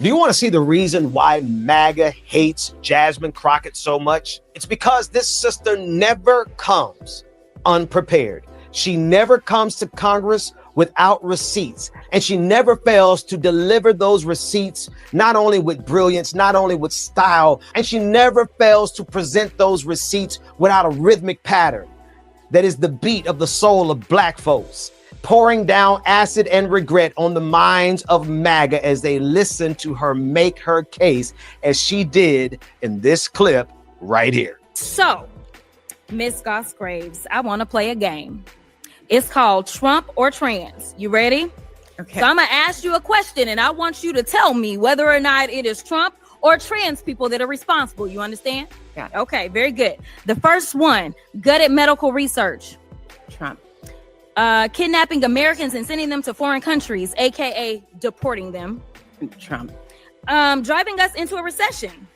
Do you want to see the reason why MAGA hates Jasmine Crockett so much? It's because this sister never comes unprepared. She never comes to Congress without receipts, and she never fails to deliver those receipts, not only with brilliance, not only with style, and she never fails to present those receipts without a rhythmic pattern that is the beat of the soul of Black folks, pouring down acid and regret on the minds of MAGA as they listen to her make her case, as she did in this clip right here. So, Miss Goss Graves, I want to play a game. It's called Trump or Trans. You ready? Okay. So I'm going to ask you a question, and I want you to tell me whether or not it is Trump or trans people that are responsible. You understand? Yeah. Okay, very good. The first one, gutted medical research. Trump. Kidnapping Americans and sending them to foreign countries, aka deporting them. Trump. Driving us into a recession.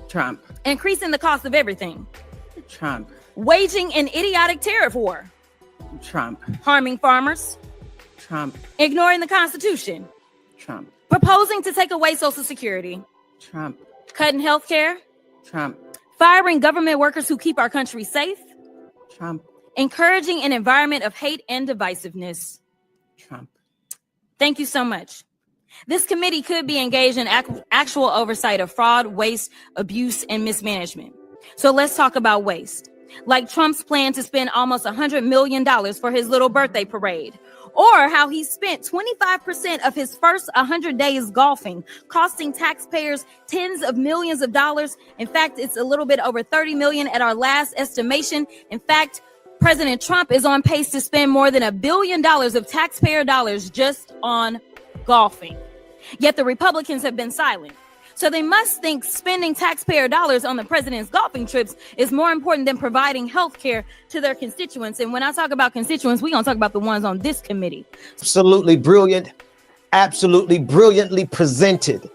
Trump. Increasing the cost of everything. Trump. Waging an idiotic tariff war. Trump. Harming farmers. Trump. Ignoring the Constitution. Trump. Proposing to take away Social Security. Trump. Cutting health care. Trump. Firing government workers who keep our country safe. Trump. Encouraging an environment of hate and divisiveness. Trump. Thank you so much. This committee could be engaged in actual oversight of fraud, waste, abuse, and mismanagement. So let's talk about waste. Like Trump's plan to spend almost $100 million for his little birthday parade, or how he spent 25% of his first 100 days golfing, costing taxpayers tens of millions of dollars. In fact, it's a little bit over 30 million at our last estimation. In fact, President Trump is on pace to spend more than $1 billion of taxpayer dollars just on golfing. Yet the Republicans have been silent. So they must think spending taxpayer dollars on the president's golfing trips is more important than providing health care to their constituents. And when I talk about constituents, we're going to talk about the ones on this committee. Absolutely brilliant. Absolutely brilliantly presented.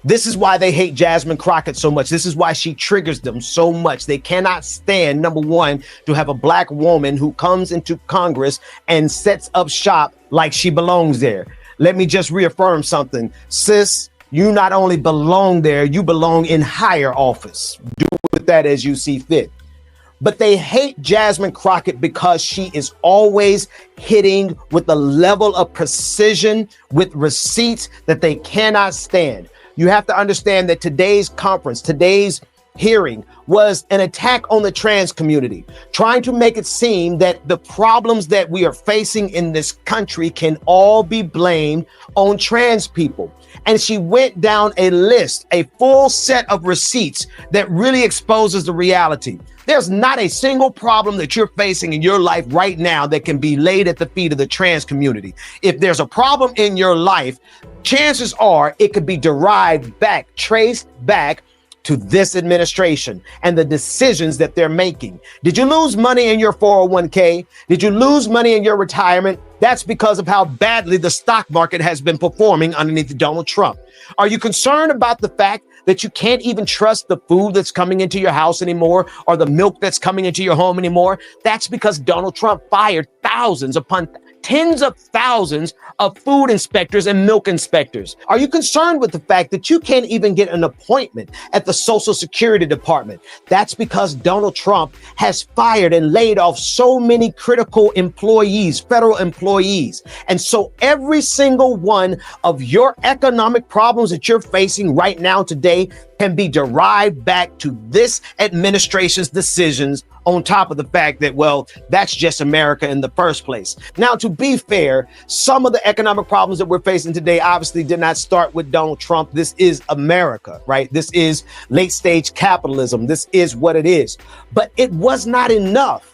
This is why they hate Jasmine Crockett so much. This is why she triggers them so much. They cannot stand, number one, to have a Black woman who comes into Congress and sets up shop like she belongs there. Let me just reaffirm something. Sis, you not only belong there, you belong in higher office. Do with that as you see fit. But they hate Jasmine Crockett because she is always hitting with a level of precision with receipts that they cannot stand. You have to understand that today's conference, today's hearing was an attack on the trans community, trying to make it seem that the problems that we are facing in this country can all be blamed on trans people. And she went down a list, a full set of receipts that really exposes the reality. There's not a single problem that you're facing in your life right now that can be laid at the feet of the trans community. If there's a problem in your life, chances are it could be derived back, traced back to this administration and the decisions that they're making. Did you lose money in your 401k? Did you lose money in your retirement? That's because of how badly the stock market has been performing underneath Donald Trump. Are you concerned about the fact that you can't even trust the food that's coming into your house anymore, or the milk that's coming into your home anymore? That's because Donald Trump fired thousands upon tens of thousands of food inspectors and milk inspectors. Are you concerned with the fact that you can't even get an appointment at the Social Security Department? That's because Donald Trump has fired and laid off so many critical employees, federal employees. And so every single one of your economic problems that you're facing right now today can be derived back to this administration's decisions, on top of the fact that, well, that's just America in the first place. Now, to be fair, some of the economic problems that we're facing today obviously did not start with Donald Trump. This is America, right? This is late stage capitalism. This is what it is. But it was not enough.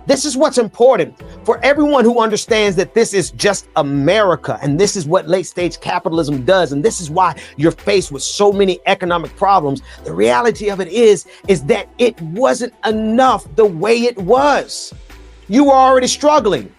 This is what's important for everyone who understands that this is just America, and this is what late stage capitalism does. And this is why you're faced with so many economic problems. The reality of it is that it wasn't enough the way it was. You were already struggling.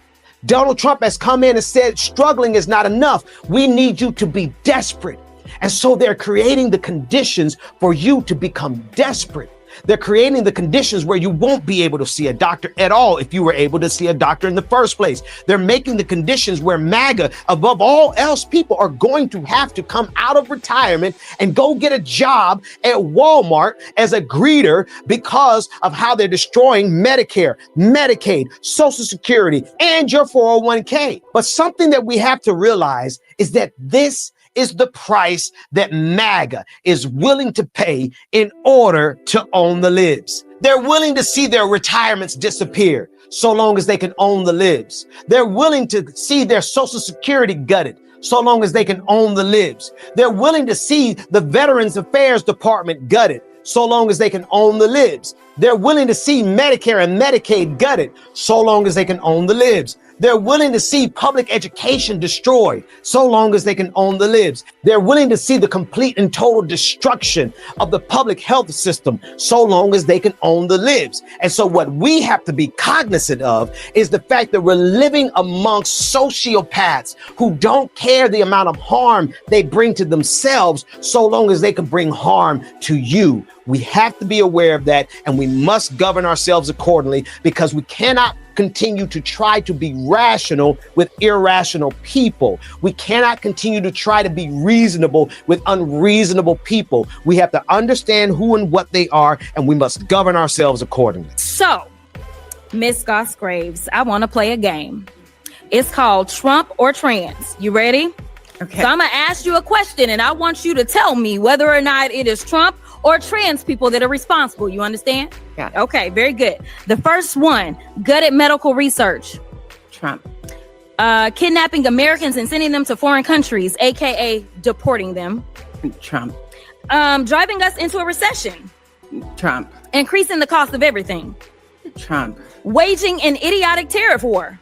Donald Trump has come in and said, struggling is not enough. We need you to be desperate. And so they're creating the conditions for you to become desperate. They're creating the conditions where you won't be able to see a doctor at all if you were able to see a doctor in the first place. They're making the conditions where MAGA, above all else, people are going to have to come out of retirement and go get a job at Walmart as a greeter because of how they're destroying Medicare, Medicaid, Social Security, and your 401k. But something that we have to realize is that this is the price that MAGA is willing to pay in order to own the libs. They're willing to see their retirements disappear so long as they can own the libs. They're willing to see their Social Security gutted so long as they can own the libs. They're willing to see the Veterans Affairs Department gutted so long as they can own the libs. They're willing to see Medicare and Medicaid gutted so long as they can own the libs. They're willing to see public education destroyed so long as they can own the libs. They're willing to see the complete and total destruction of the public health system so long as they can own the libs. And so what we have to be cognizant of is the fact that we're living amongst sociopaths who don't care the amount of harm they bring to themselves so long as they can bring harm to you. We have to be aware of that, and we must govern ourselves accordingly, because we cannot continue to try to be rational with irrational people. We cannot continue to try to be reasonable with unreasonable people. We have to understand who and what they are, and we must govern ourselves accordingly. So, Miss Goss-Graves, I want to play a game. It's called Trump or Trans. You ready? Okay. So I'm going to ask you a question, and I want you to tell me whether or not it is Trump or trans people that are responsible. You understand? Yeah. Okay, very good. The first one, gutted medical research. Trump. Kidnapping Americans and sending them to foreign countries, aka deporting them. Trump. Driving us into a recession. Trump. Increasing the cost of everything. Trump. Waging an idiotic tariff war.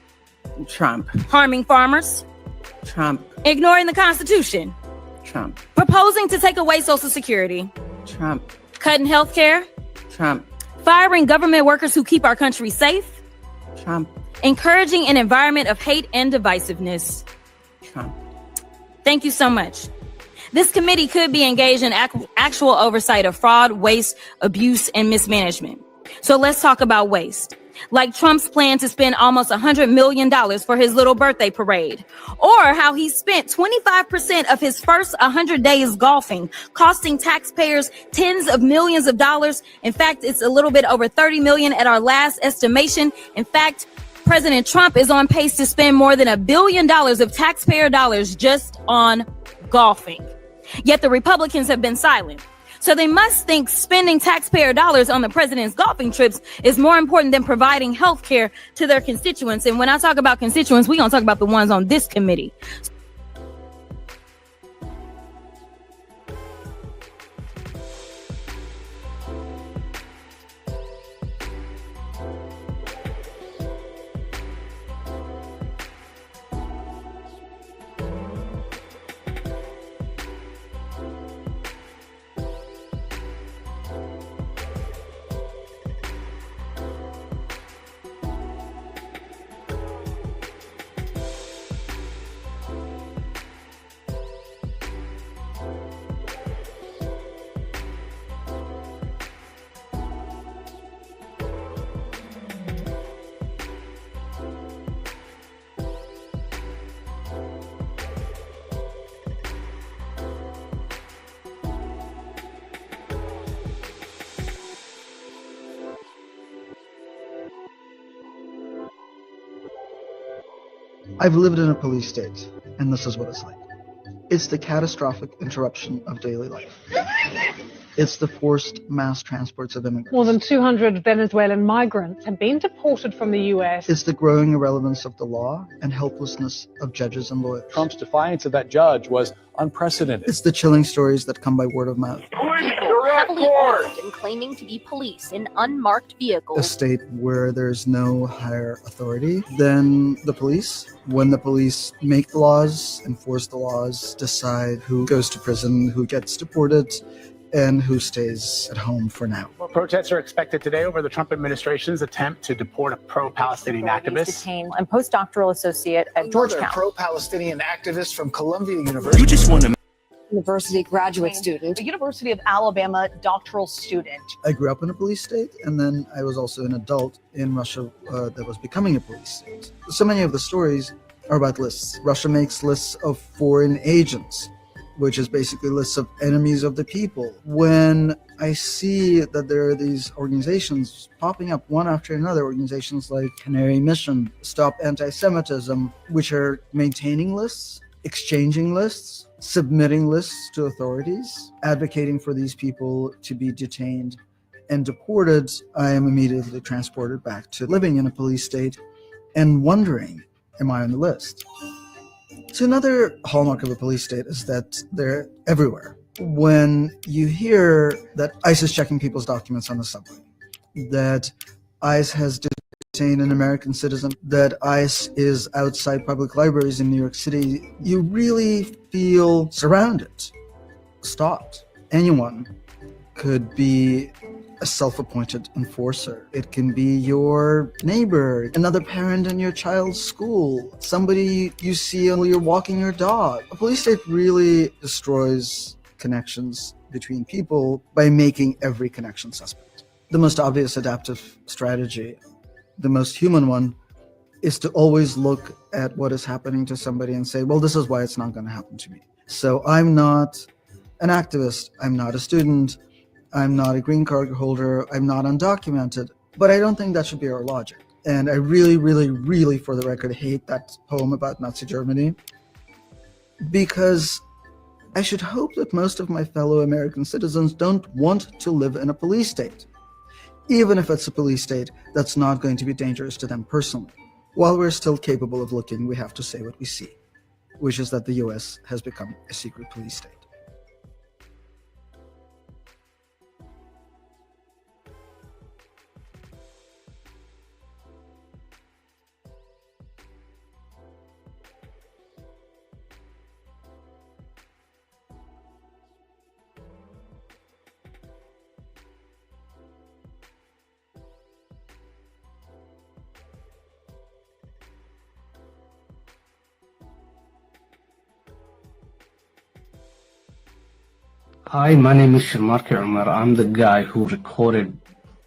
Trump. Harming farmers. Trump. Ignoring the Constitution. Trump. Proposing to take away Social Security. Trump. Cutting health care. Trump. Firing government workers who keep our country safe. Trump. Encouraging an environment of hate and divisiveness. Trump. Thank you so much. This committee could be engaged in actual oversight of fraud, waste, abuse, and mismanagement. So let's talk about waste. Like Trump's plan to spend almost $100 million for his little birthday parade, or how he spent 25% of his first 100 days golfing, costing taxpayers tens of millions of dollars. In fact, it's a little bit over 30 million at our last estimation. In fact, President Trump is on pace to spend more than $1 billion of taxpayer dollars just on golfing. Yet the Republicans have been silent. So they must think spending taxpayer dollars on the president's golfing trips is more important than providing health care to their constituents. And when I talk about constituents, we're going to talk about the ones on this committee. I've lived in a police state, and this is what it's like. It's the catastrophic interruption of daily life. It's the forced mass transports of immigrants. More than 200 Venezuelan migrants have been deported from the US. It's the growing irrelevance of the law and helplessness of judges and lawyers. Trump's defiance of that judge was unprecedented. It's the chilling stories that come by word of mouth. Heavily armed and claiming to be police in unmarked A vehicles. state where there's no higher authority than the police. When the police make the laws, enforce the laws, decide who goes to prison, who gets deported, and who stays at home for now. Well, protests are expected today over the Trump administration's attempt to deport a pro-Palestinian activist. Detained and postdoctoral associate at Georgetown. Pro-Palestinian activist from Columbia University. You just want to University graduate student. A University of Alabama doctoral student. I grew up in a police state, and then I was also an adult in Russia that was becoming a police state. So many of the stories are about lists. Russia makes lists of foreign agents, which is basically lists of enemies of the people. When I see that there are these organizations popping up one after another, organizations like Canary Mission, Stop Anti-Semitism, which are maintaining lists, exchanging lists, submitting lists to authorities, advocating for these people to be detained and deported, I am immediately transported back to living in a police state and wondering, am I on the list? So another hallmark of a police state is that they're everywhere. When you hear that ICE is checking people's documents on the subway, that ICE has detained an American citizen, that ICE is outside public libraries in New York City, you really feel surrounded, stopped. Anyone could be a self-appointed enforcer. It can be your neighbor, another parent in your child's school, somebody you see when you're walking your dog. A police state really destroys connections between people by making every connection suspect. The most obvious adaptive strategy, the most human one, is to always look at what is happening to somebody and say, well, this is why it's not going to happen to me. So I'm not an activist, I'm not a student, I'm not a green card holder, I'm not undocumented, but I don't think that should be our logic. And I really, really, really, for the record, hate that poem about Nazi Germany, because I should hope that most of my fellow American citizens don't want to live in a police state, even if it's a police state that's not going to be dangerous to them personally. While we're still capable of looking, we have to say what we see, which is that the US has become a secret police state. Hi, my name is Marc. I'm the guy who recorded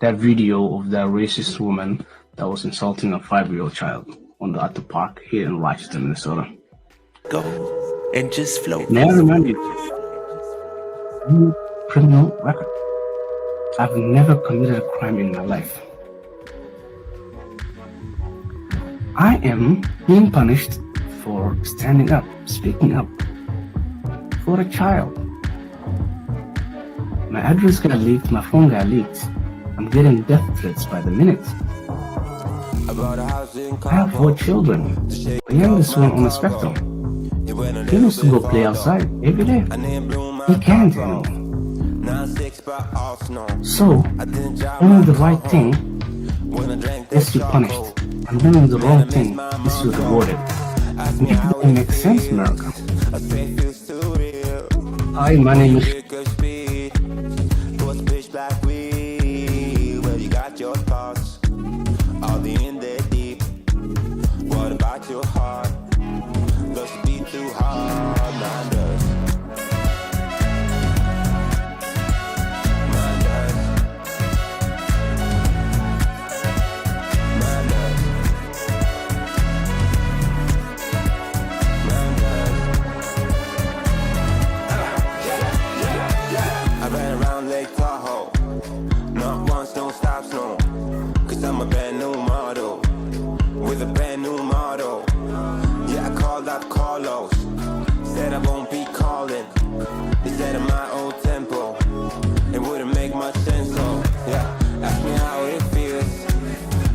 that video of that racist woman that was insulting a 5-year-old child at the park here in Rochester, Minnesota. Go and just float. May I remind you, criminal record. I've never committed a crime in my life. I am being punished for standing up, speaking up for a child. My address got leaked, my phone got leaked. I'm getting death threats by the minute. I have 4 children. The youngest one on the spectrum. He used to go play outside every day. He can't anymore. So, doing the right thing is you punished, and doing the wrong thing is you rewarded. It makes sense, America. Hi, my name is your thoughts, all the in there deep. What about your heart? Does it beat too hard? Mine does. Mine does. Mine does. Mine does. I ran around Lake Tahoe. Not once, don't stop, no. Cause I'm a brand new model, with a brand new model. Yeah, I called out Carlos, said I won't be calling. Instead of my old tempo, it wouldn't make much sense, so yeah, ask me how it feels.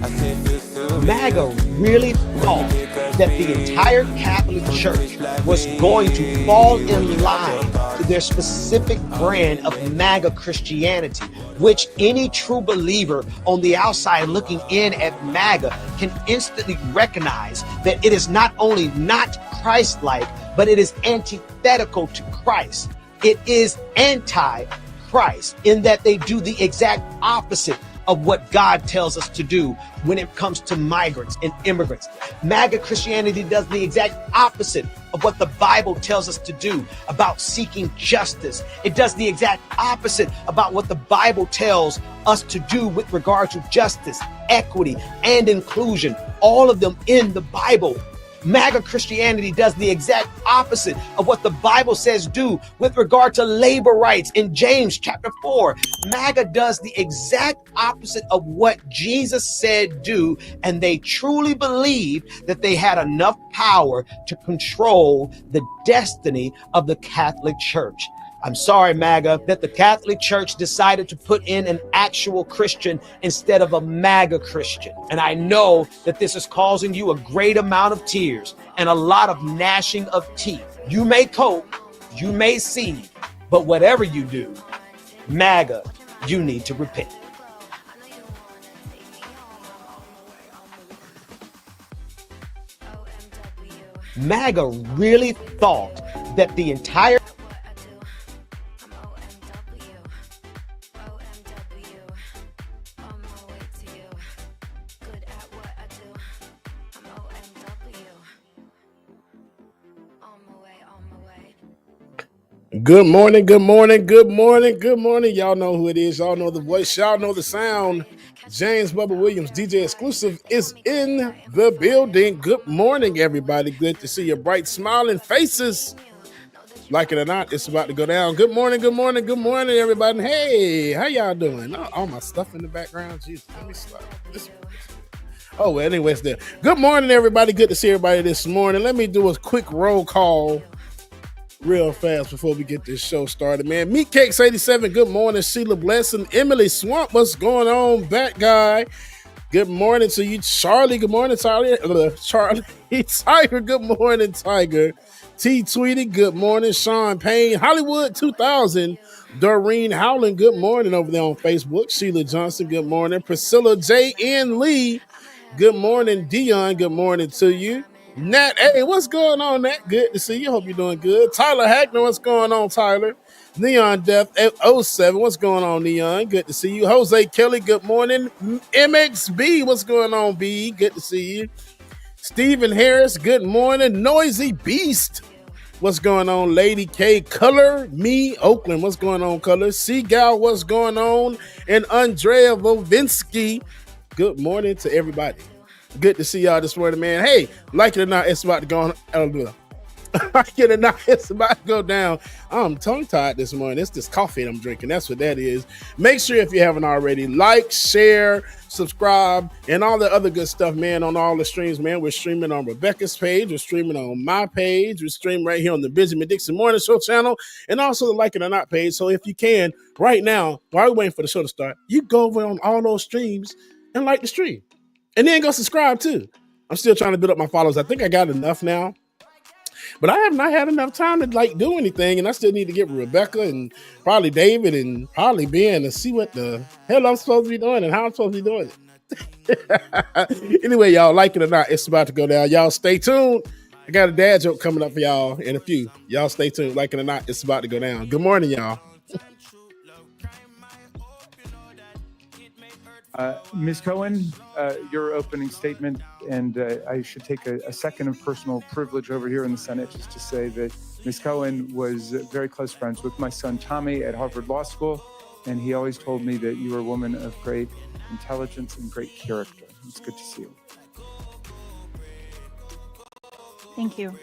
I said it feels too MAGA really thought that the entire Catholic Church was going to fall in line to their specific brand of MAGA Christianity, which any true believer on the outside looking in at MAGA can instantly recognize that it is not only not Christ-like, but it is antithetical to Christ. It is anti-Christ in that they do the exact opposite of what God tells us to do when it comes to migrants and immigrants. MAGA Christianity does the exact opposite of what the Bible tells us to do about seeking justice. It does the exact opposite about what the Bible tells us to do with regard to justice, equity, and inclusion. All of them in the Bible. MAGA Christianity does the exact opposite of what the Bible says do with regard to labor rights in James chapter 4. MAGA does the exact opposite of what Jesus said do, and they truly believe that they had enough power to control the destiny of the Catholic Church. I'm sorry, MAGA, that the Catholic Church decided to put in an actual Christian instead of a MAGA Christian. And I know that this is causing you a great amount of tears and a lot of gnashing of teeth. You may cope, you may see, but whatever you do, MAGA, you need to repent. MAGA really thought that the entire Good morning, good morning, good morning, good morning. Y'all know who it is. Y'all know the voice. Y'all know the sound. James Bubba Williams, DJ Exclusive, is in the building. Good morning, everybody. Good to see your bright, smiling faces. Like it or not, it's about to go down. Good morning, good morning, good morning, everybody. Hey, how y'all doing? All my stuff in the background. Jesus, let me slide this one. Oh, well, anyway, it's there. Good morning, everybody. Good to see everybody this morning. Let me do a quick roll call real fast before we get this show started, man. Meat Cakes 87, good morning. Sheila Blessing, Emily Swamp, what's going on? Bat Guy, good morning to you. Charlie, good morning, Charlie. Charlie, Tiger, good morning, Tiger. T Tweety, good morning. Sean Payne, Hollywood 2000. Doreen Howland, good morning over there on Facebook. Sheila Johnson, good morning. Priscilla J. N. Lee, good morning. Dion, good morning to you. Nat, hey, what's going on, Nat? Good to see you. Hope you're doing good. Tyler Hackner, what's going on, Tyler? Neon Death 07, what's going on, Neon? Good to see you. Jose Kelly, good morning. MXB, what's going on, B? Good to see you. Stephen Harris, good morning. Noisy Beast, what's going on? Lady K, Color Me Oakland, what's going on, Color? Seagal, what's going on? And Andrea Vovinsky, good morning to everybody. Good to see y'all this morning, man. Hey, like it or not, it's about to go on. Like it or not, it's about to go down. I'm tongue-tied this morning. It's this coffee I'm drinking. That's what that is. Make sure if you haven't already, like, share, subscribe, and all the other good stuff, man, on all the streams, man. We're streaming on Rebecca's page. We're streaming on my page. We're streaming right here on the Benjamin Dixon Morning Show channel, and also the Like It or Not page. So if you can, right now, while we're waiting for the show to start, you go over on all those streams and like the stream. And then go subscribe too. I'm still trying to build up my followers. I think I got enough now, but I have not had enough time to do anything. And I still need to get Rebecca and probably David and probably Ben to see what the hell I'm supposed to be doing and how I'm supposed to be doing it. Anyway, y'all, like it or not, it's about to go down. Y'all stay tuned. I got a dad joke coming up for y'all in a few. Y'all stay tuned. Like it or not, it's about to go down. Good morning, y'all. Ms. Cohen, your opening statement, and I should take a second of personal privilege over here in the Senate just to say that Ms. Cohen was very close friends with my son Tommy at Harvard Law School, and he always told me that you were a woman of great intelligence and great character. It's good to see you. Thank you.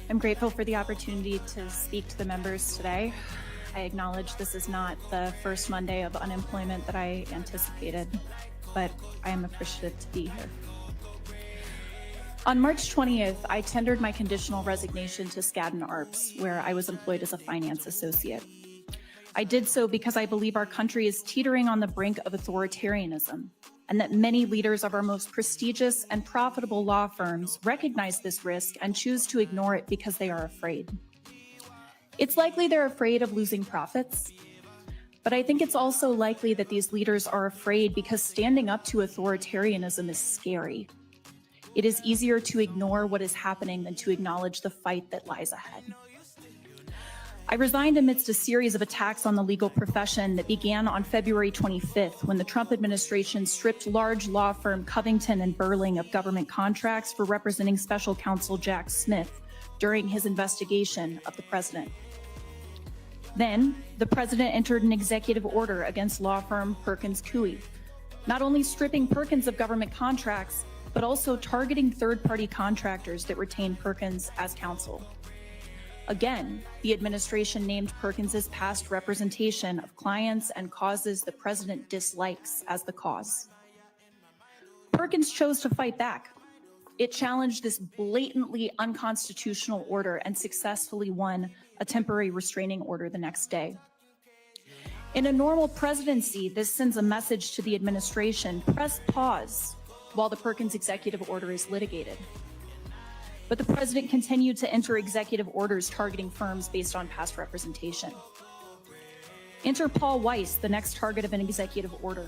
I'm grateful for the opportunity to speak to the members today. I acknowledge this is not the first Monday of unemployment that I anticipated, but I am appreciative to be here. On March 20th, I tendered my conditional resignation to Skadden Arps, where I was employed as a finance associate. I did so because I believe our country is teetering on the brink of authoritarianism, and that many leaders of our most prestigious and profitable law firms recognize this risk and choose to ignore it because they are afraid. It's likely they're afraid of losing profits, but I think it's also likely that these leaders are afraid because standing up to authoritarianism is scary. It is easier to ignore what is happening than to acknowledge the fight that lies ahead. I resigned amidst a series of attacks on the legal profession that began on February 25th when the Trump administration stripped large law firm Covington and Burling of government contracts for representing special counsel Jack Smith during his investigation of the president. Then, the president entered an executive order against law firm Perkins Coie, not only stripping Perkins of government contracts, but also targeting third-party contractors that retained Perkins as counsel. Again, the administration named Perkins's past representation of clients and causes the president dislikes as the cause. Perkins chose to fight back. It challenged this blatantly unconstitutional order and successfully won a temporary restraining order the next day. In a normal presidency, this sends a message to the administration: press pause while the Perkins executive order is litigated. But the president continued to enter executive orders targeting firms based on past representation. Enter Paul Weiss, the next target of an executive order.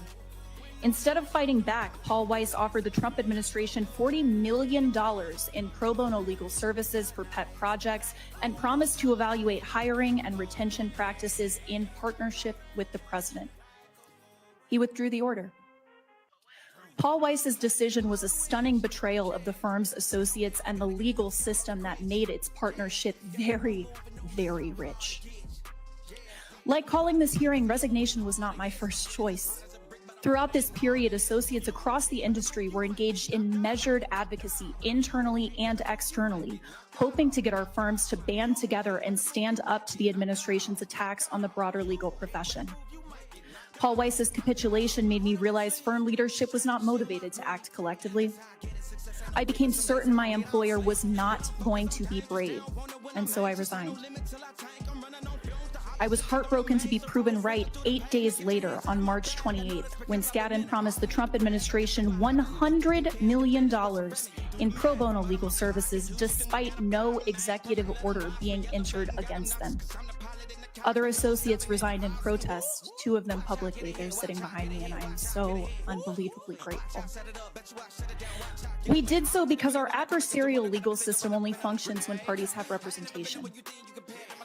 Instead of fighting back, Paul Weiss offered the Trump administration $40 million in pro bono legal services for pet projects and promised to evaluate hiring and retention practices in partnership with the president. He withdrew the order. Paul Weiss's decision was a stunning betrayal of the firm's associates and the legal system that made its partnership very, very rich. Like calling this hearing, resignation was not my first choice. Throughout this period, associates across the industry were engaged in measured advocacy internally and externally, hoping to get our firms to band together and stand up to the administration's attacks on the broader legal profession. Paul Weiss's capitulation made me realize firm leadership was not motivated to act collectively. I became certain my employer was not going to be brave, and so I resigned. I was heartbroken to be proven right 8 days later on March 28th, when Skadden promised the Trump administration $100 million in pro bono legal services despite no executive order being entered against them. Other associates resigned in protest, 2 of them publicly. They're sitting behind me, and I am so unbelievably grateful. We did so because our adversarial legal system only functions when parties have representation.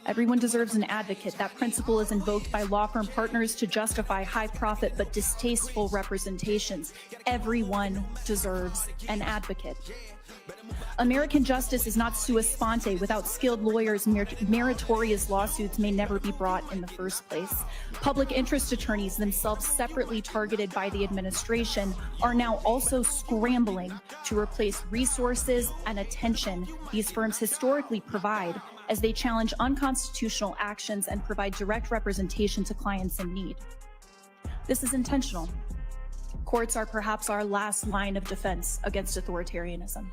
Everyone deserves an advocate. That principle is invoked by law firm partners to justify high profit but distasteful representations. Everyone deserves an advocate. American justice is not sua sponte. Without skilled lawyers, meritorious lawsuits may never be brought in the first place. Public interest attorneys, themselves separately targeted by the administration, are now also scrambling to replace resources and attention these firms historically provide as they challenge unconstitutional actions and provide direct representation to clients in need. This is intentional. Courts are perhaps our last line of defense against authoritarianism.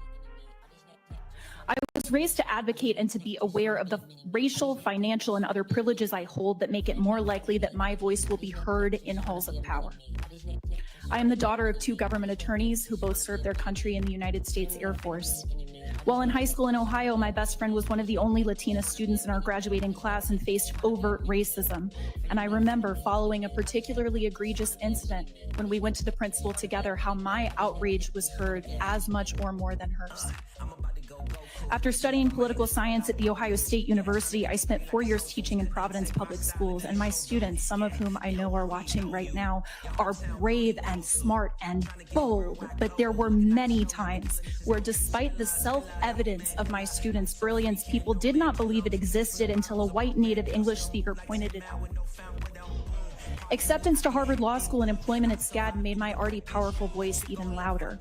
I was raised to advocate and to be aware of the racial, financial, and other privileges I hold that make it more likely that my voice will be heard in halls of power. I am the daughter of 2 government attorneys who both served their country in the United States Air Force. While in high school in Ohio, my best friend was one of the only Latina students in our graduating class and faced overt racism. And I remember following a particularly egregious incident when we went to the principal together, how my outrage was heard as much or more than hers. After studying political science at The Ohio State University, I spent 4 years teaching in Providence Public Schools, and my students, some of whom I know are watching right now, are brave and smart and bold. But there were many times where, despite the self-evidence of my students' brilliance, people did not believe it existed until a white native English speaker pointed it out. Acceptance to Harvard Law School and employment at Skadden made my already powerful voice even louder.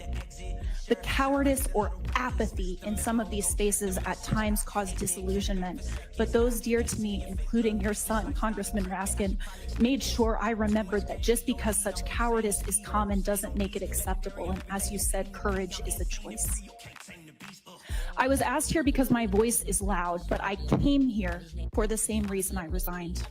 The cowardice or apathy in some of these spaces at times caused disillusionment, but those dear to me, including your son, Congressman Raskin, made sure I remembered that just because such cowardice is common doesn't make it acceptable, and as you said, courage is a choice. I was asked here because my voice is loud, but I came here for the same reason I resigned.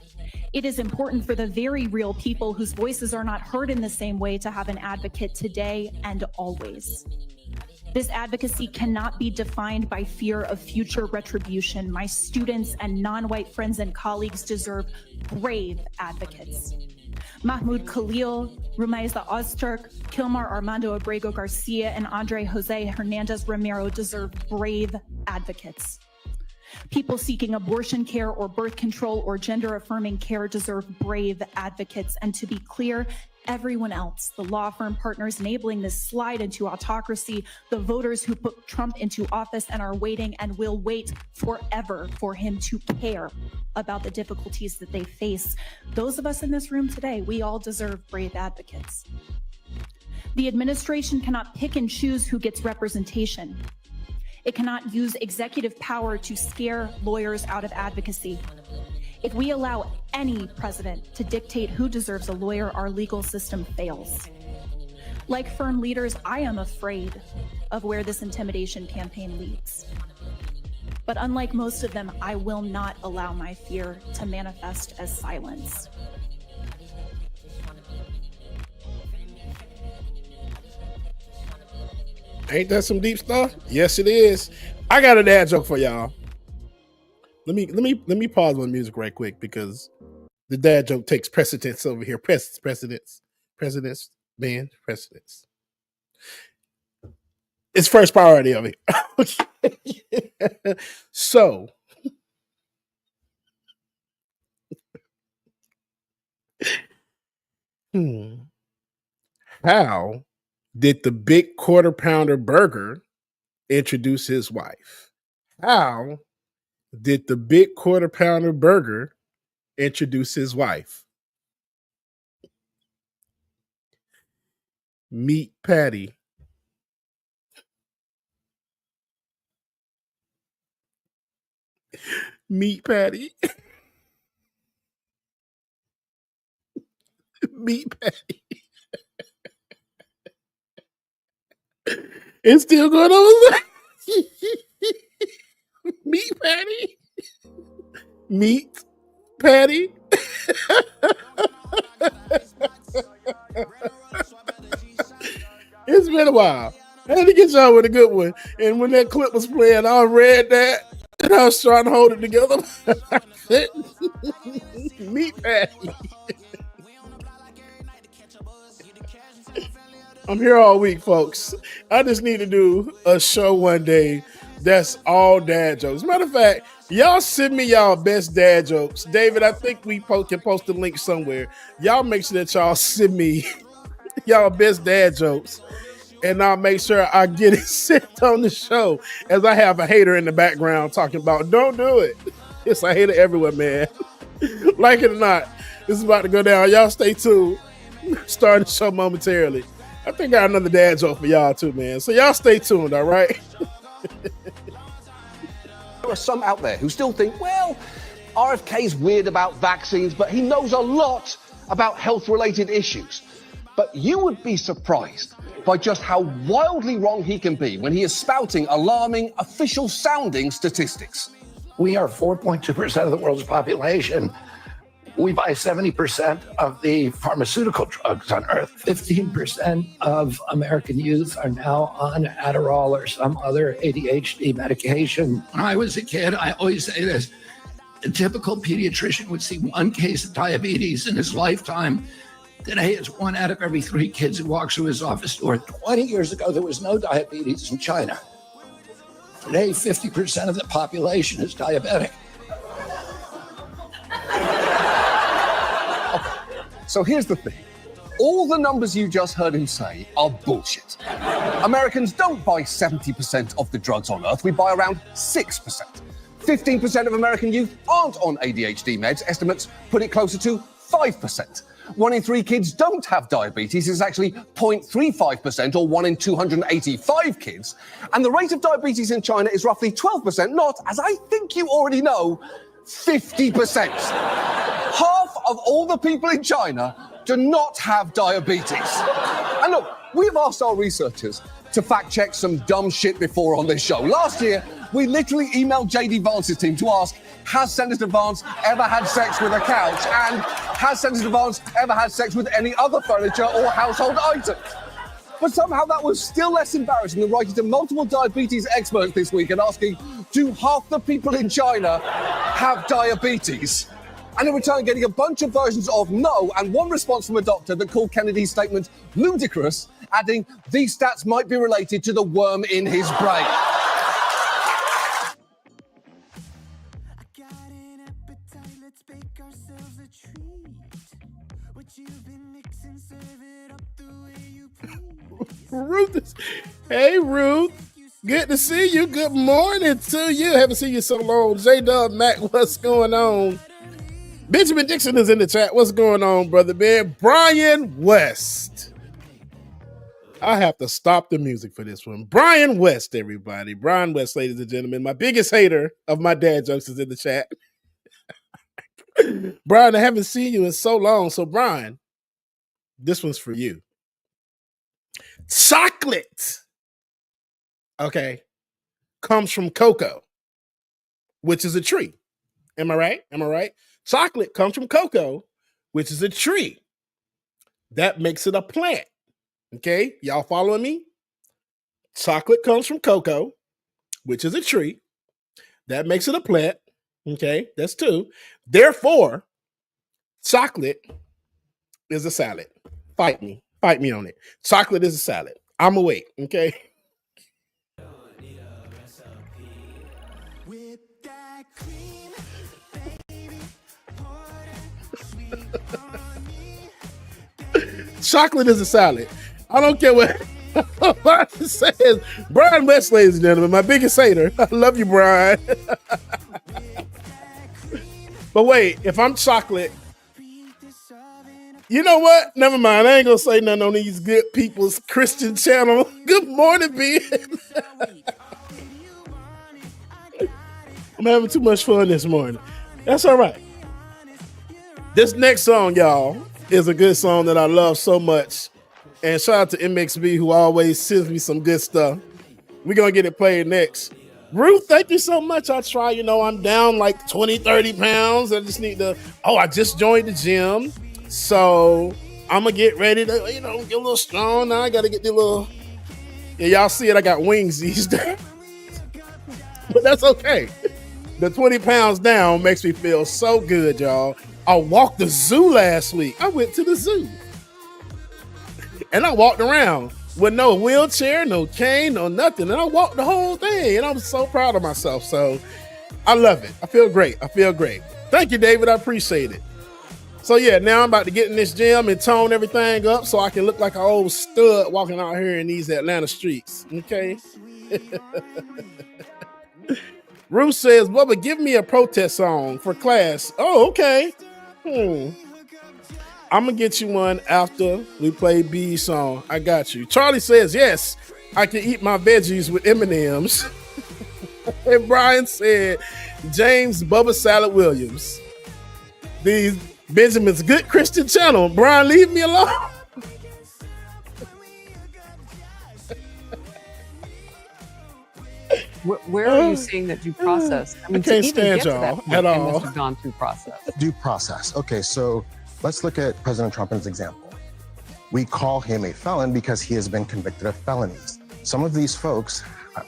It is important for the very real people whose voices are not heard in the same way to have an advocate today and always. This advocacy cannot be defined by fear of future retribution. My students and non-white friends and colleagues deserve brave advocates. Mahmoud Khalil, Rumaiza Ozturk, Kilmar Armando Abrego Garcia, and Andre Jose Hernandez Romero deserve brave advocates. People seeking abortion care or birth control or gender-affirming care deserve brave advocates. And to be clear, everyone else, the law firm partners enabling this slide into autocracy, the voters who put Trump into office and are waiting and will wait forever for him to care about the difficulties that they face. Those of us in this room today, we all deserve brave advocates. The administration cannot pick and choose who gets representation. It cannot use executive power to scare lawyers out of advocacy. If we allow any president to dictate who deserves a lawyer, our legal system fails. Like firm leaders, I am afraid of where this intimidation campaign leads. But unlike most of them, I will not allow my fear to manifest as silence. Ain't that some deep stuff? Yes, it is. I got a dad joke for y'all. Let me pause my music right quick because the dad joke takes precedence over here. Precedence. It's first priority over here. So, how did the big quarter pounder burger introduce his wife? How did the big quarter pounder burger introduce his wife? Meat patty. Meat patty. Meat patty. It's still going on. Meat patty. Meat patty. It's been a while. I had to get y'all with a good one. And when that clip was playing, I read that and I was trying to hold it together. Meat patty. I'm here all week, folks. I just need to do a show one day that's all dad jokes. Matter of fact, y'all send me y'all best dad jokes. David, I think we can post a link somewhere. Y'all make sure that y'all send me y'all best dad jokes, and I'll make sure I get it sent on the show, as I have a hater in the background talking about, don't do it. It's a hater everywhere, man. Like it or not, this is about to go down. Y'all stay tuned. Starting the show momentarily. I think I got another dad joke for y'all too, man. So y'all stay tuned, all right? There are some out there who still think, well, RFK's weird about vaccines, but he knows a lot about health-related issues. But you would be surprised by just how wildly wrong he can be when he is spouting alarming, official-sounding statistics. We are 4.2% of the world's population. We buy 70% of the pharmaceutical drugs on Earth. 15% of American youth are now on Adderall or some other ADHD medication. When I was a kid, I always say this, a typical pediatrician would see one case of diabetes in his lifetime. Today, it's 1 out of every 3 kids who walks through his office door. 20 years ago, there was no diabetes in China. Today, 50% of the population is diabetic. So here's the thing. All the numbers you just heard him say are bullshit. Americans don't buy 70% of the drugs on Earth. We buy around 6%. 15% of American youth aren't on ADHD meds. Estimates put it closer to 5%. 1 in 3 kids don't have diabetes. It's actually 0.35%, or 1 in 285 kids. And the rate of diabetes in China is roughly 12%, not, as I think you already know, 50%. Half of all the people in China do not have diabetes. And look, we've asked our researchers to fact check some dumb shit before on this show. Last year, we literally emailed JD Vance's team to ask, has Senator Vance ever had sex with a couch? And has Senator Vance ever had sex with any other furniture or household items? But somehow that was still less embarrassing than writing to multiple diabetes experts this week and asking, do half the people in China have diabetes? And in return, getting a bunch of versions of no and one response from a doctor that called Kennedy's statement ludicrous, adding, these stats might be related to the worm in his brain. Ruth, hey Ruth, good to see you. Good morning to you. Haven't seen you so long. J-Dub, Mac, what's going on? Benjamin Dixon is in the chat. What's going on, brother man? Brian West. I have to stop the music for this one. Brian West, everybody. Brian West, ladies and gentlemen. My biggest hater of my dad jokes is in the chat. Brian, I haven't seen you in so long. So, Brian, this one's for you. Chocolate, okay, comes from cocoa, which is a tree. Am I right? Am I right? Chocolate comes from cocoa, which is a tree. That makes it a plant. Okay, y'all following me? Chocolate comes from cocoa, which is a tree. That makes it a plant. Okay, that's two. Therefore, chocolate is a salad. Fight me on it. Chocolate is a salad. I'ma wait, okay? Chocolate is a salad. I don't care what it says. Brian West, ladies and gentlemen, my biggest hater. I love you, Brian. But wait, if I'm chocolate, you know what? Never mind. I ain't gonna say nothing on these good people's Christian channel. Good morning, Ben. I'm having too much fun this morning. That's all right. This next song, y'all, is a good song that I love so much. And shout out to MXB, who always sends me some good stuff. We're gonna get it played next. Ruth, thank you so much. I try, I'm down like 20, 30 pounds. I just need I just joined the gym. So I'm gonna get ready to, get a little strong. Now I gotta get the little, y'all see it, I got wings these days. But that's okay. The 20 pounds down makes me feel so good, y'all. I walked the zoo last week. I went to the zoo. And I walked around with no wheelchair, no cane, no nothing. And I walked the whole thing. And I'm so proud of myself. So I love it. I feel great. Thank you, David. I appreciate it. So yeah, now I'm about to get in this gym and tone everything up so I can look like an old stud walking out here in these Atlanta streets. Okay. Ruth says, Bubba, give me a protest song for class. Oh, okay. I'm going to get you one after we play B's song. I got you. Charlie says, yes, I can eat my veggies with M&Ms. And Brian said, James Bubba Salad Williams. These Benjamin's good Christian channel. Brian, leave me alone. Where are you seeing that due process? I mean, can't stand y'all at all. They must have gone through process. Due process. Okay, so let's look at President Trump's example. We call him a felon because he has been convicted of felonies. Some of these folks,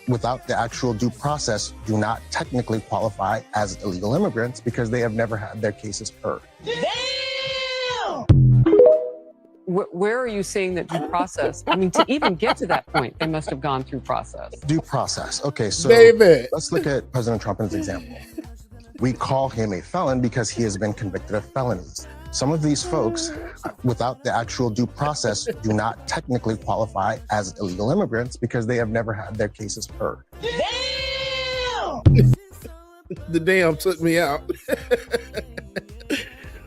without the actual due process, do not technically qualify as illegal immigrants because they have never had their cases heard. Damn! Where are you seeing that due process? I mean, to even get to that point, they must have gone through process. Due process. Okay, so David, let's look at President Trump's example. We call him a felon because he has been convicted of felonies. Some of these folks, without the actual due process, do not technically qualify as illegal immigrants because they have never had their cases heard. Damn! The damn took me out.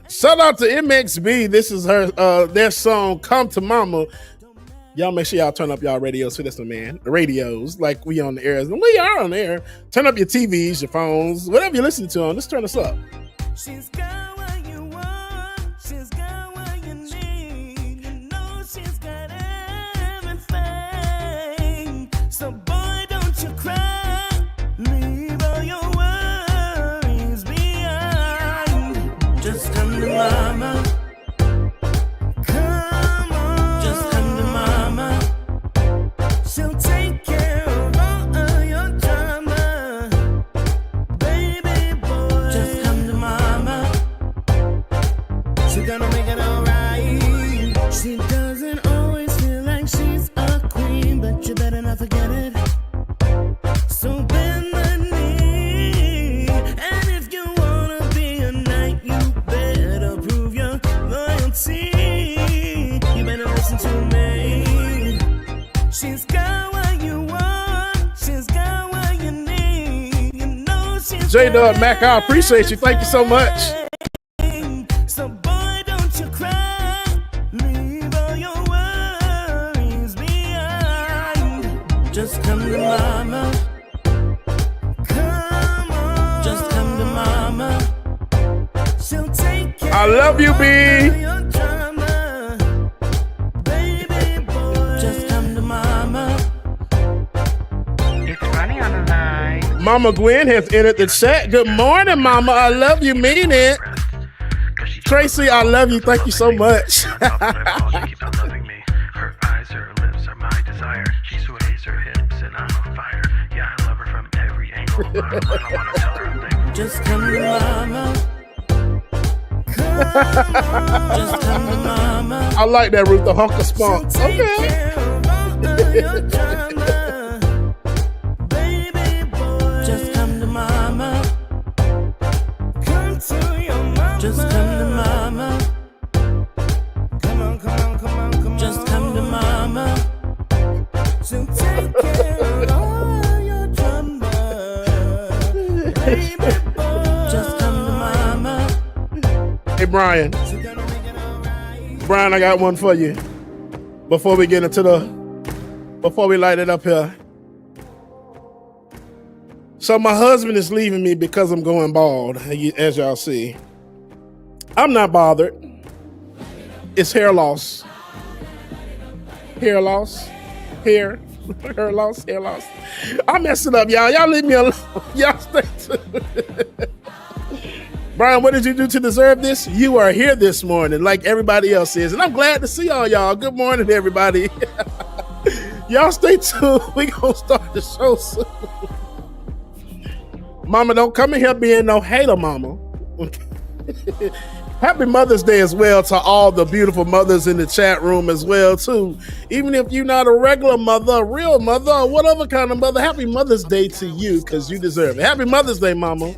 Shout out to MXB. This is their song, Come to Mama. Y'all make sure y'all turn up y'all radios for this one, man. The radios, like we on the air. We are on the air. Turn up your TVs, your phones, whatever you're listening to on. Just turn us up. She's got what you want. She's got what you need. You know she's got everything. So boy, don't you cry. Leave all your worries behind. Just come to mama. Come on. Just come to mama. She'll take care of all of your drama. Baby boy. Just come to mama. She's gonna make it alright. She doesn't always feel like she's a queen, but you better not forget it. So bend the knee. And if you wanna be a knight, you better prove your loyalty. You J-Dub Mac, I appreciate you. Thank you so much. So boy, don't you cry. Leave all your worries behind. Just come to mama. Come on. Just come to mama. She'll take care. I love you, B. Your drama. Baby boy. Just come to mama. It's Ronnie on the line. Mama Gwen has entered the chat. Good morning, Mama. I love you. Mean it. Tracy, I love you. Thank you so much. Her eyes, her lips are my desire. She sways her hips and I'm on fire. Yeah, I love her from every angle. I don't wanna tell her a thing. Just come to mama. Come on. Just come to mama. I like that, Ruth, the hunk of spunk. Okay. Your drama. Baby boy. Just come to mama. Come to your mama. Just come to mama. Come on, come on, come on, come on. Just come to mama. She'll take care of all your drama. Baby boy. Just come to mama. Hey, Brian. Brian, I got one for you. Before we light it up here. So my husband is leaving me because I'm going bald, as y'all see. I'm not bothered. It's hair loss. Hair loss. Hair loss. I messed it up, y'all. Y'all leave me alone. Y'all stay tuned. Brian, what did you do to deserve this? You are here this morning like everybody else is. And I'm glad to see all y'all. Good morning, everybody. Y'all stay tuned. We gonna start the show soon. Mama, don't come in here being no hater, mama. Happy Mother's Day as well to all the beautiful mothers in the chat room as well, too. Even if you're not a regular mother, a real mother, or whatever kind of mother, happy Mother's Day to you because you deserve it. Happy Mother's Day, mama.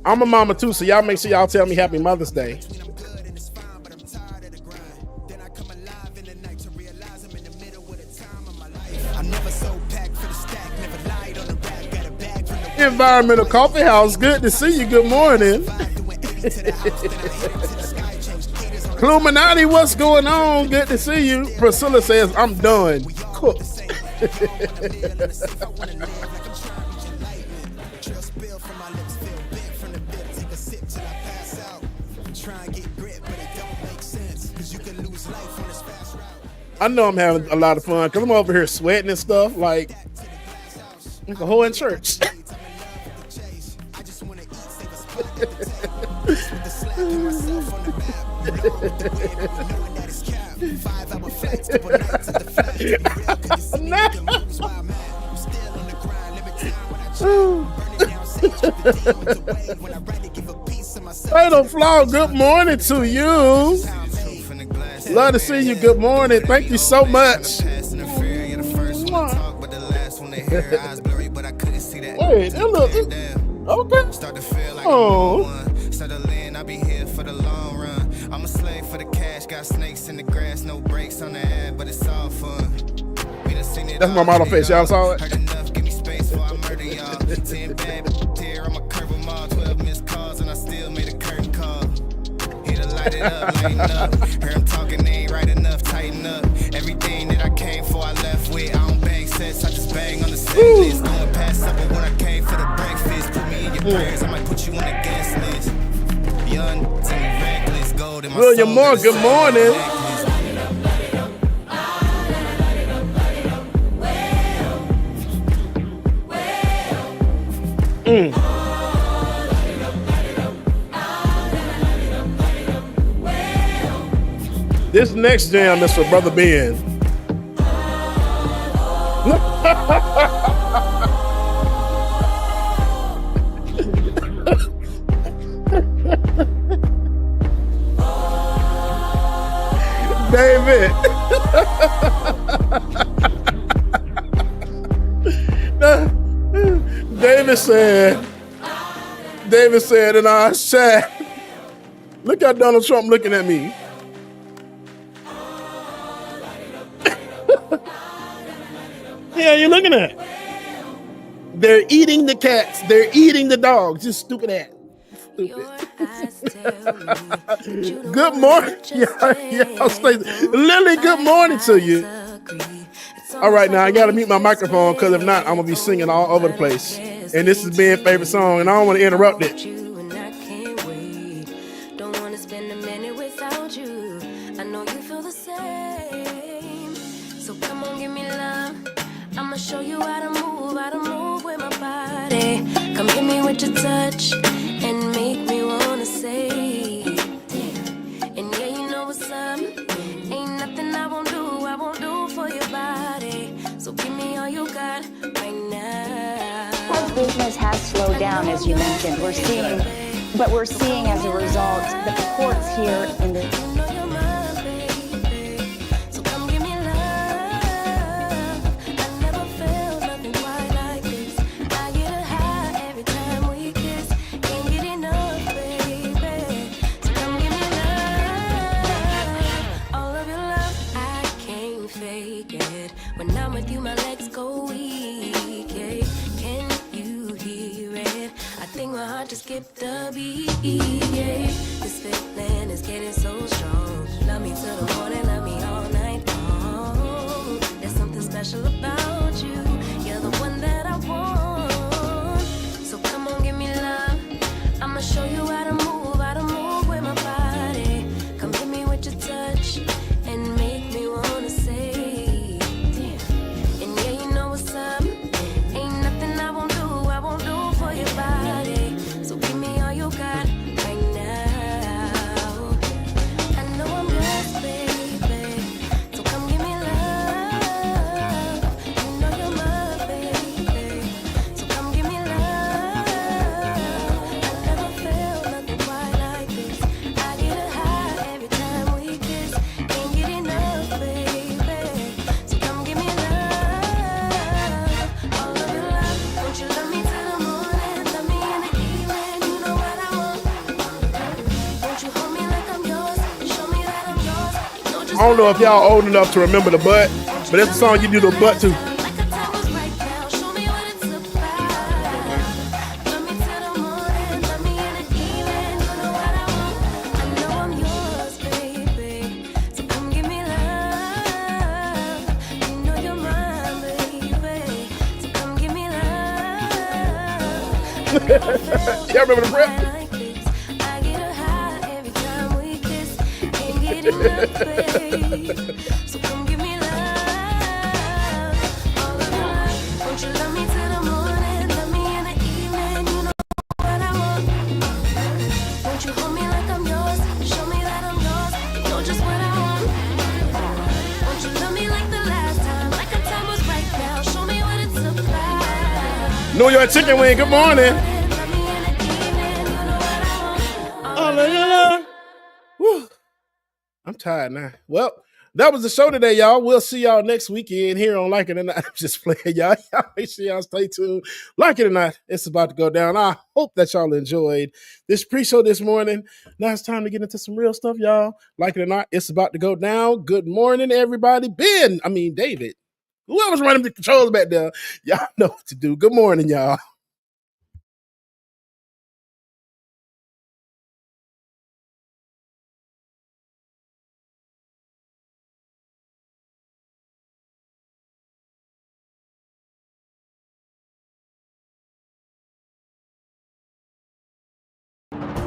I'm a mama, too, so y'all make sure y'all tell me Happy Mother's Day. Environmental Coffee House, good to see you. Good morning. Illuminati, what's going on? Good to see you. Priscilla says, I'm done. Cook. I know I'm having a lot of fun because I'm over here sweating and stuff like a whole in church. Fatal Flaw, good morning to you. Love to see you. Good morning. Thank you so much. Wait, that look okay. Oh. I'll be here for the long run. I'm a slave for the cash. Got snakes in the grass, no brakes on the ad, but it's all fun. That's my model face. Y'all saw it. Give me space for I murder y'all. 10 bad here, I'm a curve them all. 12 missed calls and I still made a curtain call. Here to light it up, lighten up. Heard him talking, they ain't right enough, tighten up. Everything that I came for, I left with. I don't bang sets, I just bang on the set list. Going past supper when I came for the breakfast. Put me in your prayers, I might put you on the guest list. Young, reckless, gold in my William Moore, good morning. This next jam is for Brother Ben. David. David said in our chat, look at Donald Trump looking at me. are you looking at? They're eating the cats. They're eating the dogs. Just stupid ass. Stupid. Good morning. Lily, good morning to you. All right, now I got to mute my microphone because if not, I'm going to be singing all over the place. And this is Ben's favorite song, and I don't want to interrupt it. Don't want to spend a minute without you. I know you feel the same. So come on, give me love. I'ma show you how to move with my body. Come hit me with your touch and make me wanna say, and yeah, you know what's up. Ain't nothing I won't do for your body. So give me all you got right now. Our business has slowed down, as you mentioned. We're seeing as a result that the courts here in the when I'm with you, my legs go weak. Yeah. Can you hear it? I think my heart just skipped a beat. Yeah. This feeling is getting so strong. Love me till the morning, love me all night long. There's something special about you. You're the one that I want. So come on, give me love. I'ma show you how to move with my body. Come hit me with your touch and make me wanna say. I don't know if y'all old enough to remember the butt, but that's the song you do the butt to. Y'all remember the breath? So come give me love. All of your love. Won't you love me till the morning? Love me in the evening. You know what I want. Won't you hold me like I'm yours? Show me that I'm yours. You know just what I want. Won't you love me like the last time? Like the time was right now. Show me what it's about. New York chicken wing, good morning. All of your love. Woo. I'm tired now. Well, that was the show today, y'all. We'll see y'all next weekend here on Like It or Not. I'm just playing, y'all. Make sure y'all stay tuned. Like it or not, it's about to go down. I hope that y'all enjoyed this pre-show this morning. Now it's time to get into some real stuff, y'all. Like it or not, it's about to go down. Good morning, everybody. David. Whoever's running the controls back there, y'all know what to do. Good morning, y'all.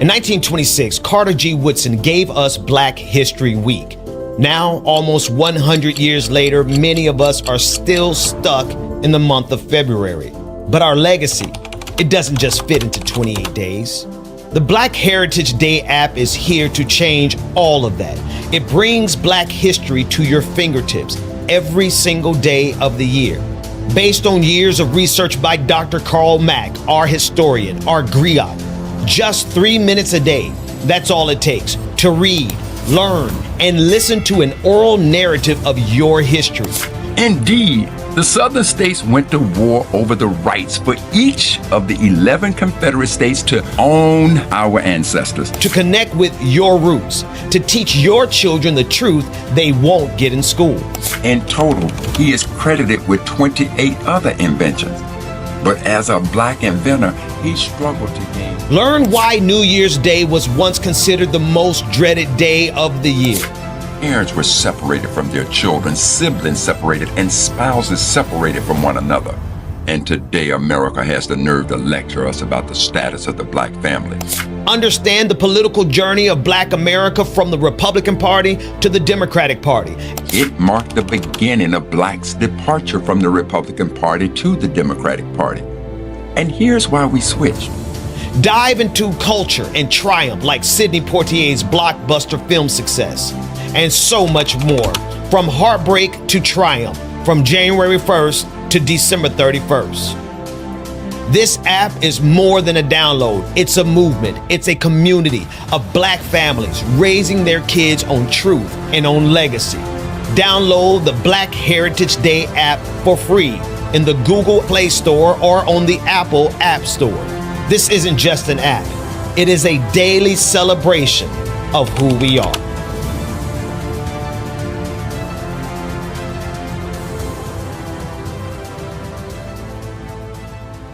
In 1926, Carter G. Woodson gave us Black History Week. Now, almost 100 years later, many of us are still stuck in the month of February. But our legacy, it doesn't just fit into 28 days. The Black Heritage Day app is here to change all of that. It brings Black history to your fingertips every single day of the year. Based on years of research by Dr. Carl Mack, our historian, our griot, just 3 minutes a day, that's all it takes to read, learn, and listen to an oral narrative of your history. Indeed, The Southern states went to war over the rights for each of the 11 Confederate states to own our ancestors. To connect with your roots, to teach your children the truth they won't get in school. In total, he is credited with 28 other inventions. But as a black inventor, he struggled to gain. Learn why New Year's Day was once considered the most dreaded day of the year. Parents were separated from their children, siblings separated, and spouses separated from one another. And today, America has the nerve to lecture us about the status of the black family. Understand the political journey of black America from the Republican Party to the Democratic Party. It marked the beginning of blacks' departure from the Republican Party to the Democratic Party. And here's why we switched. Dive into culture and triumph like Sidney Poitier's blockbuster film success. And so much more. From heartbreak to triumph. From January 1st to December 31st. This app is more than a download. It's a movement. It's a community of black families raising their kids on truth and on legacy. Download the Black Heritage Day app for free in the Google Play Store or on the Apple App Store. This isn't just an app. It is a daily celebration of who we are.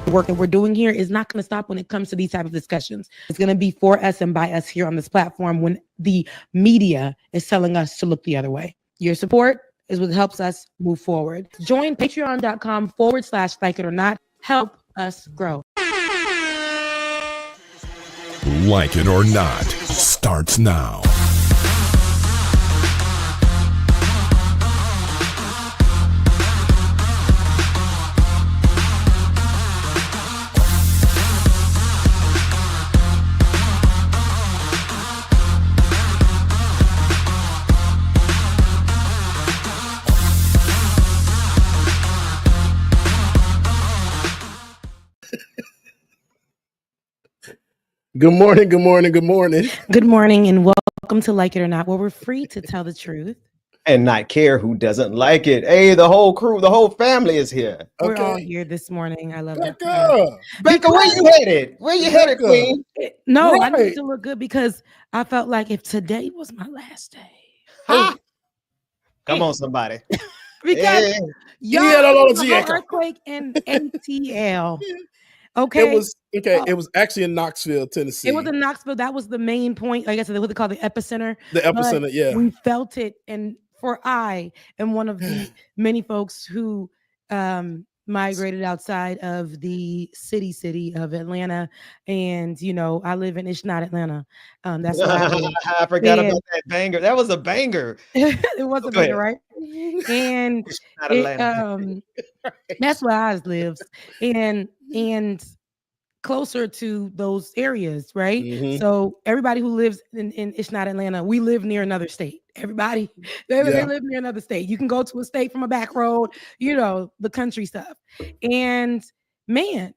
Work that we're doing here is not going to stop when it comes to these type of discussions. It's going to be for us and by us here on this platform when the media is telling us to look the other way. Your support is what helps us move forward. Join patreon.com/like it or not. Help us grow. Like It or Not starts now. Good morning, good morning, good morning. Good morning and welcome to Like It or Not, where we're free to tell the truth and not care who doesn't like it. Hey, the whole crew, the whole family is here. We're all here this morning. I love that. Becca, where you headed? Where you headed, Queen? No, Right. I need to look good because I felt like if today was my last day. Come on, somebody. Because Yeah. y'all Yeah, no, no, the yeah. earthquake in ATL. Okay. It was actually in Knoxville, Tennessee. It was in Knoxville. That was the main point. I guess what they call the epicenter. The epicenter, But yeah. We felt it. And I am one of the many folks who migrated outside of the city of Atlanta. And, you know, I live in, it's not Atlanta. That's where I live. I forgot about that banger. That was a banger. It was a Go ahead. banger, right? And Not Atlanta. that's where I live. And closer to those areas, right? Mhm. So everybody who lives in it's not Atlanta, we live near another state. Everybody, they live near another state. You can go to a state from a back road, you know, the country stuff. And man,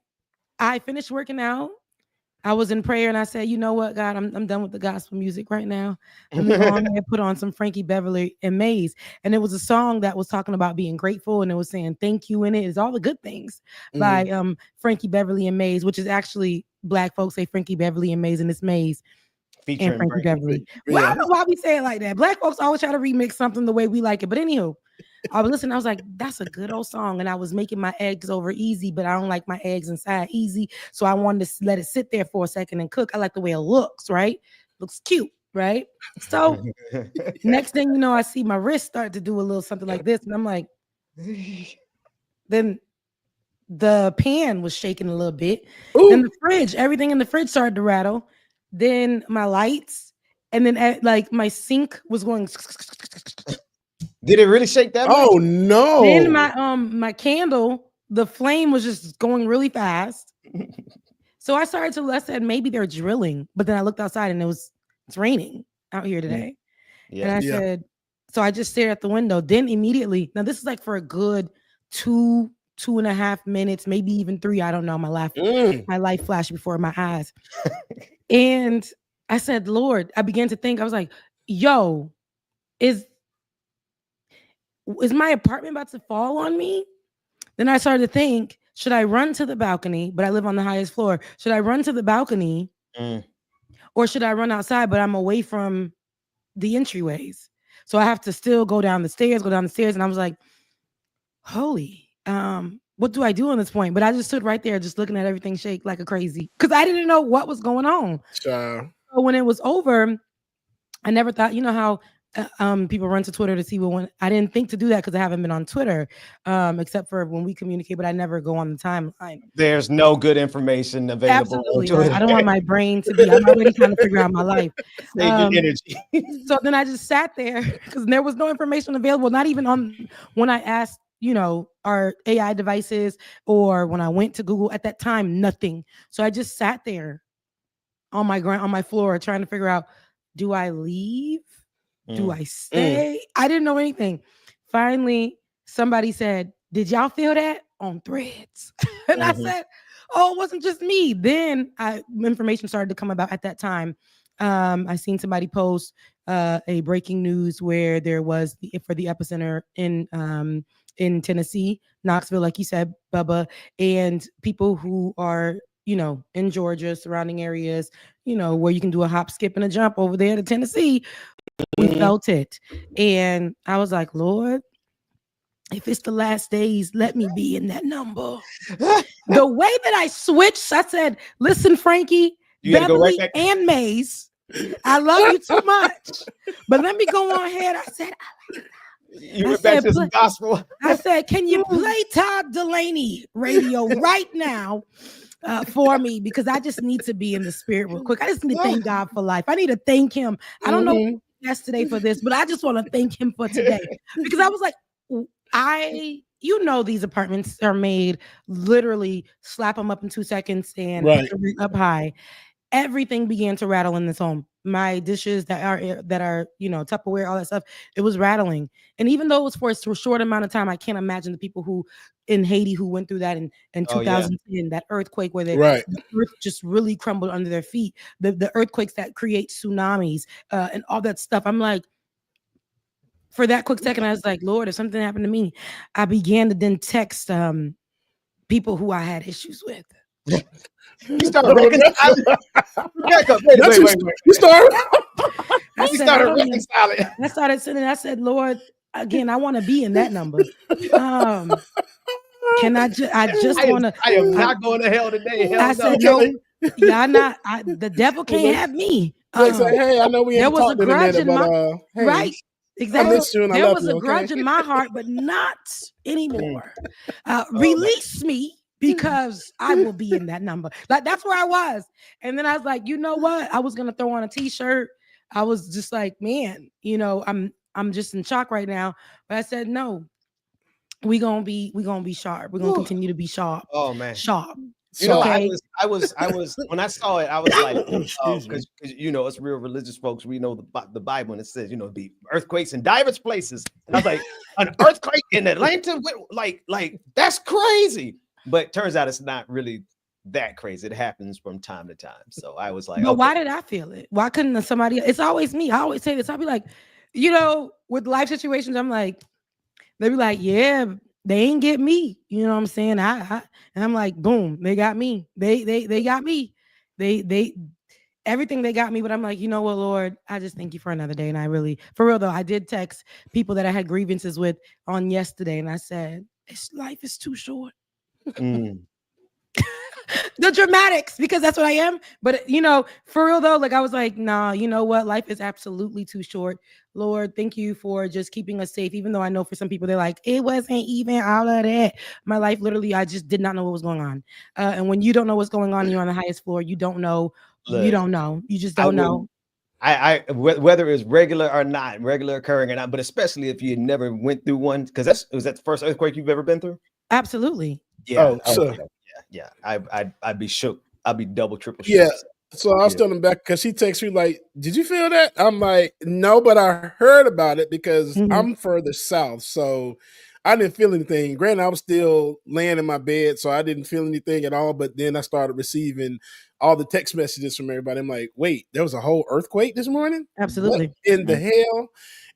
I finished working out. I was in prayer and I said, you know what, God, I'm done with the gospel music right now. Let me go on there and put on some Frankie Beverly and Maze. And it was a song that was talking about being grateful and it was saying thank you in it. It's all the good things by Frankie Beverly and Maze, which is actually black folks say Frankie Beverly and Maze and it's Maze Featuring and Frankie Beverly. Yeah. Well, I don't know why we say it like that. Black folks always try to remix something the way we like it. But anywho, I was listening. I was like, that's a good old song. And I was making my eggs over easy, but I don't like my eggs inside easy. So I wanted to let it sit there for a second and cook. I like the way it looks, right? Looks cute, right? So next thing you know, I see my wrist start to do a little something like this. And I'm like, then the pan was shaking a little bit. Then the fridge, everything in the fridge started to rattle. Then my lights, and then like my sink was going. Did it really shake that much? Oh no. Then my candle, the flame was just going really fast. So I said maybe they're drilling, but then I looked outside and it's raining out here today. Yeah. And I said, so I just stared at the window. Then immediately, now this is like for a good 2.5 minutes, maybe even 3. I don't know. My life flashed before my eyes. And I said, Lord, I began to think, I was like, yo, is my apartment about to fall on me? Then I started to think, should I run to the balcony? But I live on the highest floor. Should I run to the balcony or should I run outside, but I'm away from the entryways? So I have to still go down the stairs. And I was like, holy, what do I do on this point? But I just stood right there, just looking at everything shake like a crazy, because I didn't know what was going on. So when it was over, I never thought, you know how people run to Twitter to see when I didn't think to do that because I haven't been on Twitter, except for when we communicate, but I never go on the timeline. There's no good information available. Absolutely. I don't want my brain to be, I'm already trying to figure out my life. Save your energy. So then I just sat there because there was no information available, not even on when I asked, you know, our AI devices or when I went to Google at that time, nothing. So I just sat there on my floor trying to figure out, do I leave? Do I stay? I didn't know anything. Finally, somebody said, did y'all feel that on Threads? And I said, oh, it wasn't just me. Then information started to come about at that time. I seen somebody post a breaking news where there was for the epicenter in Tennessee, Knoxville, like you said, Bubba, and people who are, you know, in Georgia, surrounding areas, you know, where you can do a hop, skip, and a jump over there to Tennessee. We felt it. And I was like, Lord, if it's the last days, let me be in that number. The way that I switched, I said, listen, Frankie, Beverly, and Maze, I love you too much. But let me go on ahead. I said, you went back to some gospel. I said, can you play Todd Delaney radio right now for me? Because I just need to be in the spirit real quick. I just need to thank God for life. I need to thank him. I don't know yesterday for this, but I just want to thank him for today. Because I was like, you know, these apartments are made literally slap them up in 2 seconds and put the rent up high. Everything began to rattle in this home. My dishes that are, you know, Tupperware, all that stuff, it was rattling. And even though it was for a short amount of time, I can't imagine the people who in Haiti who went through that in 2010, that earthquake where the earth just really crumbled under their feet. The earthquakes that create tsunamis and all that stuff. I'm like, for that quick second, I was like, Lord, if something happened to me, I began to then text people who I had issues with. You started reconciling. Wait. You started reconciling. I started sending. I said, Lord, again, I want to be in that number. Can I just? I want to. I am not going to hell today. Hell I said, no, y'all not. The devil can't have me. Hey, I know we ain't there was a talked in grudge a minute, in my hey, right. Exactly. I miss you and there I love was you, a grudge in my heart, but not anymore. Release me. Because I will be in that number. Like that's where I was. And then I was like, you know what? I was gonna throw on a t-shirt. I was just like, man, you know, I'm just in shock right now. But I said, no, we gonna be sharp. We're gonna continue to be sharp. Oh man, sharp. You know, I was when I saw it, I was like, because you know, us real religious folks, we know the Bible, and it says, you know, be earthquakes in diverse places. And I was like, an earthquake in Atlanta, like that's crazy. But turns out it's not really that crazy. It happens from time to time. So I was like, but why did I feel it? Why couldn't somebody? It's always me. I always say this. I'll be like, you know, with life situations, I'm like, they be like, yeah, they ain't get me. You know what I'm saying? And I'm like, boom, they got me. They got me. They everything they got me. But I'm like, you know what, Lord, I just thank you for another day. And I really, for real though, I did text people that I had grievances with on yesterday, and I said, life is too short. The dramatics, because that's what I am. But you know, for real though, like I was like, nah, you know what? Life is absolutely too short. Lord, thank you for just keeping us safe. Even though I know for some people they're like, it wasn't even all of that. My life, literally, I just did not know what was going on. And when you don't know what's going on, you're on the highest floor. You don't know. You don't know. You just don't know. Whether it's regular or not, regular occurring or not, but especially if you never went through one, because was that the first earthquake you've ever been through? Absolutely. Yeah. I'd be shook. I'd be double, triple shook. Yeah. So I was telling back because she texts me like, "Did you feel that?" I'm like, "No, but I heard about it because I'm further south, so I didn't feel anything." Granted, I was still laying in my bed, so I didn't feel anything at all. But then I started receiving all the text messages from everybody. I'm like, "Wait, there was a whole earthquake this morning? Absolutely. What in the hell?"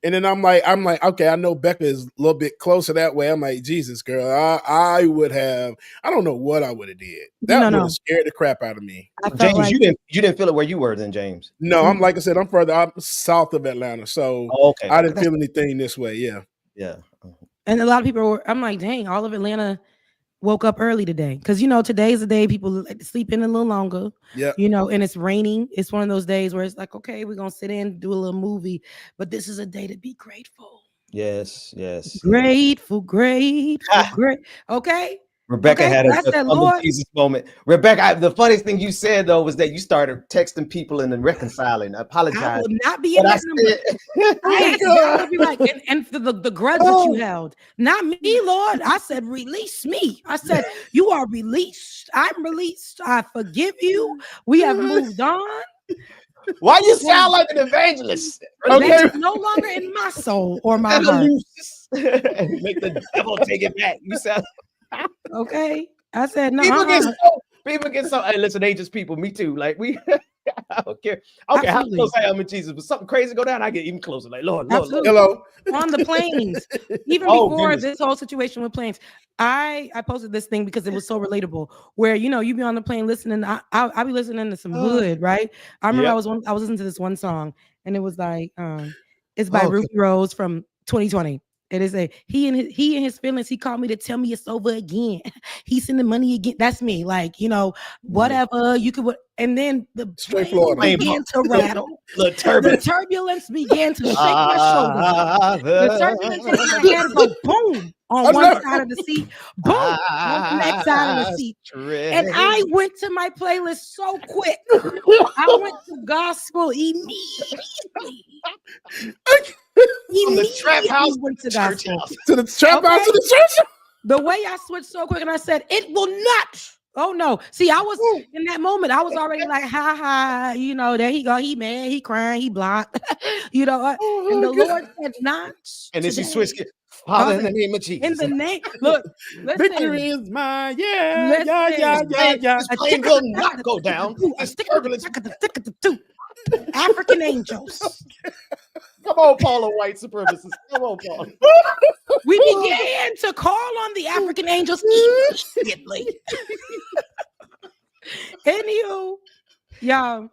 And then I'm like, okay, I know Becca is a little bit closer that way. I'm like, Jesus, girl, I would have, I don't know what I would have did. That would have scared the crap out of me. James, like, you didn't feel it where you were then, James. No, I'm like I said, I'm south of Atlanta, so okay. I didn't feel anything this way. Yeah. And a lot of people were, I'm like, dang, all of Atlanta woke up early today, because today's the day people like to sleep in a little longer. Yeah. And it's raining. It's one of those days where it's like, okay, we're gonna sit in, do a little movie, but this is a day to be grateful. Yes. Grateful. Great. Okay. Rebecca had a Jesus moment. Rebecca, the funniest thing you said though was that you started texting people and then reconciling. I apologize. I will not be in that number. I would be like, and for the grudge that you held, not me, Lord. I said, release me. I said, you are released. I'm released. I forgive you. We have moved on. Why you sound like an evangelist? Okay. That is no longer in my soul or my heart. Make the devil take it back. You sound okay. I said no. People get so. Hey, listen, they just people. Me too. Like we. I don't care. Okay, how close I am with Jesus, but something crazy go down, I get even closer. Like Lord. Hello. On the planes, even before this whole situation with planes, I posted this thing because it was so relatable. Where you be on the plane listening. I be listening to some hood, right? I remember I was listening to this one song, and it was like it's by Ruby Rose from 2020. It is he and his feelings. He called me to tell me it's over again. He's sending money again. That's me. Like whatever you could. And then the plane began to rattle. The turbulence began to shake my shoulders. The turbulence in my head go boom on one side of the seat, boom on the next side of the seat. And I went to my playlist so quick. I went to gospel immediately. From the trap house went to the trap house to the church. The way I switched so quick, and I said, "It will not." Oh no! See, I was in that moment. I was already like, "Ha ha!" There he go. He mad. He crying. He blocked. And the Lord said, "Not." And then she switched it. Father, in the name of Jesus. In the name, look, listen. Victory is mine. Yeah. This plane will not go down. This turbulence. African angels. Come on, Paula, white supremacists. Come on, Paula. We began to call on the African angels immediately. Anywho, y'all.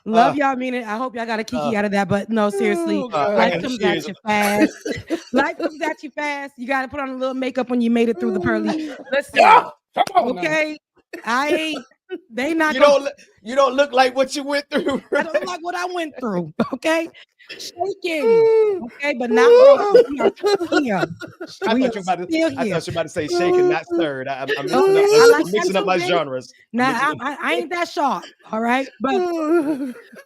Love y'all. Meaning, I hope y'all got a kiki out of that, but no, seriously, life comes at you fast. Life comes at you fast. You got to put on a little makeup when you made it through the pearly. Listen, okay, I ain't. They not. You don't look like what you went through. I don't look like what I went through. Okay, shaking. Okay, but not. We are here. I thought you were about to say shaking, not stirred. I'm mixing up my genres. Nah, I ain't that sharp. All right, but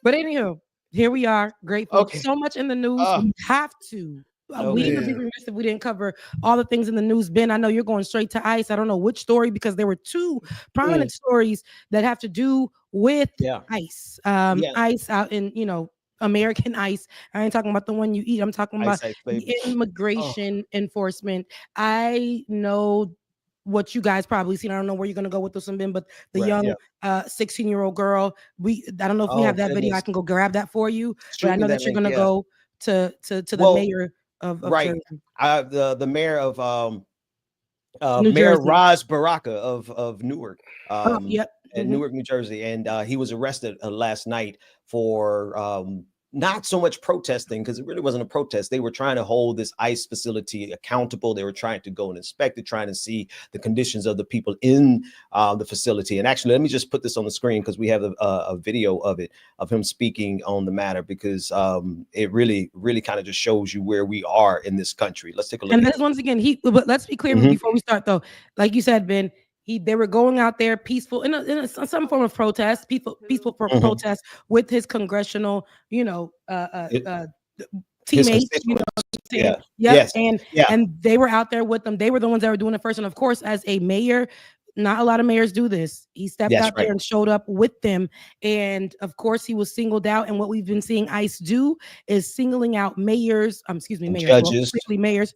anywho, here we are. Grateful. Okay. So much in the news. We have to. We would be remiss if we didn't cover all the things in the news. Ben, I know you're going straight to ICE. I don't know which story, because there were two prominent stories that have to do with ICE. ICE out in, American ICE. I ain't talking about the one you eat. I'm talking about the immigration enforcement. I know what you guys probably seen. I don't know where you're going to go with this one, Ben, but the young 16-year-old girl, I don't know if we have that video. I can go grab that for you. But I know that you're going to go to the mayor of right. The mayor of Mayor Raz Baraka of Newark. Yep. In Newark, New Jersey, and he was arrested last night for not so much protesting, because it really wasn't a protest. They were trying to hold this ICE facility accountable. They were trying to go and inspect it, trying to see the conditions of the people in the facility. And actually, let me just put this on the screen, because we have a video of it, of him speaking on the matter, because it really, really kind of just shows you where we are in this country. Let's take a look. And this once again, but let's be clear before we start, though. Like you said, Ben, they were going out there peaceful in some form of protest, peaceful protest with his congressional, teammates. And they were out there with them. They were the ones that were doing it first. And of course, as a mayor, not a lot of mayors do this. He stepped out there and showed up with them. And of course, he was singled out. And what we've been seeing ICE do is singling out mayors,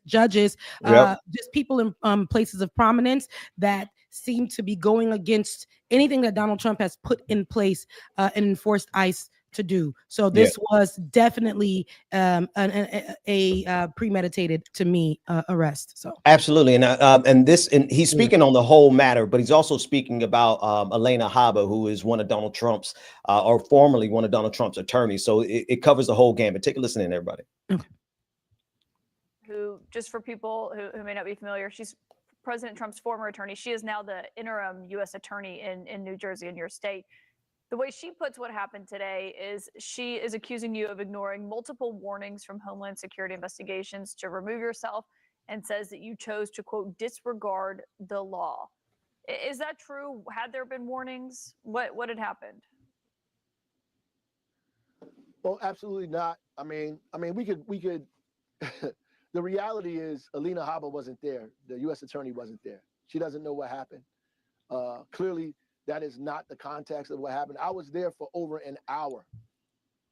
judges, just people in places of prominence that seem to be going against anything that Donald Trump has put in place and enforced ICE to do. So this was definitely a premeditated, to me, arrest. So absolutely, and he's speaking on the whole matter, but he's also speaking about Elena Haba, who is one of Donald Trump's or formerly one of Donald Trump's attorneys. So it covers the whole gamut. Take a listen in, everybody. Who, just for people who may not be familiar, she's President Trump's former attorney. She is now the interim U.S. attorney in New Jersey, in your state. The way she puts what happened today is she is accusing you of ignoring multiple warnings from Homeland Security investigations to remove yourself, and says that you chose to, quote, disregard the law. Is that true? Had there been warnings? What had happened? Well, absolutely not. I mean, we could. The reality is, Alina Habba wasn't there. The U.S. attorney wasn't there. She doesn't know what happened. Clearly, that is not the context of what happened. I was there for over an hour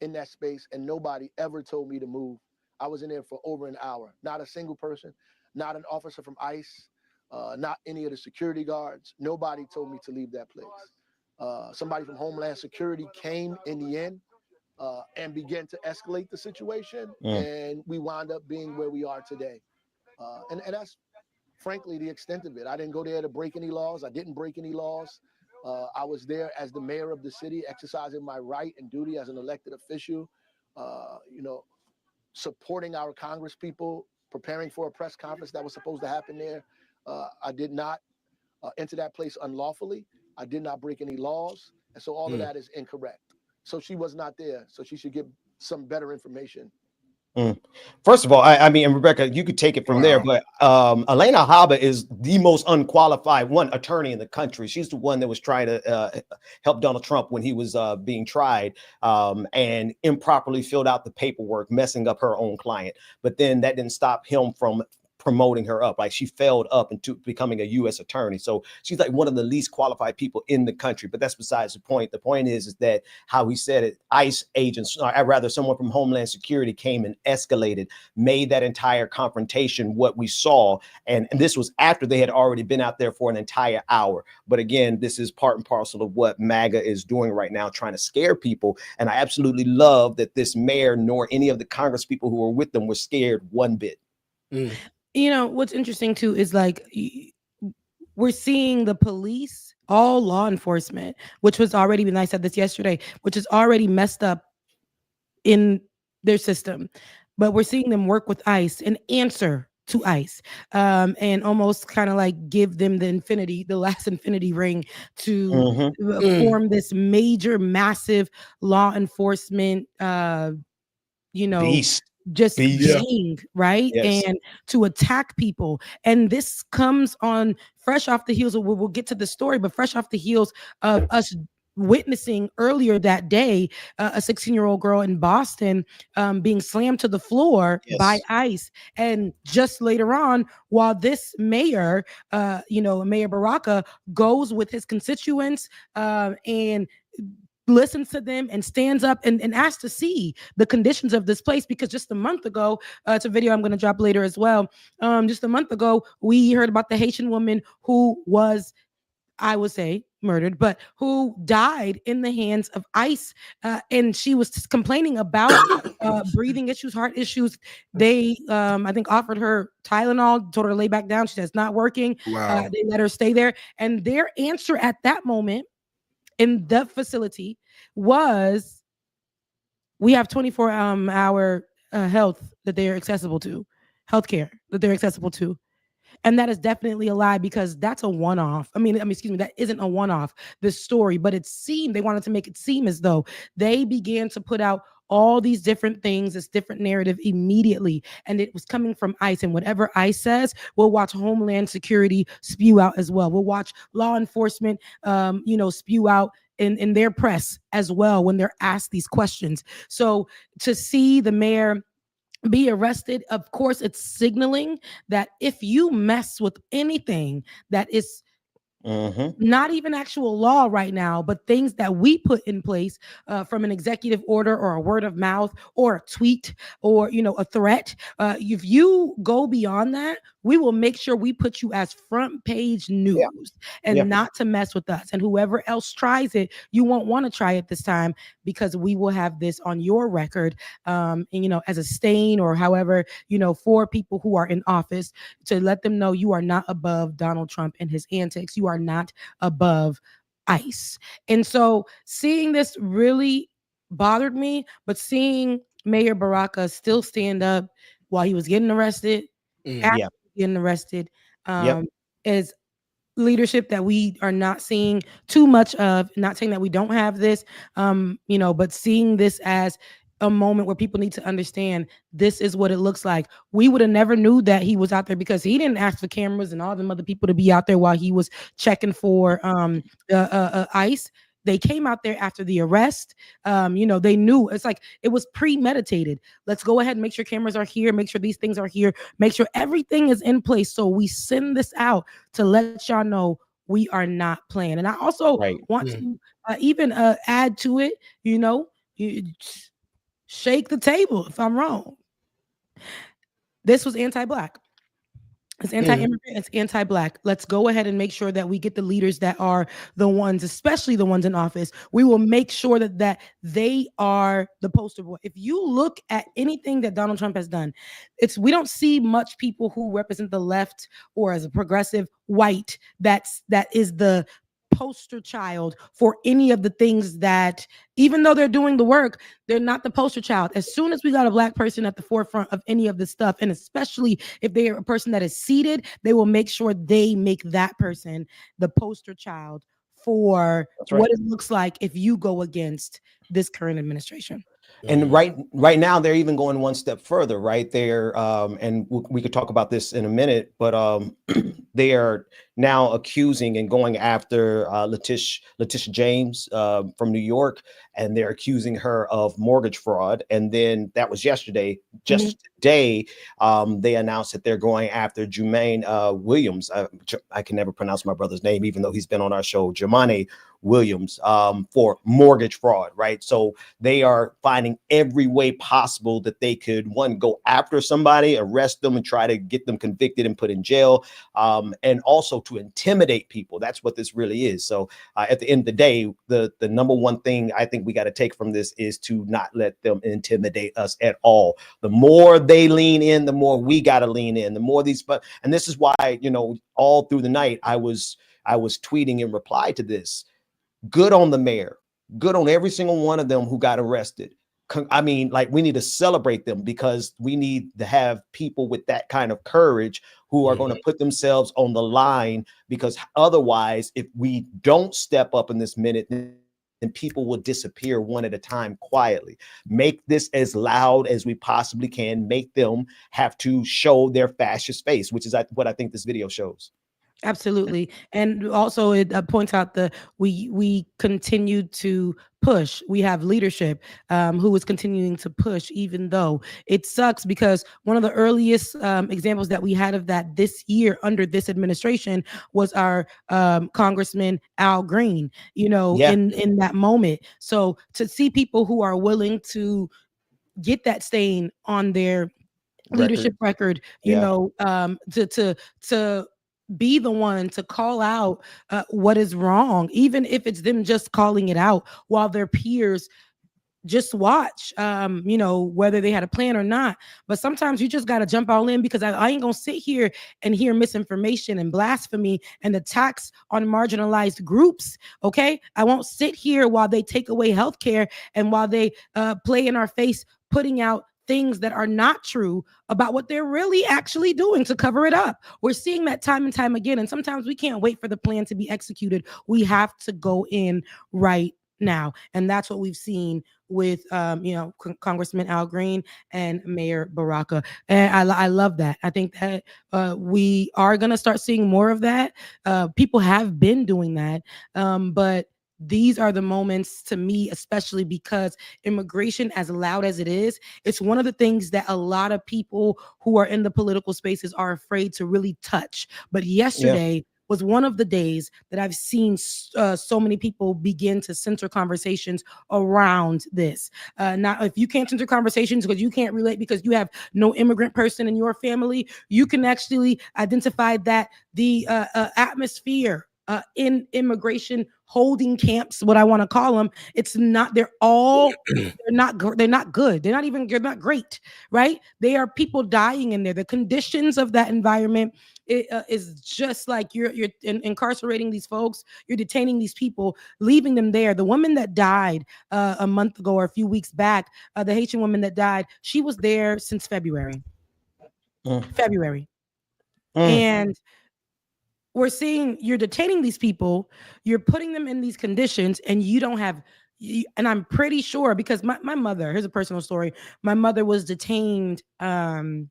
in that space, and nobody ever told me to move. I was in there for over an hour. Not a single person, not an officer from ICE, not any of the security guards. Nobody told me to leave that place. Somebody from Homeland Security came in the end and began to escalate the situation, and we wound up being where we are today. And that's frankly the extent of it. I didn't go there to break any laws. I didn't break any laws. I was there as the mayor of the city, exercising my right and duty as an elected official, supporting our Congress people, preparing for a press conference that was supposed to happen there. I did not enter that place unlawfully. I did not break any laws. And so all of that is incorrect. So she was not there. So she should get some better information. First of all, I mean, and Rebecca, you could take it from there, but Elena Habba is the most unqualified attorney in the country. She's the one that was trying to help Donald Trump when he was being tried and improperly filled out the paperwork, messing up her own client. But then that didn't stop him from promoting her up. Like, she failed up into becoming a U.S. attorney. So she's like one of the least qualified people in the country. But that's besides the point. The point is that how he said it, ICE agents, or rather someone from Homeland Security came and escalated, made that entire confrontation what we saw. And this was after they had already been out there for an entire hour. But again, this is part and parcel of what MAGA is doing right now, trying to scare people. And I absolutely love that this mayor nor any of the Congress people who were with them were scared one bit. You know, what's interesting too is like we're seeing the police, all law enforcement, which was already, and I said this yesterday, which is already messed up in their system, but we're seeing them work with ICE and answer to ICE and almost kind of like give them the last infinity ring to form this major, massive law enforcement, beast. Just being right. Yes. And to attack people. And this comes on fresh off the heels of, we'll get to the story, but fresh off the heels of us witnessing earlier that day a 16-year-old girl in Boston being slammed to the floor by ICE. And just later on, while this mayor, Mayor Baraka, goes with his constituents and listens to them and stands up and asks to see the conditions of this place, because just a month ago, it's a video I'm going to drop later as well. Just a month ago, we heard about the Haitian woman who was, I would say, murdered, but who died in the hands of ICE. And she was complaining about breathing issues, heart issues. They, I think, offered her Tylenol, told her to lay back down. She said, it's not working. Wow. They let her stay there. And their answer at that moment in the facility was, we have 24-hour health that they're accessible to, healthcare that they're accessible to. And that is definitely a lie, because that's a one-off. I mean, excuse me, that isn't a one-off, this story, but they wanted to make it seem as though they began to put out all these different things, this different narrative immediately. And it was coming from ICE. And whatever ICE says, we'll watch Homeland Security spew out as well. We'll watch law enforcement, spew out in their press as well when they're asked these questions. So to see the mayor be arrested, of course, it's signaling that if you mess with anything that is Not even actual law right now, but things that we put in place from an executive order or a word of mouth or a tweet or, a threat. If you go beyond that, we will make sure we put you as front page news and not to mess with us. And whoever else tries it, you won't want to try it this time because we will have this on your record, and, as a stain or however, for people who are in office to let them know you are not above Donald Trump and his antics. You are not above ICE. And so seeing this really bothered me, but seeing Mayor Baraka still stand up while he was getting arrested, after getting arrested, is leadership that we are not seeing too much of. Not saying that we don't have this, but seeing this as a moment where people need to understand this is what it looks like. We would have never knew that he was out there because he didn't ask for cameras and all them other people to be out there while he was checking for ICE. They came out there after the arrest. They knew it's like it was premeditated. Let's go ahead and make sure cameras are here, make sure these things are here, make sure everything is in place. So we send this out to let y'all know we are not playing. And I also want to even add to it, shake the table if I'm wrong. This was anti-Black. It's anti-immigrant, it's anti-Black. Let's go ahead and make sure that we get the leaders that are the ones, especially the ones in office. We will make sure that they are the poster boy. If you look at anything that Donald Trump has done, we don't see much people who represent the left or as a progressive white that is the poster child for any of the things that, even though they're doing the work, they're not the poster child. As soon as we got a Black person at the forefront of any of this stuff, and especially if they are a person that is seated, they will make sure they make that person the poster child for what it looks like if you go against this current administration. And right now, they're even going one step further, right? They're, and we could talk about this in a minute, but they are now accusing and going after Letitia James from New York, and they're accusing her of mortgage fraud. And then that was yesterday. Just today, they announced that they're going after Jermaine Williams. I can never pronounce my brother's name, even though he's been on our show, Jermaine Williams, for mortgage fraud, right? So they are finding every way possible that they could, one, go after somebody, arrest them, and try to get them convicted and put in jail, and also to intimidate people. That's what this really is. So at the end of the day, the number one thing I think we got to take from this is to not let them intimidate us at all. The more they lean in, the more we got to lean in. The more and this is why, all through the night, I was tweeting in reply to this. Good on the mayor. Good on every single one of them who got arrested. I mean, we need to celebrate them because we need to have people with that kind of courage who are going to put themselves on the line, because otherwise, if we don't step up in this minute, then people will disappear one at a time quietly. Make this as loud as we possibly can. Make them have to show their fascist face, which is what I think this video shows. Absolutely. And also it points out we continue to push. We have leadership who is continuing to push, even though it sucks, because one of the earliest examples that we had of that this year under this administration was our Congressman Al Green, in that moment. So to see people who are willing to get that stain on their leadership record, to be the one to call out what is wrong, even if it's them just calling it out while their peers just watch, whether they had a plan or not. But sometimes you just got to jump all in, because I ain't gonna sit here and hear misinformation and blasphemy and attacks on marginalized groups. Okay, I won't sit here while they take away healthcare and while they play in our face, putting out things that are not true about what they're really actually doing to cover it up. We're seeing that time and time again. And sometimes we can't wait for the plan to be executed. We have to go in right now. And that's what we've seen with, Congressman Al Green and Mayor Baraka. And I love that. I think that we are going to start seeing more of that. People have been doing that. But these are the moments, to me, especially because immigration, as loud as it is, it's one of the things that a lot of people who are in the political spaces are afraid to really touch. But yesterday, was one of the days that I've seen so many people begin to center conversations around this. Now, if you can't center conversations because you can't relate because you have no immigrant person in your family, you can actually identify that the atmosphere in immigration holding camps, what I want to call them, it's not, they're not good. They're not great, right? They are people dying in there. The conditions of that environment is just like you're incarcerating these folks, you're detaining these people, leaving them there. The woman that died a month ago or a few weeks back, the Haitian woman that died, she was there since February. And we're seeing you're detaining these people, you're putting them in these conditions, and you don't have, and I'm pretty sure because my mother, here's a personal story. My mother was detained long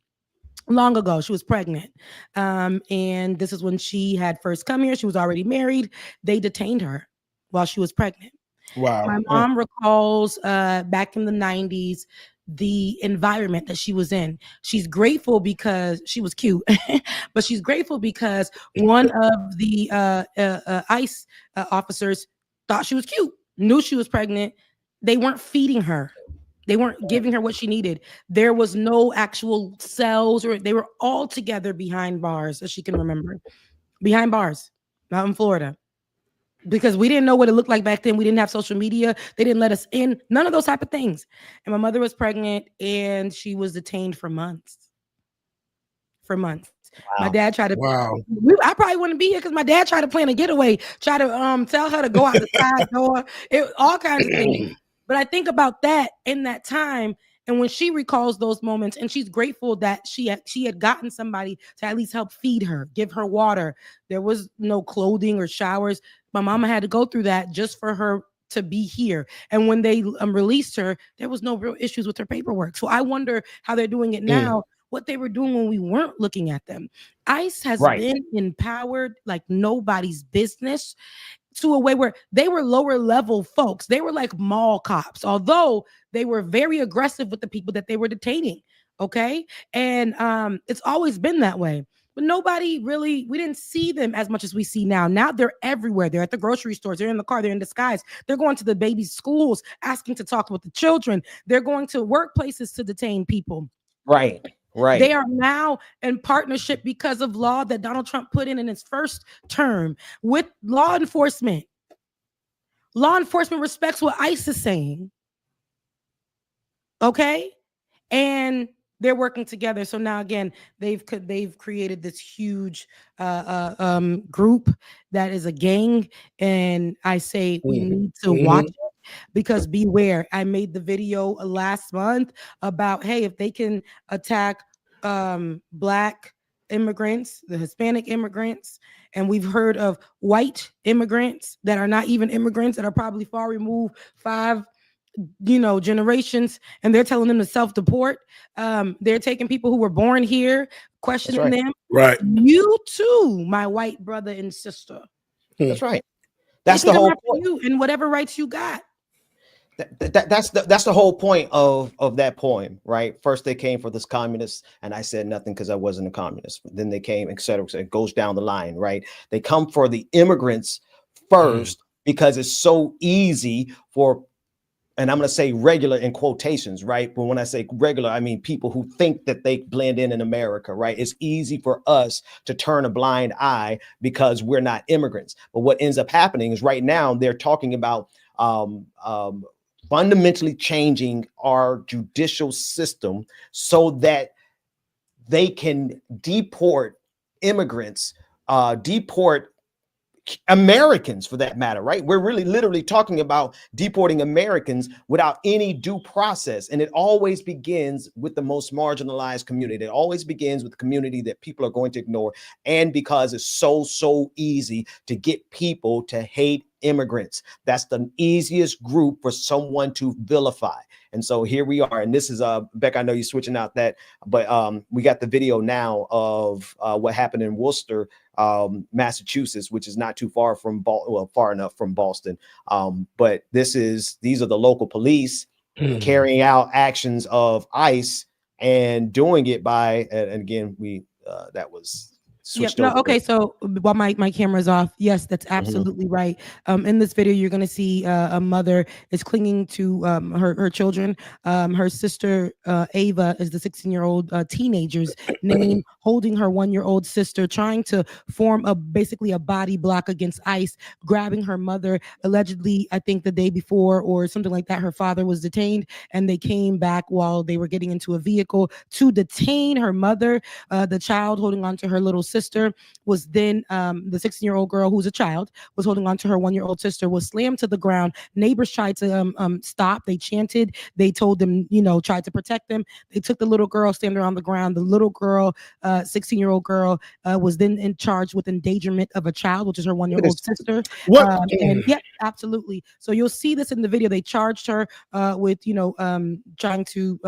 ago. She was pregnant. And this is when she had first come here. She was already married. They detained her while she was pregnant. Wow. My mom recalls back in the 90s, the environment that she was in. She's grateful because she was cute, but she's grateful because one of the ICE officers thought she was cute, knew she was pregnant. They weren't feeding her. They weren't giving her what she needed. There was no actual cells, or they were all together behind bars, as she can remember. Behind bars out in Florida. Because we didn't know what it looked like back then. We didn't have social media. They didn't let us in. None of those type of things. And my mother was pregnant and she was detained for months. Wow. My dad tried to. I probably wouldn't be here because my dad tried to plan a getaway. Try to tell her to go out the side door. All kinds of things. But I think about that in that time. And when she recalls those moments, and she's grateful that she had gotten somebody to at least help feed her, give her water. There was no clothing or showers. My mama had to go through that just for her to be here. And when they released her, there was no real issues with her paperwork. So I wonder how they're doing it now, what they were doing when we weren't looking at them. ICE has been empowered like nobody's business, to a way where they were lower level folks. They were like mall cops, although they were very aggressive with the people that they were detaining. Okay. And it's always been that way. But nobody really, we didn't see them as much as we see now. Now they're everywhere. They're at the grocery stores. They're in the car. They're in disguise. They're going to the baby schools, asking to talk with the children. They're going to workplaces to detain people. Right. They are now in partnership because of law that Donald Trump put in his first term with law enforcement. Law enforcement respects what ICE is saying. Okay? And they're working together. So now again, they've created this huge group that is a gang. And I say we need to watch it. Because beware, I made the video last month about, hey, if they can attack Black immigrants, the Hispanic immigrants, and we've heard of white immigrants that are not even immigrants, that are probably far removed 5 generations, and they're telling them to self-deport. They're taking people who were born here, questioning them. Right. You too, my white brother and sister. That's right. That's the whole point. You and whatever rights you got. That's the whole point of that poem, right? First they came for this communist, and I said nothing because I wasn't a communist. Then they came, etc. It goes down the line, right? They come for the immigrants first because it's so easy for, and I'm going to say regular in quotations, right? But when I say regular, I mean people who think that they blend in America, right? It's easy for us to turn a blind eye because we're not immigrants. But what ends up happening is right now they're talking about fundamentally changing our judicial system so that they can deport immigrants, deport Americans for that matter, right? We're really literally talking about deporting Americans without any due process. And it always begins with the most marginalized community. It always begins with the community that people are going to ignore. And because it's so easy to get people to hate immigrants. That's the easiest group for someone to vilify. And so here we are. And this is Beck, I know you're switching out that, but we got the video now of what happened in Worcester, Massachusetts, which is not too far from far enough from Boston. But these are the local police carrying out actions of ICE and doing it by, and again, that was switched No, over. okay. So while my camera's off, yes, that's absolutely right. In this video, you're going to see a mother is clinging to her children. Her sister Ava is the 16-year-old teenager's name, holding her 1-year-old sister, trying to form basically a body block against ICE, grabbing her mother. Allegedly, I think the day before or something like that, her father was detained, and they came back while they were getting into a vehicle to detain her mother. The child holding on to her little sister was then the 16-year-old girl, who's a child, was holding on to her 1-year-old sister, was slammed to the ground. Neighbors tried to stop. They chanted. They told them, tried to protect them. They took the little girl, slammed her on the ground. The little girl, 16-year-old girl, was then in charge with endangerment of a child, which is her 1-year-old sister. What? And yeah, absolutely. So you'll see this in the video. They charged her with, trying to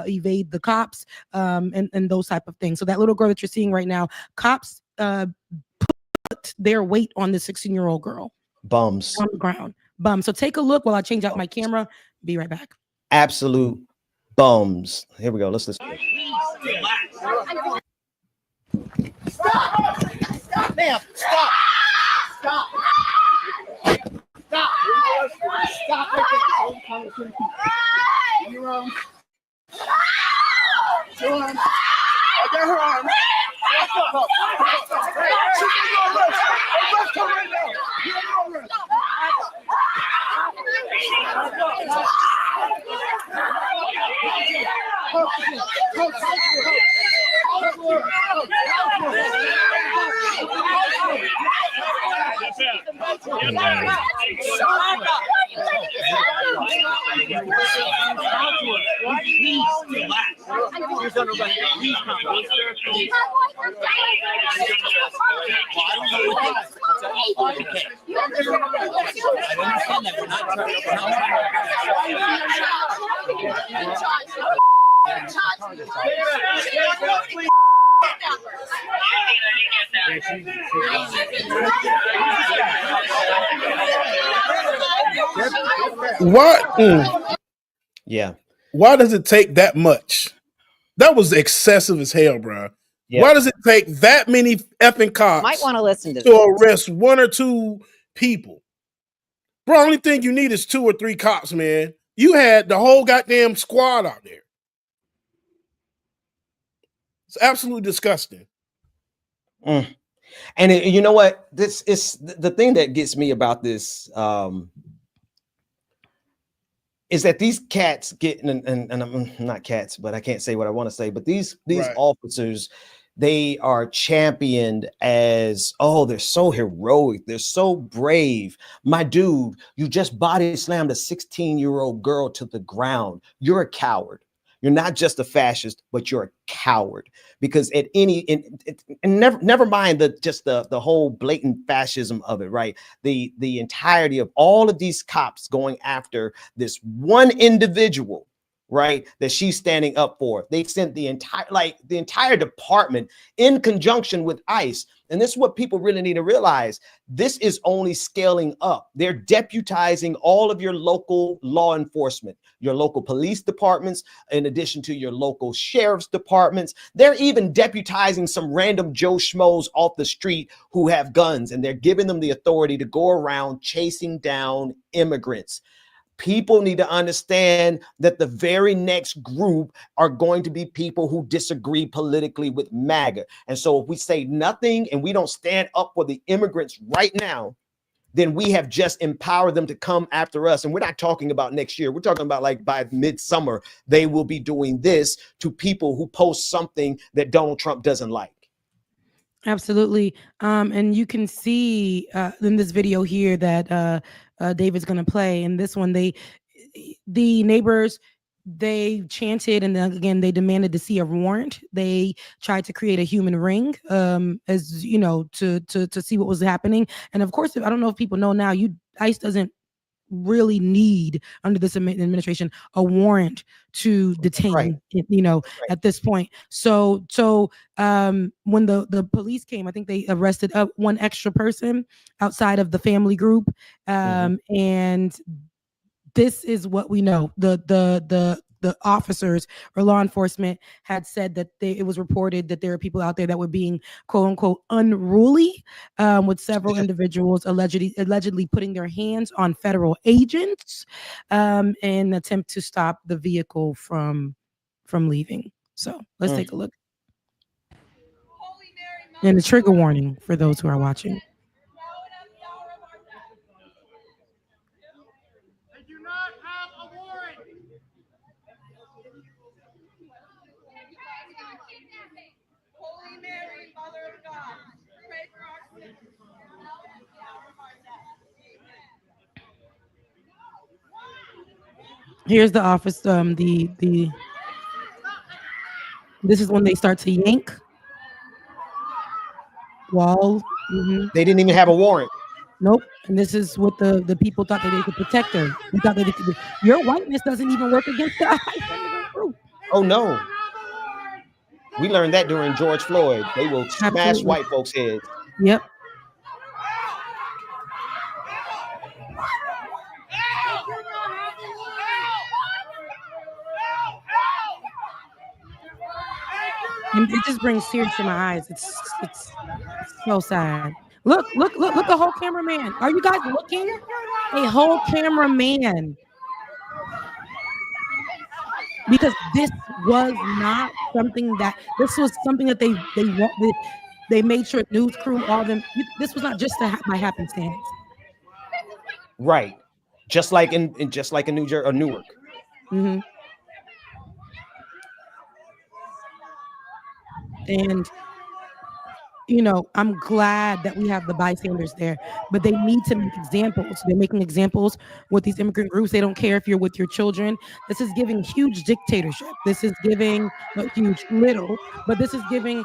evade the cops and those type of things. So that little girl that you're seeing right now, cops put their weight on the 16-year-old girl. Bums. On the ground. Bums. So take a look while I change out my camera. Be right back. Absolute bums. Here we go. Let's listen. Stop! Stop, ma'am! Stop! Stop! Stop! Stop right there. On your own. Your arm. I got her arm. What? Yeah. Why does it take that much? That was excessive as hell, bro. Yeah. Why does it take that many effing cops Might want to listen to to arrest 1 or 2 people? Bro, only thing you need is 2 or 3 cops, man. You had the whole goddamn squad out there. It's absolutely disgusting. And you know what? This is the thing that gets me about this. Is that these cats get and I'm not cats, but I can't say what I want to say. But these Right. officers, they are championed as, oh, they're so heroic, they're so brave. My dude, you just body slammed a 16-year-old girl to the ground. You're a coward. You're not just a fascist, but you're a coward. Because at any and never mind the whole blatant fascism of it, right? The entirety of all of these cops going after this one individual, right, that she's standing up for. They sent the entire department in conjunction with ICE. And this is what people really need to realize. This is only scaling up. They're deputizing all of your local law enforcement, your local police departments, in addition to your local sheriff's departments. They're even deputizing some random Joe Schmoes off the street who have guns, and they're giving them the authority to go around chasing down immigrants. People need to understand that the very next group are going to be people who disagree politically with MAGA. And so if we say nothing and we don't stand up for the immigrants right now, then we have just empowered them to come after us. And we're not talking about next year. We're talking about like by midsummer, they will be doing this to people who post something that Donald Trump doesn't like. Absolutely. And you can see in this video here that David's going to play. In this one, the neighbors, they chanted, and then again, they demanded to see a warrant. They tried to create a human ring, as you know, to see what was happening. And of course, I don't know if people know now, ICE doesn't really need, under this administration, a warrant to detain, at this point. So when the police came, I think they arrested one extra person outside of the family group. And this is what we know. The the officers or law enforcement had said that it was reported that there are people out there that were being quote unquote unruly, with several individuals allegedly putting their hands on federal agents in an attempt to stop the vehicle from leaving. So let's take a look. And a trigger warning for those who are watching. Here's the office. This is when they start to yank. Wall. They didn't even have a warrant. Nope. And this is what the people thought that they could protect her. We thought that they could. Your whiteness doesn't even work against the immigrant group. Oh no. We learned that during George Floyd. They will smash Absolutely. white folks' heads. Yep. And it just brings tears to my eyes. It's so sad. Look, the whole cameraman. Are you guys looking? A whole cameraman. Because this was not something that they made sure news crew, all them. This was not just by happenstance. Right. Just like in New Jersey or Newark. Mm-hmm. And I'm glad that we have the bystanders there, but they need to make examples. They're making examples with these immigrant groups. They don't care if you're with your children. This is giving huge dictatorship. This is giving huge little, but this is giving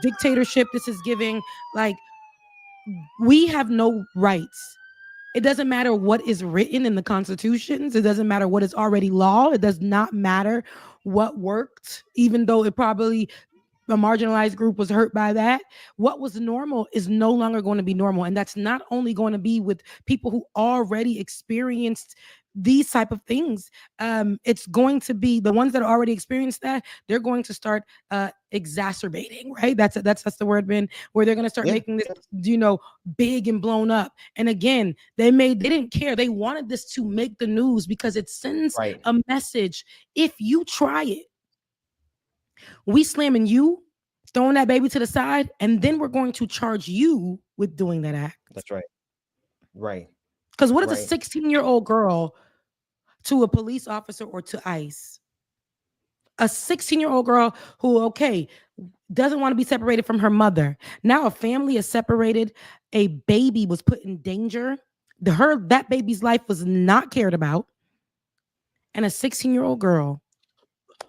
dictatorship. This is giving we have no rights. It doesn't matter what is written in the constitutions. It doesn't matter what is already law. It does not matter what worked, even though it probably a marginalized group was hurt by that. What was normal is no longer going to be normal. And that's not only going to be with people who already experienced these type of things. It's going to be the ones that already experienced that. They're going to start exacerbating, right? That's the word, Ben, where they're going to start making this, big and blown up. And again, they didn't care. They wanted this to make the news because it sends a message. If you try it, we slamming you, throwing that baby to the side, and then we're going to charge you with doing that act. That's right. Right. Because what is a 16-year-old girl to a police officer or to ICE? A 16-year-old girl who, doesn't want to be separated from her mother. Now a family is separated. A baby was put in danger. That baby's life was not cared about. And a 16-year-old girl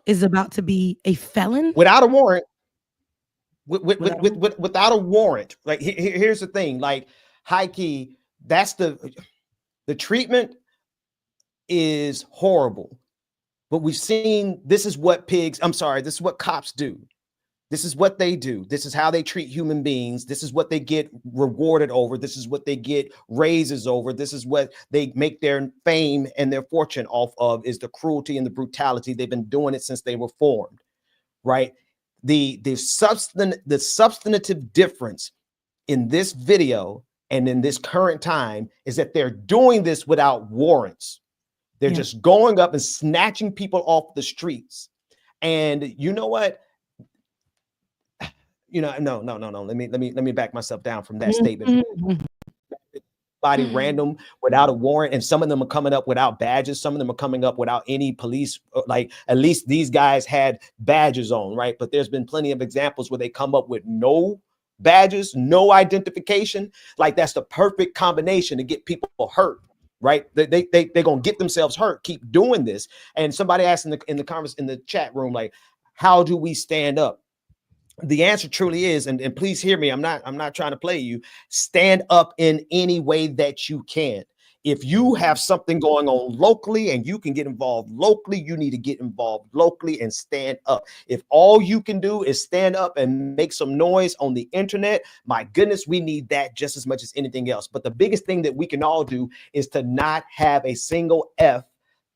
is about to be a felon without a warrant. Without a warrant. Like here's the thing. Like high key, that's the treatment is horrible. But we've seen this is what this is what cops do. This is what they do. This is how they treat human beings. This is what they get rewarded over. This is what they get raises over. This is what they make their fame and their fortune off of, is the cruelty and the brutality. They've been doing it since they were formed, right? The substantive difference in this video and in this current time is that they're doing this without warrants. They're just going up and snatching people off the streets. And you know what? No. Let me back myself down from that statement. Body random without a warrant, and some of them are coming up without badges. Some of them are coming up without any police. Like at least these guys had badges on, right? But there's been plenty of examples where they come up with no badges, no identification. Like that's the perfect combination to get people hurt, right? They're gonna get themselves hurt. Keep doing this. And somebody asked in the chat room, like, how do we stand up? The answer truly is, and please hear me, I'm not trying to play you, stand up in any way that you can. If you have something going on locally and you can get involved locally, you need to get involved locally and stand up. If all you can do is stand up and make some noise on the internet, my goodness, we need that just as much as anything else. But the biggest thing that we can all do is to not have a single F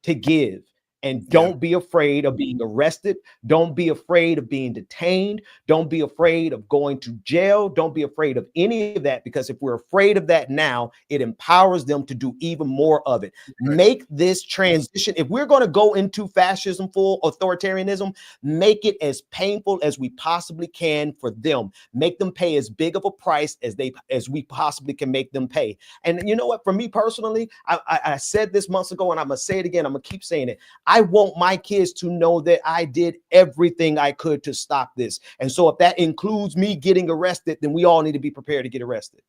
to give. And don't be afraid of being arrested. Don't be afraid of being detained. Don't be afraid of going to jail. Don't be afraid of any of that, because if we're afraid of that now, it empowers them to do even more of it. Make this transition. If we're going to go into fascism, full authoritarianism, make it as painful as we possibly can for them. Make them pay as big of a price as we possibly can make them pay. And you know what? For me personally, I said this months ago, and I'm going to say it again. I'm going to keep saying it. I want my kids to know that I did everything I could to stop this. And so if that includes me getting arrested, then we all need to be prepared to get arrested.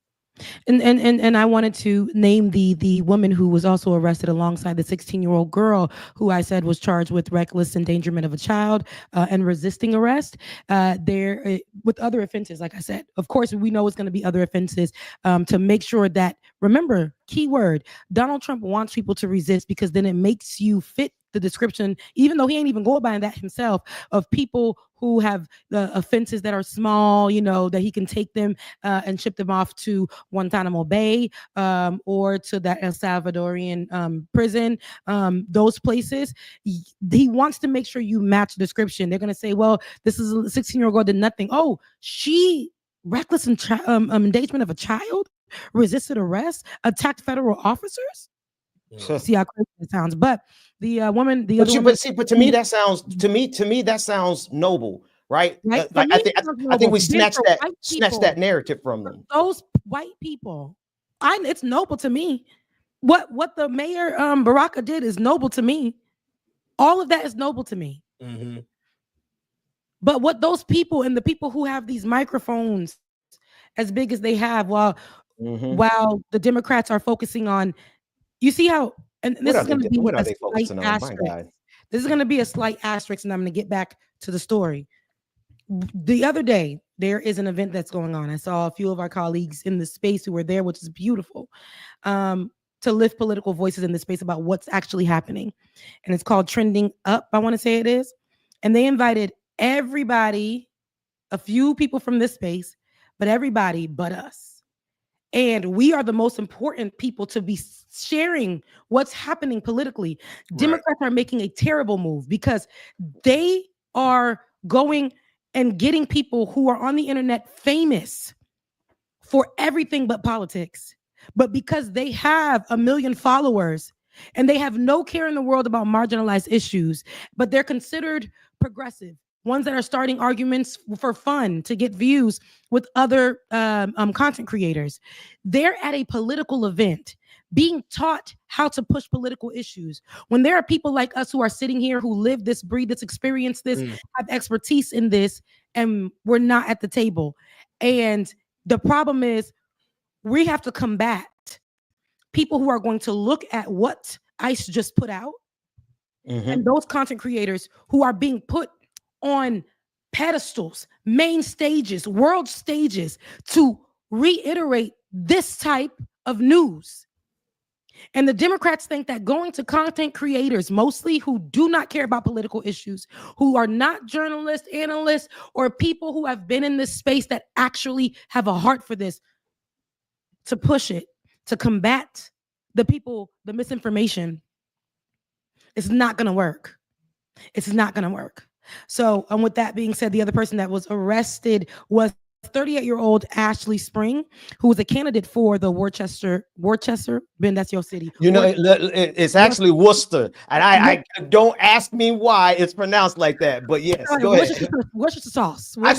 And I wanted to name the woman who was also arrested alongside the 16-year-old girl who I said was charged with reckless endangerment of a child and resisting arrest. With other offenses, like I said, of course, we know it's going to be other offenses to make sure that, remember, keyword, Donald Trump wants people to resist, because then it makes you fit the description, even though he ain't even going by that himself, of people who have the offenses that are small, that he can take them and ship them off to Guantanamo Bay or to that El Salvadorian prison, those places. He wants to make sure you match the description. They're going to say, well, this is a 16-year-old girl did nothing. Oh, she reckless endangerment of a child, resisted arrest, attacked federal officers. See how crazy it sounds, but the woman, but to me that sounds noble, right? Right? I think we snatched that narrative from them. Those white people, it's noble to me. What the mayor Baraka did is noble to me. All of that is noble to me. Mm-hmm. But what those people and the people who have these microphones as big as they have, while the Democrats are focusing on. You see how, and this is going to be a slight asterisk. This is going to be a slight asterisk, and I'm going to get back to the story. The other day, there is an event that's going on. I saw a few of our colleagues in the space who were there, which is beautiful, to lift political voices in the space about what's actually happening. And it's called Trending Up, I want to say it is. And they invited everybody, a few people from this space, but everybody but us. And we are the most important people to be sharing what's happening politically. Right. Democrats are making a terrible move because they are going and getting people who are on the internet famous for everything but politics. But because they have 1 million followers and they have no care in the world about marginalized issues, but they're considered progressive. Ones that are starting arguments for fun to get views with other content creators. They're at a political event being taught how to push political issues. When there are people like us who are sitting here who live this, breathe this, experience this, have expertise in this, and we're not at the table. And the problem is we have to combat people who are going to look at what ICE just put out and those content creators who are being put on pedestals, main stages, world stages to reiterate this type of news. And the Democrats think that going to content creators, mostly who do not care about political issues, who are not journalists, analysts, or people who have been in this space that actually have a heart for this, to push it, to combat the people, the misinformation, it's not going to work. It's not going to work. So with that being said, the other person that was arrested was 38-year-old Ashley Spring, who was a candidate for the Worcester, Ben, that's your city. It's actually Worcester. And I don't ask me why it's pronounced like that, but yes, go ahead. Worcester sauce. I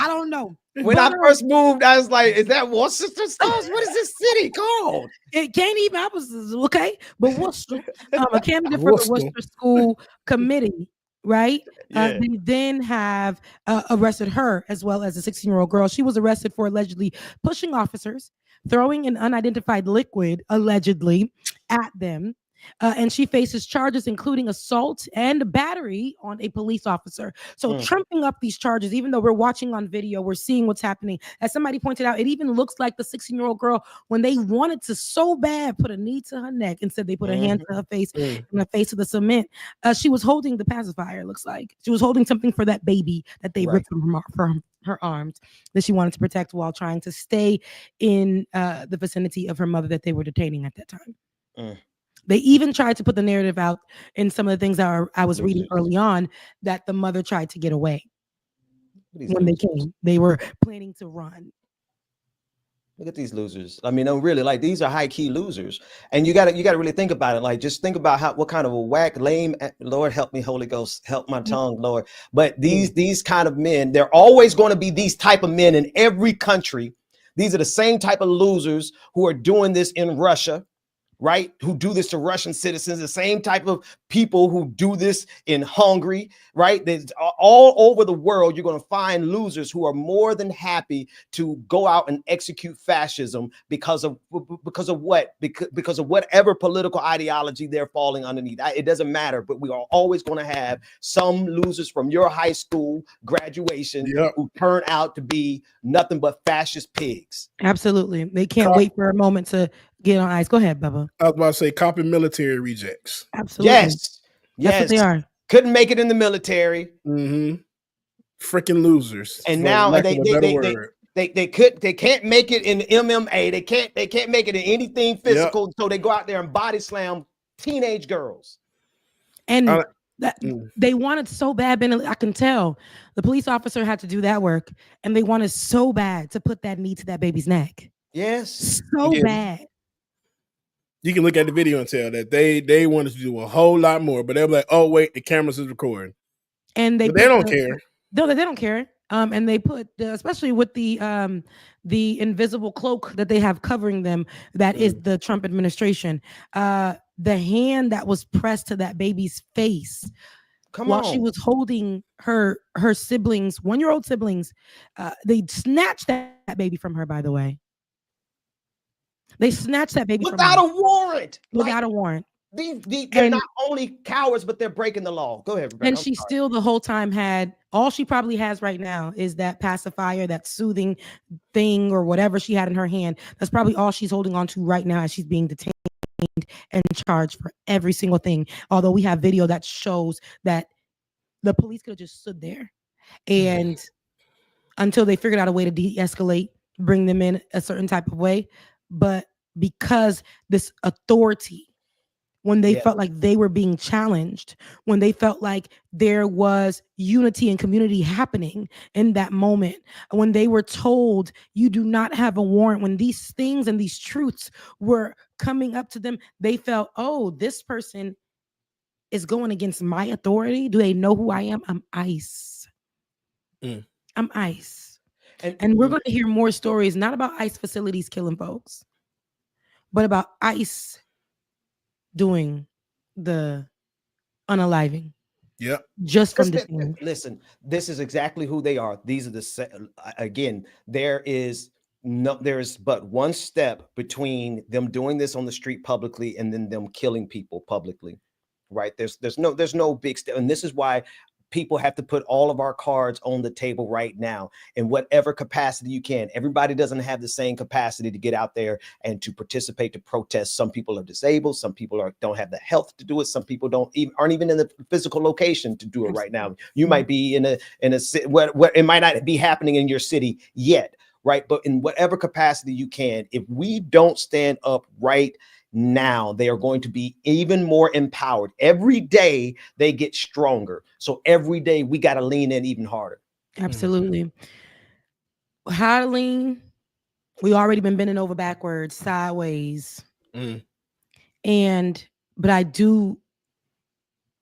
don't know. When I first moved, I was like, is that Worcester sauce? What is this city called? It can't even, I was, okay. But Worcester, a candidate for the Worcester School Committee. Right. They then have arrested her as well as a 16-year-old girl. She was arrested for allegedly pushing officers, throwing an unidentified liquid allegedly at them. And she faces charges including assault and battery on a police officer. So trumping up these charges, even though we're watching on video, we're seeing what's happening. As somebody pointed out, it even looks like the 16-year-old girl, when they wanted to so bad put a knee to her neck, instead they put a hand to her face and her face to the cement. She was holding the pacifier, it looks like. She was holding something for that baby that they ripped from her arms that she wanted to protect while trying to stay in the vicinity of her mother that they were detaining at that time. They even tried to put the narrative out in some of the things that I was reading early on, that the mother tried to get away when they came. They were planning to run. Look at these losers. I mean, no, really, like these are high key losers, and you gotta really think about it. Like, just think about what kind of a whack, lame. Lord help me, Holy Ghost, help my tongue, Lord. But these kind of men, they're always going to be these type of men in every country. These are the same type of losers who are doing this in Russia, right? Who do this to Russian citizens, the same type of people who do this in Hungary, right? There's all over the world, you're going to find losers who are more than happy to go out and execute fascism because of what? Because of whatever political ideology they're falling underneath. It doesn't matter, but we are always going to have some losers from your high school graduation who turn out to be nothing but fascist pigs. Absolutely. They can't wait for a moment to get on ice. Go ahead, Bubba. I was about to say copy military rejects. Absolutely. Yes. That's what they are. Couldn't make it in the military. Freaking losers. And now they can't make it in MMA. They can't make it in anything physical. So they go out there and body slam teenage girls. And they wanted so bad, I can tell the police officer had to do that work, and they wanted so bad to put that knee to that baby's neck. Yes. So bad. You can look at the video and tell that they wanted to do a whole lot more, but they're like, oh wait, the cameras is recording. And they don't care. No, they don't care. And they put especially with the invisible cloak that they have covering them, that is the Trump administration. The hand that was pressed to that baby's face while she was holding her siblings, 1-year-old siblings, they snatched that baby from her, by the way. They snatched that baby without a warrant. Without a warrant. They're not only cowards, but they're breaking the law. Go ahead, Rebecca. And she still the whole time had, all she probably has right now is that pacifier, that soothing thing or whatever she had in her hand. That's probably all she's holding on to right now as she's being detained and charged for every single thing. Although we have video that shows that the police could have just stood there and until they figured out a way to de-escalate, bring them in a certain type of way. But because this authority, when they felt like they were being challenged, when they felt like there was unity and community happening in that moment, when they were told you do not have a warrant, when these things and these truths were coming up to them, they felt, oh, this person is going against my authority. Do they know who I am? I'm ICE. I'm ICE. And we're going to hear more stories, not about ICE facilities killing folks, but about ICE doing the unaliving. Yep. Just from this thing. Listen, this is exactly who they are. These are again, there is but one step between them doing this on the street publicly and then them killing people publicly. Right? There's no big step. And this is why people have to put all of our cards on the table right now in whatever capacity you can. Everybody doesn't have the same capacity to get out there and to participate, to protest. Some people are disabled. Some people don't have the health to do it. Some people aren't even in the physical location to do it right now. You might be in a city where it might not be happening in your city yet, right? But in whatever capacity you can, if we don't stand up right now, they are going to be even more empowered. Every day they get stronger. So every day we got to lean in even harder. Absolutely. How to lean? We already been bending over backwards, sideways. But I do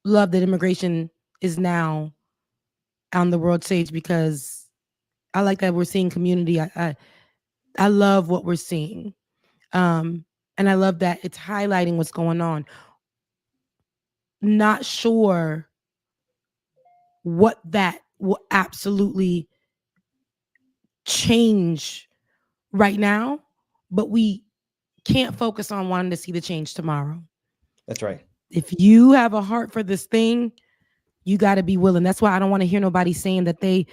love that immigration is now on the world stage, because I like that we're seeing community. I love what we're seeing. And I love that it's highlighting what's going on. Not sure what that will absolutely change right now, but we can't focus on wanting to see the change tomorrow. That's right. If you have a heart for this thing, you got to be willing. That's why I don't want to hear nobody saying that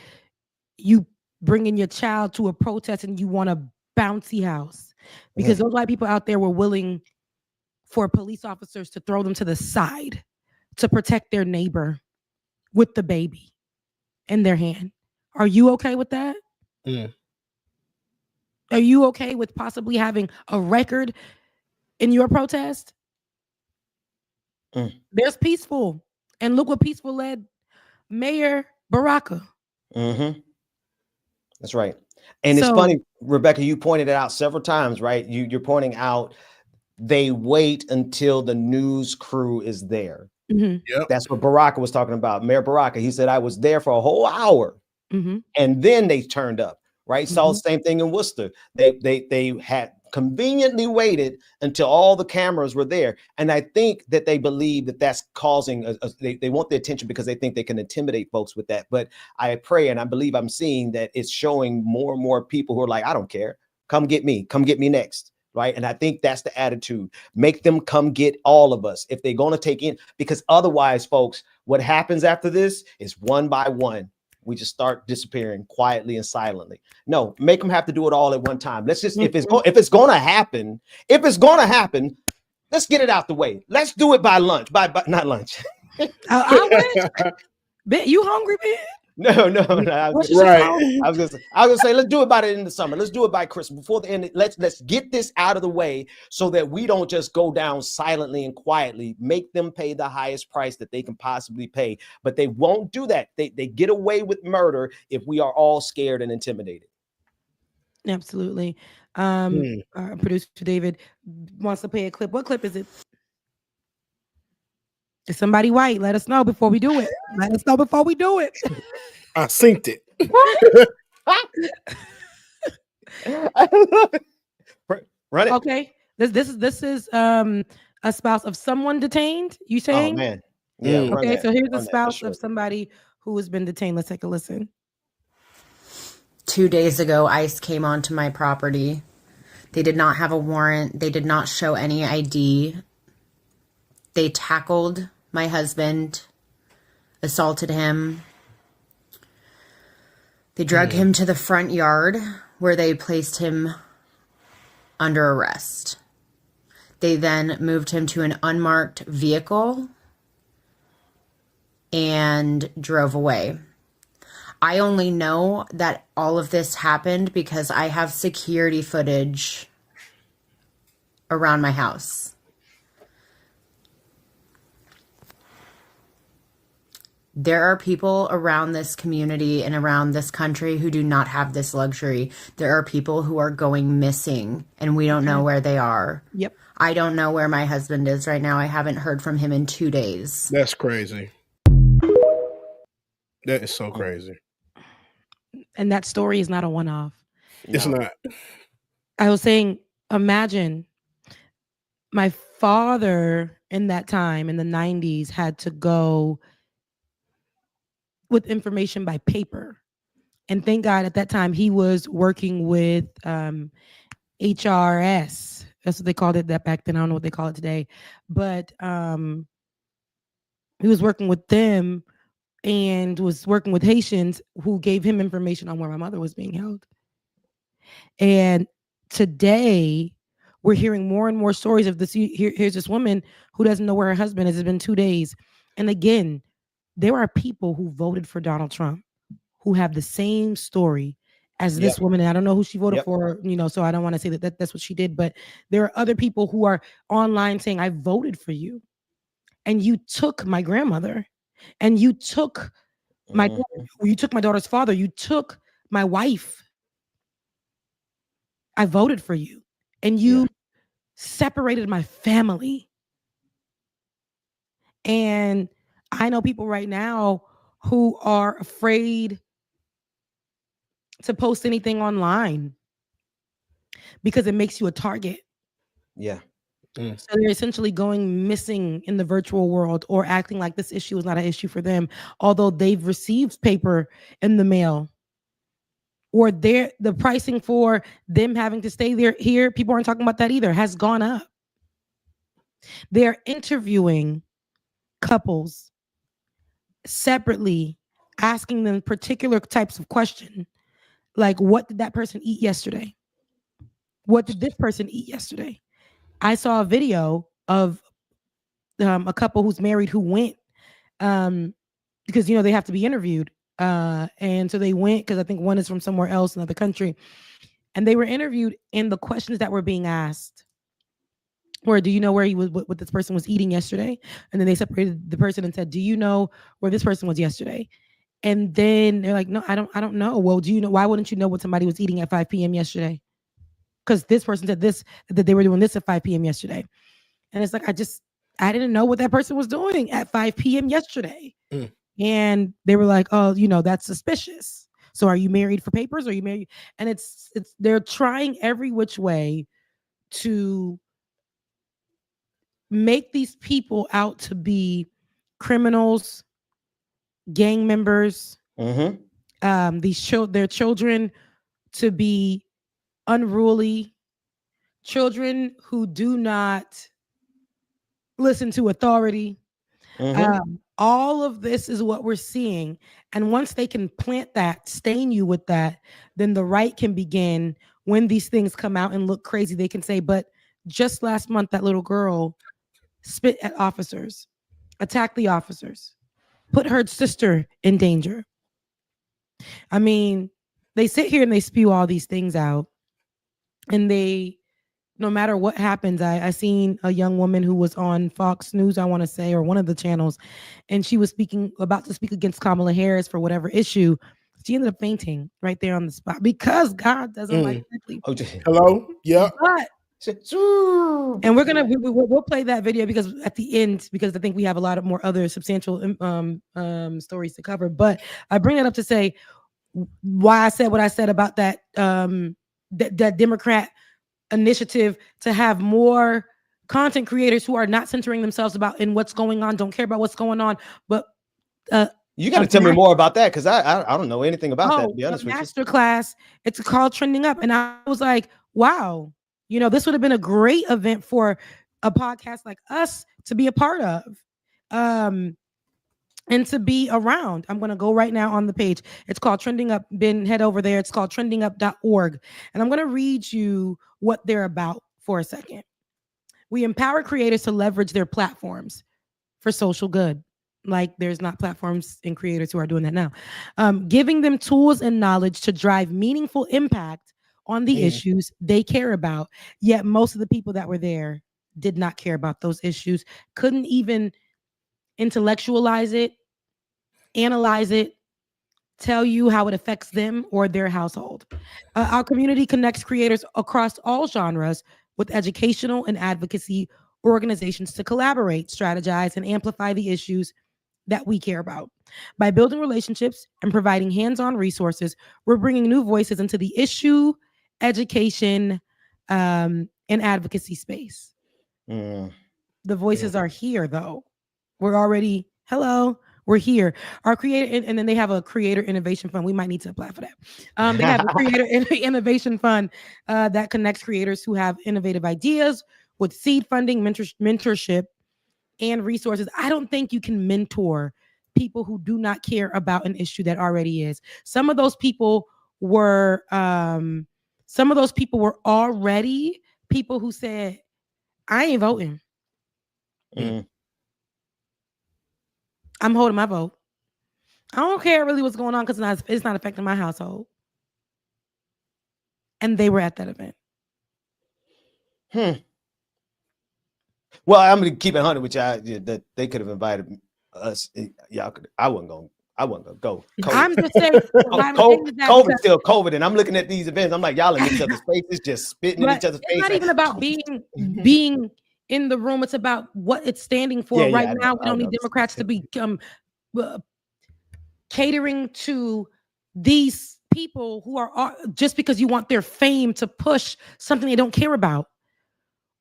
you bringing your child to a protest and you want a bouncy house. Because those white people out there were willing for police officers to throw them to the side to protect their neighbor with the baby in their hand. Are you okay with that? Are you okay with possibly having a record in your protest? There's peaceful. And look what peaceful led Mayor Baraka. Mm-hmm. That's right. And it's funny, Rebecca, you pointed it out several times, right? You're pointing out they wait until the news crew is there. Mm-hmm. Yep. That's what Baraka was talking about. Mayor Baraka, he said, I was there for a whole hour. Mm-hmm. And then they turned up, right? Saw the same thing in Worcester. They had conveniently waited until all the cameras were there. And I think that they believe that that's causing, they want the attention because they think they can intimidate folks with that. But I pray and I believe I'm seeing that it's showing more and more people who are like, I don't care. Come get me next. Right. And I think that's the attitude. Make them come get all of us if they're going to take in, because otherwise, folks, what happens after this is one by one, we just start disappearing quietly and silently. No, make them have to do it all at one time. Let's just, if it's going to happen, let's get it out the way. Let's do it by lunch, by not lunch. I wish. Ben, you hungry, Ben? No. I was gonna say, let's do it by the end of the summer. Let's do it by Christmas before the end. Let's get this out of the way so that we don't just go down silently and quietly. Make them pay the highest price that they can possibly pay, but they won't do that. They get away with murder if we are all scared and intimidated. Absolutely. Producer David wants to play a clip. What clip is it? Is somebody white? Let us know before we do it. Let us know before we do it. I synced it. I love it. Run it. Okay. This is a spouse of someone detained. You saying? Oh man. Yeah. Okay. So here's a spouse of somebody who has been detained. Let's take a listen. 2 days ago, ICE came onto my property. They did not have a warrant. They did not show any ID. They tackled my husband, assaulted him. They drug him to the front yard where they placed him under arrest. They then moved him to an unmarked vehicle and drove away. I only know that all of this happened because I have security footage around my house. There are people around this community and around this country who do not have this luxury. There are people who are going missing and we don't know where they are. Yep. I don't know where my husband is right now. I haven't heard from him in 2 days. That's crazy. That is so crazy. And that story is not a one-off. It's not. I was saying, imagine my father in that time in the 90s had to go with information by paper. And thank God at that time he was working with HRS. That's what they called it that back then. I don't know what they call it today. But he was working with them and was working with Haitians who gave him information on where my mother was being held. And today we're hearing more and more stories of this. Here's this woman who doesn't know where her husband is. It's been 2 days. And again, there are people who voted for Donald Trump who have the same story as this woman. And I don't know who she voted for, so I don't want to say that that's what she did. But there are other people who are online saying, I voted for you. And you took my grandmother. And you took my daughter's father. You took my wife. I voted for you. And you separated my family. And I know people right now who are afraid to post anything online because it makes you a target. Yeah. So they're essentially going missing in the virtual world or acting like this issue is not an issue for them, although they've received paper in the mail. Or the pricing for them having to stay here, people aren't talking about that either, has gone up. They're interviewing couples separately, asking them particular types of questions, like what did that person eat yesterday? What did this person eat yesterday? I saw a video of a couple who's married who went because they have to be interviewed, and so they went because I think one is from somewhere else, another country, and they were interviewed. And the questions that were being asked Or do you know where he was, what this person was eating yesterday? And then they separated the person and said, do you know where this person was yesterday? And then they're like, no, I don't know. Well, do you know, why wouldn't you know what somebody was eating at 5 p.m. yesterday? Because this person said this, that they were doing this at 5 p.m. yesterday. And it's like, I didn't know what that person was doing at 5 p.m. yesterday. And they were like, oh, that's suspicious. So are you married for papers? Or are you married? And they're trying every which way to make these people out to be criminals, gang members, their children to be unruly, children who do not listen to authority. All of this is what we're seeing. And once they can plant that, stain you with that, then the right can begin. When these things come out and look crazy, they can say, but just last month, that little girl spit at officers, attacked the officers, put her sister in danger. I mean, they sit here and they spew all these things out. And no matter what happens, I seen a young woman who was on Fox News, I want to say, or one of the channels, and she was about to speak against Kamala Harris for whatever issue. She ended up fainting right there on the spot because God doesn't like that. Hello? Yeah. And we'll play that video because at the end, because I think we have a lot of more other substantial stories to cover. But I bring it up to say why I said what I said about that that Democrat initiative to have more content creators who are not centering themselves about in what's going on, don't care about what's going on, but you got to tell me more about that because I don't know anything about that, to be honest with you. Masterclass. It's called Trending Up, and I was like, wow, this would have been a great event for a podcast like us to be a part of, and to be around. I'm going to go right now on the page. It's called Trending Up. Head over there. It's called trendingup.org, and I'm going to read you what they're about for a second. We empower creators to leverage their platforms for social good. Like there's not platforms and creators who are doing that now. Giving them tools and knowledge to drive meaningful impact on the issues they care about. Yet most of the people that were there did not care about those issues, couldn't even intellectualize it, analyze it, tell you how it affects them or their household. Our community connects creators across all genres with educational and advocacy organizations to collaborate, strategize, and amplify the issues that we care about. By building relationships and providing hands-on resources, we're bringing new voices into the issue, education, and advocacy space. The voices are here, though. We're already, we're here. Our creator, and then they have a creator innovation fund. We might need to apply for that. They have a creator innovation fund that connects creators who have innovative ideas with seed funding, mentorship, and resources. I don't think you can mentor people who do not care about an issue that already is. Some of those people were already people who said, I ain't voting. I'm holding my vote. I don't care really what's going on because it's not affecting my household. And they were at that event. Well, I'm gonna keep it 100 with y'all. That they could have invited us. Y'all could. I wasn't gonna go. COVID. I'm just saying. COVID's still COVID, and I'm looking at these events. I'm like, y'all in each other's faces, just spitting in each other's faces. It's not even about being in the room. It's about what it's standing for. Right now, we don't need Democrats to become catering to these people who are just because you want their fame to push something they don't care about.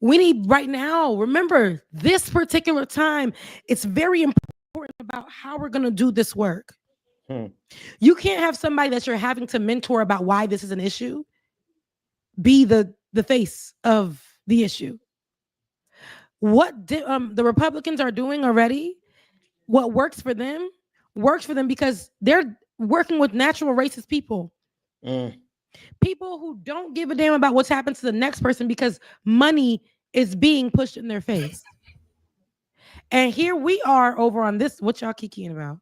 We need right now, remember this particular time, it's very important about how we're going to do this work. You can't have somebody that you're having to mentor about why this is an issue be the face of the issue. What the Republicans are doing already, what works for them because they're working with natural racist people. People who don't give a damn about what's happened to the next person because money is being pushed in their face. And here we are over on this. What y'all kikiing about?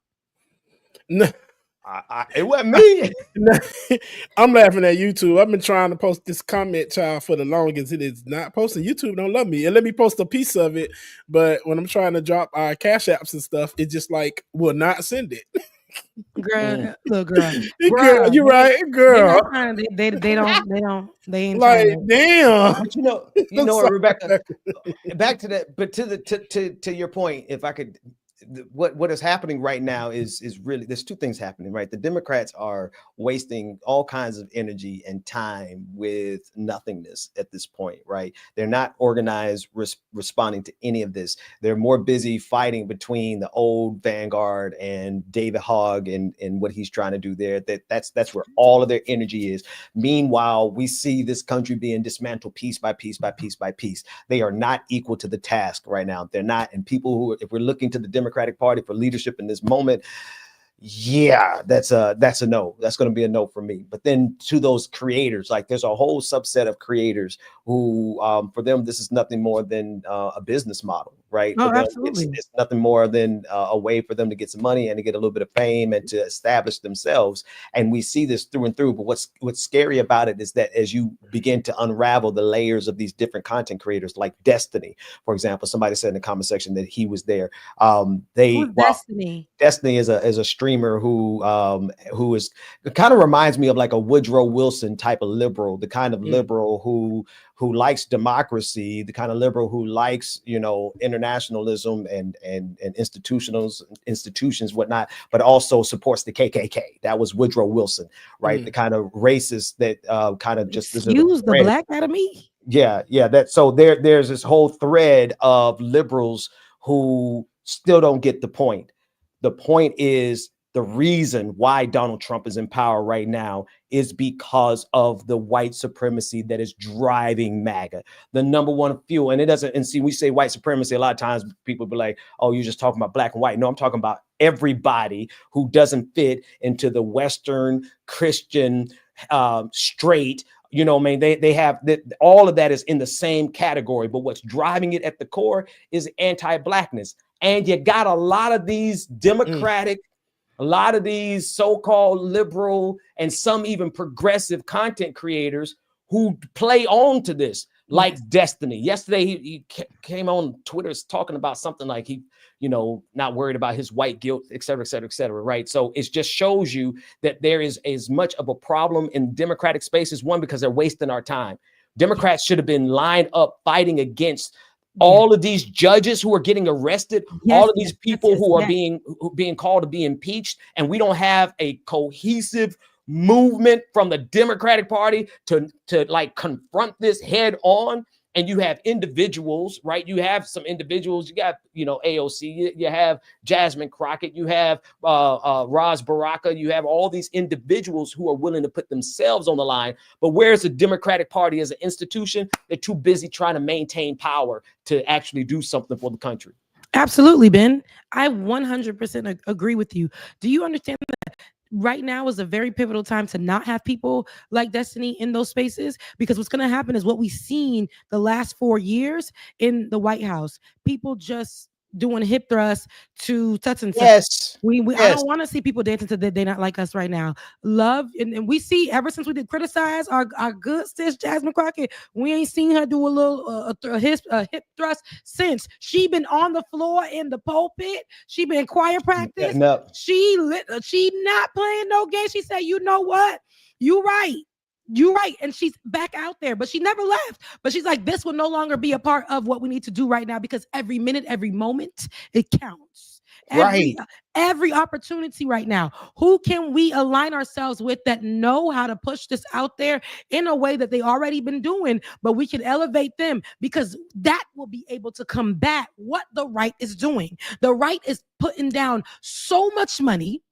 It wasn't me. I'm laughing at YouTube. I've been trying to post this comment, child, for the longest. It is not posting. YouTube don't love me. And let me post a piece of it. But when I'm trying to drop our cash apps and stuff, it just like will not send it. Girl, look, girl, Girl, you're right, girl. They ain't like, trying to. damn. But you know what, Rebecca, back to that, but to your point, if I could, what is happening right now is really, there's two things happening, right? The Democrats are wasting all kinds of energy and time with nothingness at this point, right? They're not organized, responding to any of this. They're more busy fighting between the old vanguard and David Hogg and what he's trying to do there. That's where all of their energy is. Meanwhile, we see this country being dismantled piece by piece by piece by piece. They are not equal to the task right now. They're not. And people who, if we're looking to the Democratic Party for leadership in this moment, yeah, that's a no. That's going to be a no for me. But then to those creators, like there's a whole subset of creators who, for them, this is nothing more than a business model, right? Oh, For them, absolutely. it's nothing more than a way for them to get some money and to get a little bit of fame and to establish themselves. And we see this through and through. But what's scary about it is that as you begin to unravel the layers of these different content creators, like Destiny, for example, somebody said in the comment section that he was there. Who's Destiny? Destiny is a streamer who is, it kind of reminds me of like a Woodrow Wilson type of liberal, the kind of liberal who likes democracy, the kind of liberal who likes, internationalism and institutions, whatnot, but also supports the KKK. That was Woodrow Wilson, right? The kind of racist that kind of just use the black out of me. Yeah. So there's this whole thread of liberals who still don't get the point. The point is, the reason why Donald Trump is in power right now is because of the white supremacy that is driving MAGA, the number one fuel. And it doesn't, and see, we say white supremacy, a lot of times people be like, oh, you're just talking about black and white. No, I'm talking about everybody who doesn't fit into the Western Christian straight. They have that, all of that is in the same category, but what's driving it at the core is anti-blackness. And you got a lot of these Democratic, a lot of these so-called liberal and some even progressive content creators who play on to this, like Destiny. Yesterday, he came on Twitter talking about something like he, not worried about his white guilt, et cetera, et cetera, et cetera, right? So it just shows you that there is as much of a problem in Democratic spaces, one, because they're wasting our time. Democrats should have been lined up fighting against all of these judges who are getting arrested, all of these people who are being called to be impeached, and we don't have a cohesive movement from the Democratic Party to like confront this head on. And you have individuals, right? You have some individuals. You got, AOC. You have Jasmine Crockett. You have Raz Baraka. You have all these individuals who are willing to put themselves on the line. But where's the Democratic Party as an institution? They're too busy trying to maintain power to actually do something for the country. Absolutely, Ben. I 100% agree with you. Do you understand that right now is a very pivotal time to not have people like Destiny in those spaces? Because what's going to happen is what we've seen the last 4 years in the White House. People just doing hip thrusts to such and such. Yes. I don't want to see people dancing to They Not Like Us right now. Love, and we see ever since we did criticize our good sis Jasmine Crockett, we ain't seen her do a little hip thrust since. She been on the floor in the pulpit. She been choir practice. She not playing no game. She said, you know what? You right. And she's back out there, but she never left. But she's like, this will no longer be a part of what we need to do right now, because every minute, every moment, it counts. Every opportunity right now. Who can we align ourselves with that know how to push this out there in a way that they already been doing, but we can elevate them, because that will be able to combat what the right is doing. The right is putting down so much money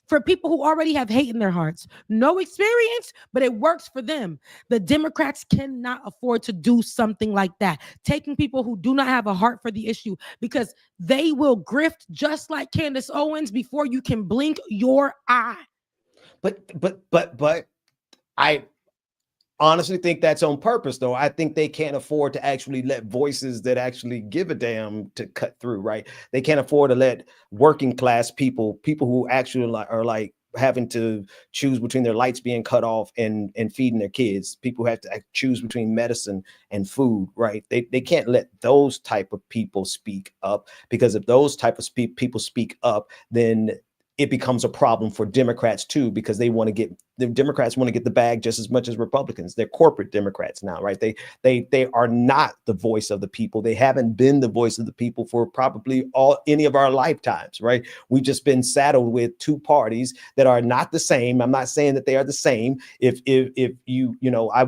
for people who already have hate in their hearts. No experience, but it works for them. The Democrats cannot afford to do something like that, taking people who do not have a heart for the issue, because they will grift just like Candace Owens before you can blink your eye. But I honestly think that's on purpose, though. I think they can't afford to actually let voices that actually give a damn to cut through, right? They can't afford to let working class people who actually are like having to choose between their lights being cut off and feeding their kids. People have to choose between medicine and food, right? They can't let those type of people speak up, because if those type of people speak up, then it becomes a problem for Democrats too, because the Democrats want to get the bag just as much as Republicans. They're corporate Democrats now, right? They are not the voice of the people. They haven't been the voice of the people for probably any of our lifetimes, right? We've just been saddled with two parties that are not the same. I'm not saying that they are the same. If I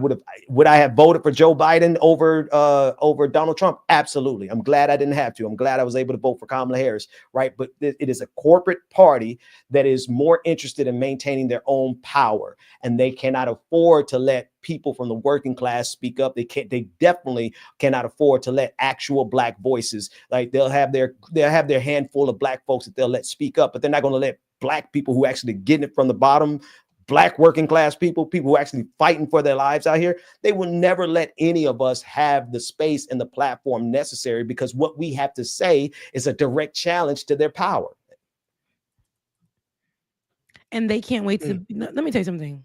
would I have voted for Joe Biden over Donald Trump? Absolutely. I'm glad I didn't have to. I'm glad I was able to vote for Kamala Harris, right? But it is a corporate party that is more interested in maintaining their own power, and they cannot afford to let people from the working class speak up. They definitely cannot afford to let actual Black voices, like they'll have their handful of Black folks that they'll let speak up, but they're not going to let Black people who actually getting it from the bottom, Black working class people who are actually fighting for their lives out here, they will never let any of us have the space and the platform necessary, because what we have to say is a direct challenge to their power. And they can't wait to, let me tell you something.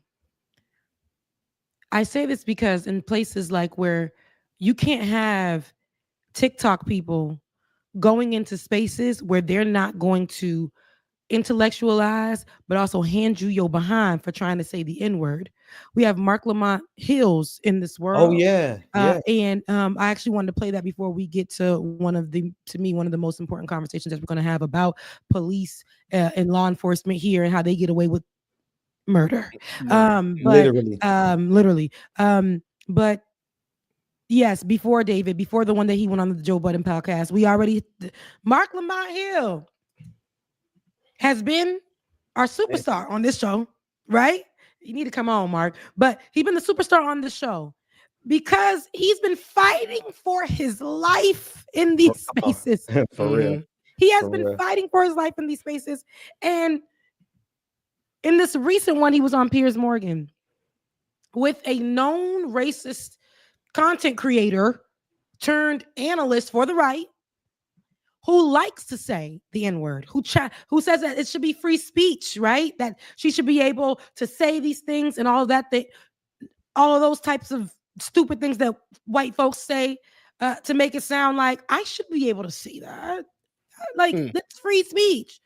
I say this because in places like where you can't have TikTok people going into spaces where they're not going to intellectualize, but also hand you your behind for trying to say the N-word. We have Marc Lamont Hills in this world. Oh yeah. And I actually wanted to play that before we get to one of the most important conversations that we're going to have about police and law enforcement here and how they get away with murder. Literally. But yes, before David, before the one that he went on the Joe Budden podcast, Marc Lamont Hill has been our superstar on this show, right? You need to come on, Marc. But he's been the superstar on this show because he's been fighting for his life in these spaces. For real. He has been fighting for his life in these spaces. And in this recent one, he was on Piers Morgan with a known racist content creator turned analyst for the right, who likes to say the N-word, who says that it should be free speech, right? That she should be able to say these things and all of that, all of those types of stupid things that white folks say to make it sound like I should be able to say that. Like, that's free speech.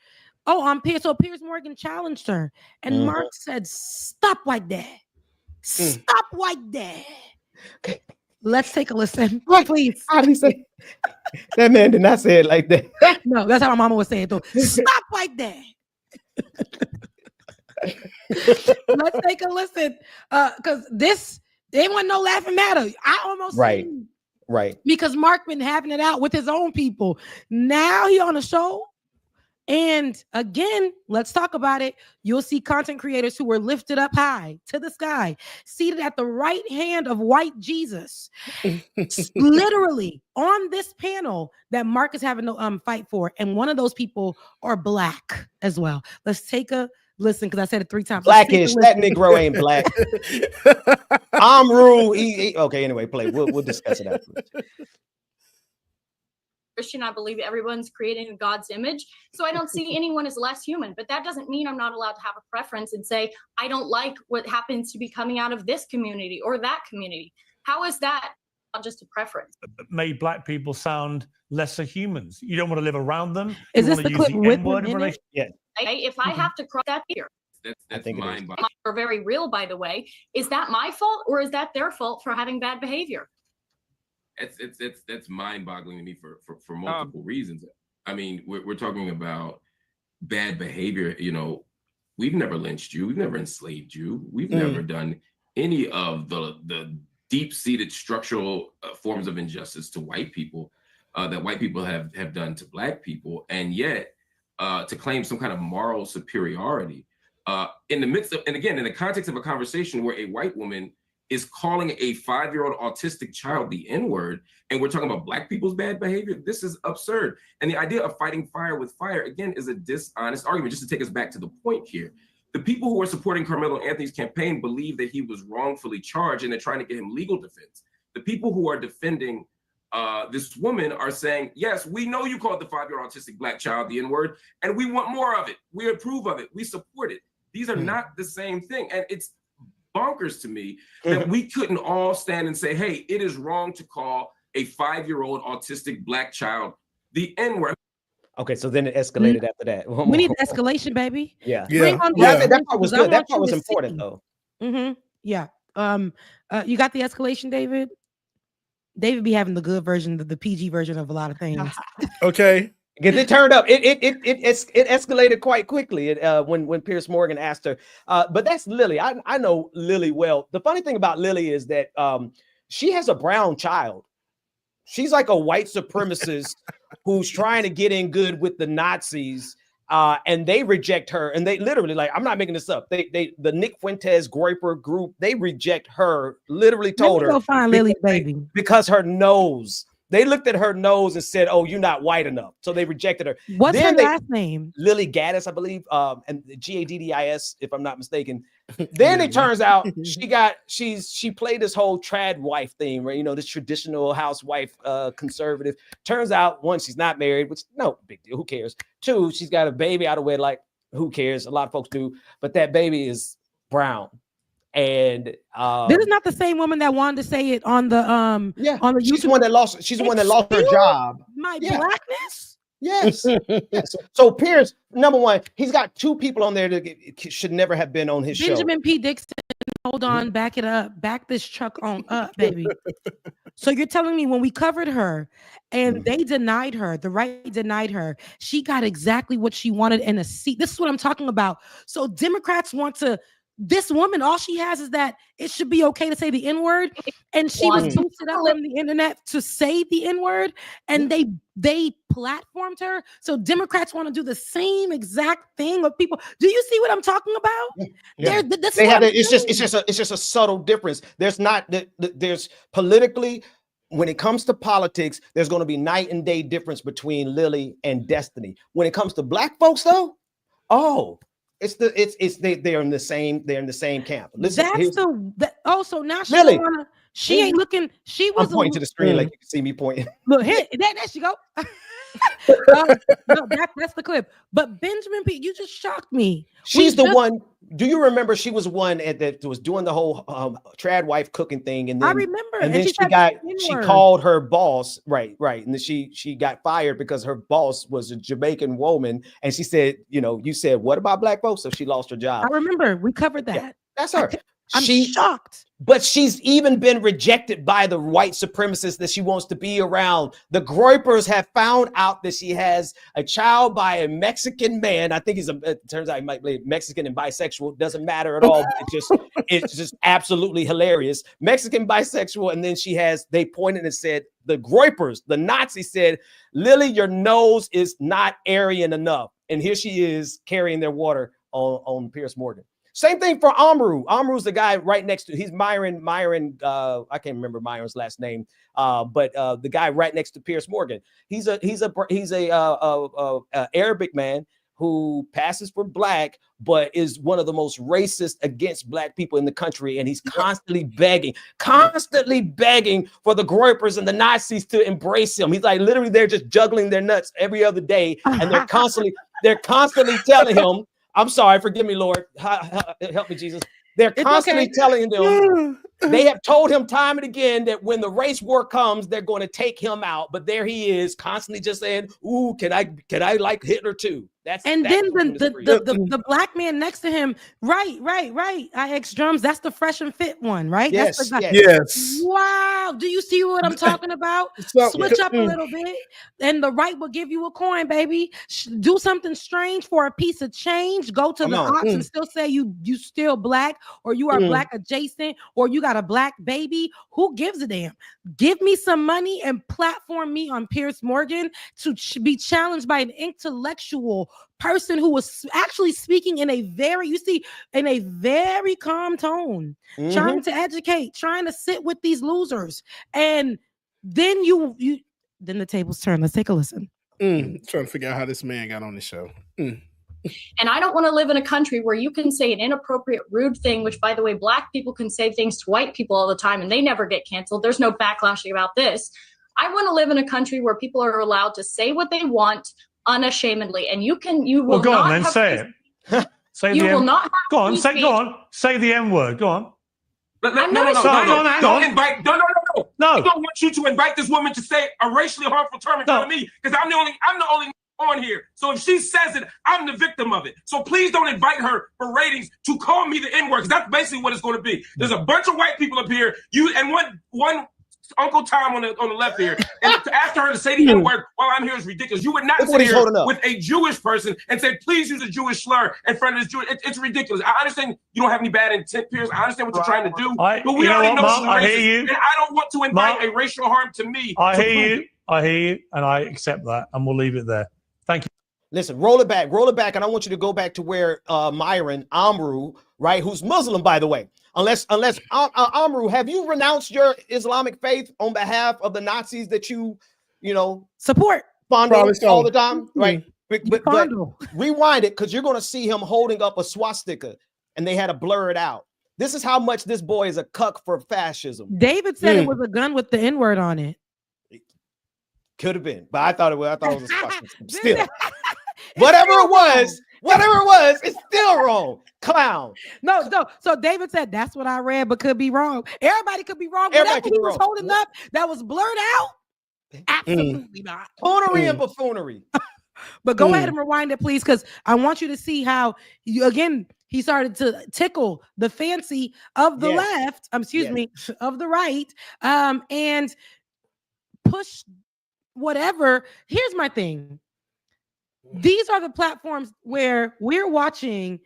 Oh, on Piers. So Piers Morgan challenged her. And Marc said, stop like that. Stop like that. Okay. Let's take a listen, please. How did he say? That man did not say it like that. No, that's how my mama would say it though. Stop like that. Let's take a listen. Because they wasn't no laughing matter. I almost right. Because Marc been having it out with his own people. Now he on the show. And again, let's talk about it. You'll see content creators who were lifted up high to the sky, seated at the right hand of white Jesus, literally on this panel that Marc is having to fight for. And one of those people are Black as well. Let's take a listen, because I said it 3 times. Blackish. That Negro ain't Black. I'm rude. Okay, anyway, play. We'll discuss it afterwards. Christian, I believe everyone's created in God's image. So I don't see anyone as less human, but that doesn't mean I'm not allowed to have a preference and say, I don't like what happens to be coming out of this community or that community. How is that not just a preference? Made Black people sound lesser humans. You don't want to live around them. Is this the clip with him? Yeah. If I have to cross that here, that's mind-boggling. are very real, by the way. Is that my fault or is that their fault for having bad behavior? That's mind-boggling to me for multiple reasons. I mean, we're talking about bad behavior. You know, we've never lynched you, we've never enslaved you, we've never done any of the deep-seated structural forms of injustice to white people that white people have done to Black people, and yet to claim some kind of moral superiority in the midst of, and again, in the context of a conversation where a white woman is calling a 5-year-old autistic child the N-word, and we're talking about Black people's bad behavior. This is absurd. And the idea of fighting fire with fire, again, is a dishonest argument. Just to take us back to the point here, the people who are supporting Carmelo Anthony's campaign believe that he was wrongfully charged, and they're trying to get him legal defense. The people who are defending this woman are saying, yes, we know you called the 5-year-old autistic Black child the N-word, and we want more of it. We approve of it. We support it. These are not the same thing. And it's bonkers to me that we couldn't all stand and say, hey, it is wrong to call a 5-year-old autistic Black child the N-word. Okay, so then it escalated after that. We need escalation, baby. Yeah. Bring on Yeah, the that part was escalation, 'cause I good. That want part you was to important, see. though. Yeah. You got the escalation, David? David be having the good version, the PG version of a lot of things. Okay. Because it turned up, it escalated quite quickly when Piers Morgan asked her. But that's Lily. I know Lily well. The funny thing about Lily is that she has a brown child. She's like a white supremacist who's trying to get in good with the Nazis, and they reject her. And they literally, like, I'm not making this up. The Nick Fuentes Groyper group, they reject her. Literally told her go find Lily, baby, because her nose. They looked at her nose and said, "Oh, you're not white enough," so they rejected her. What's her last name? Lily Gaddis, I believe, and Gaddis, if I'm not mistaken. Then it turns out she played this whole trad wife thing, right? You know, this traditional housewife, conservative. Turns out, one, she's not married, which no big deal. Who cares? Two, she's got a baby out of wedlock. Who cares? A lot of folks do, but that baby is brown. And this is not the same woman that wanted to say it on the on the YouTube. She's the one that lost. She's the one that lost her job. My blackness. Yes. Yes. So Piers, number one, he's got 2 people on there that should never have been on his show. Benjamin P. Dixon. Hold on, back it up. Back this truck on up, baby. So you're telling me when we covered her and they denied her, the right denied her, she got exactly what she wanted in a seat. This is what I'm talking about. So Democrats want to. This woman, all she has is that it should be okay to say the N-word, and she was boosted up on the internet to say the N-word, and they platformed her. So Democrats want to do the same exact thing with people. Do you see what I'm talking about? Yeah. It's just a subtle difference. There's politically, when it comes to politics, there's going to be night and day difference between Lily and Destiny. When it comes to Black folks, though, they're in the same camp. Listen, so now she Lily, she ain't looking. She was I'm pointing to the screen like you can see me pointing. Look here, there she go. No, that's the clip. But Benjamin P, you just shocked me. She's the one. Do you remember she was one that was doing the whole trad wife cooking thing? And then, I remember. And then she called her boss, right, and then she got fired because her boss was a Jamaican woman, and she said, you said what about Black folks? So she lost her job. I remember we covered that. Yeah, that's her. I'm shocked. But she's even been rejected by the white supremacists that she wants to be around. The Groypers have found out that she has a child by a Mexican man. I think it turns out he might be Mexican and bisexual. Doesn't matter at all. It's just absolutely hilarious. Mexican, bisexual. And then they pointed and said, the Groypers, the Nazis said, Lily, your nose is not Aryan enough. And here she is carrying their water on Piers Morgan. Same thing for Amru. Amru's the guy right next to. He's Myron. I can't remember Myron's last name. But the guy right next to Piers Morgan. He's a Arabic man who passes for Black, but is one of the most racist against Black people in the country. And he's constantly begging for the Groypers and the Nazis to embrace him. He's like literally they're just juggling their nuts every other day, and they're constantly telling him. I'm sorry, forgive me, Lord. Help me, Jesus. They're constantly telling them, they have told him time and again that when the race war comes, they're going to take him out. But there he is, constantly just saying, "Ooh, can I like Hitler too?" Then the Black man next to him, right. I X drums. That's the Fresh and Fit one, right? Yes, that's the guy. Yes. Wow. Do you see what I'm talking about? Switch up a little bit, and the right will give you a coin, baby. Do something strange for a piece of change. Go to the ox and still say you still Black, or you are Black adjacent, or you got a Black baby. Who gives a damn? Give me some money and platform me on Piers Morgan to be challenged by an intellectual person who was actually speaking in a very calm tone, trying to educate, trying to sit with these losers. And then then the tables turn. Let's take a listen. Trying to figure out how this man got on the show. And I don't want to live in a country where you can say an inappropriate, rude thing, which, by the way, Black people can say things to white people all the time and they never get canceled. There's no backlashing about this. I want to live in a country where people are allowed to say what they want unashamedly. And you will go not on, then have say it. Say You the will M. not have Go on, free say. speech. Go on, say the M word. Go on. Hang Hang on. Invite. No. I don't want you to invite this woman to say a racially harmful term in front of me because I'm the only on here. So if she says it, I'm the victim of it. So please don't invite her for ratings to call me the N-word, because that's basically what it's going to be. There's a bunch of white people up here. You and one Uncle Tom on the left here, and to ask her to say the N-word while I'm here is ridiculous. You would not sit here with a Jewish person and say, please use a Jewish slur in front of this Jewish. It's ridiculous. I understand you don't have any bad intent, Piers. I understand what you're trying to do, but we already know she's racist, and I don't want to invite a racial harm to me. I hear you, and I accept that, and we'll leave it there. Thank you. Listen, roll it back, and I want you to go back to where Myron Amru, right, who's Muslim, by the way. Unless Amru, have you renounced your Islamic faith on behalf of the Nazis that you support fondle all the time, right? But rewind it, because you're going to see him holding up a swastika, and they had to blur it out. This is how much this boy is a cuck for fascism. David said it was a gun with the N-word on it. Could have been, but I thought it was a swastika. Still, whatever it was, it's still wrong. Clown. No. So David said that's what I read, but could be wrong. Everybody could be wrong. Whatever he was holding up that was blurred out, absolutely not. Buffoonery and buffoonery. But go ahead and rewind it, please, because I want you to see how he started to tickle the fancy of the left, of the right, and push whatever. Here's my thing. These are the platforms where we're watching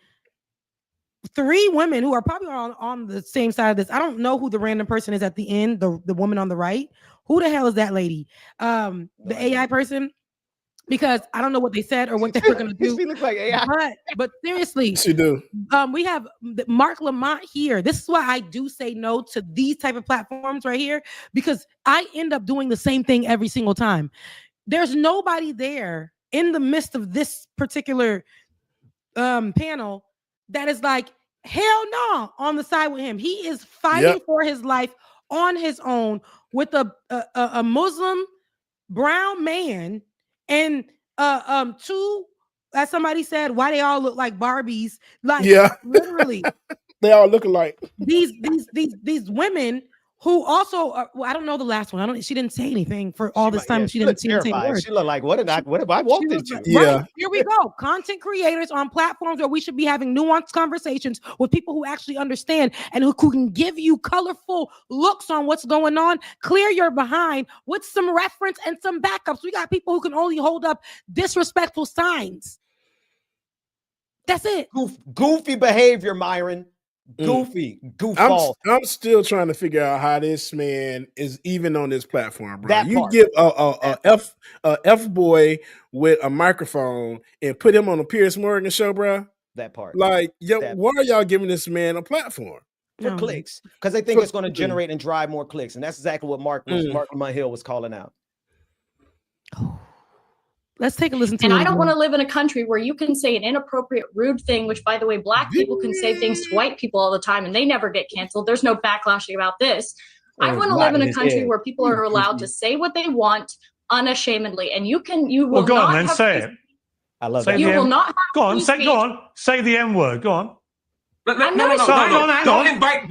three women who are probably on the same side of this. I don't know who the random person is at the end, the woman on the right. Who the hell is that lady? The AI person? Because I don't know what they said or what they were going to do. She looks like AI. But seriously, she do. We have Marc Lamont here. This is why I do say no to these type of platforms right here, because I end up doing the same thing every single time. There's nobody there in the midst of this particular panel that is like, hell no, on the side with him. He is fighting for his life on his own with a Muslim brown man and two, as somebody said, why they all look like Barbies. Like literally. They all look alike. These women who also I don't know the last one. She didn't say anything for all this time. She didn't say words. She looked like, what have I walked into? Right, here we go. Content creators on platforms where we should be having nuanced conversations with people who actually understand and who can give you colorful looks on what's going on. Clear your behind with some reference and some backups. We got people who can only hold up disrespectful signs. That's it. Goofy behavior, Myron. Goofy. I'm still trying to figure out how this man is even on this platform, bro. You get a F boy with a microphone and put him on a Piers Morgan show, bro. That part. Like, why are y'all giving this man a platform? For clicks, because they think it's going to generate and drive more clicks, and that's exactly what Marc Lamont Hill was calling out. Let's take a listen to it. And I don't want to live in a country where you can say an inappropriate, rude thing, which, by the way, Black people can say things to white people all the time and they never get canceled. There's no backlashing about this. I want to live in a country where people are allowed to say what they want unashamedly. And you will go not on, then have say it. I love that. You will not have go on, say the M word. Go on. No. Don't invite.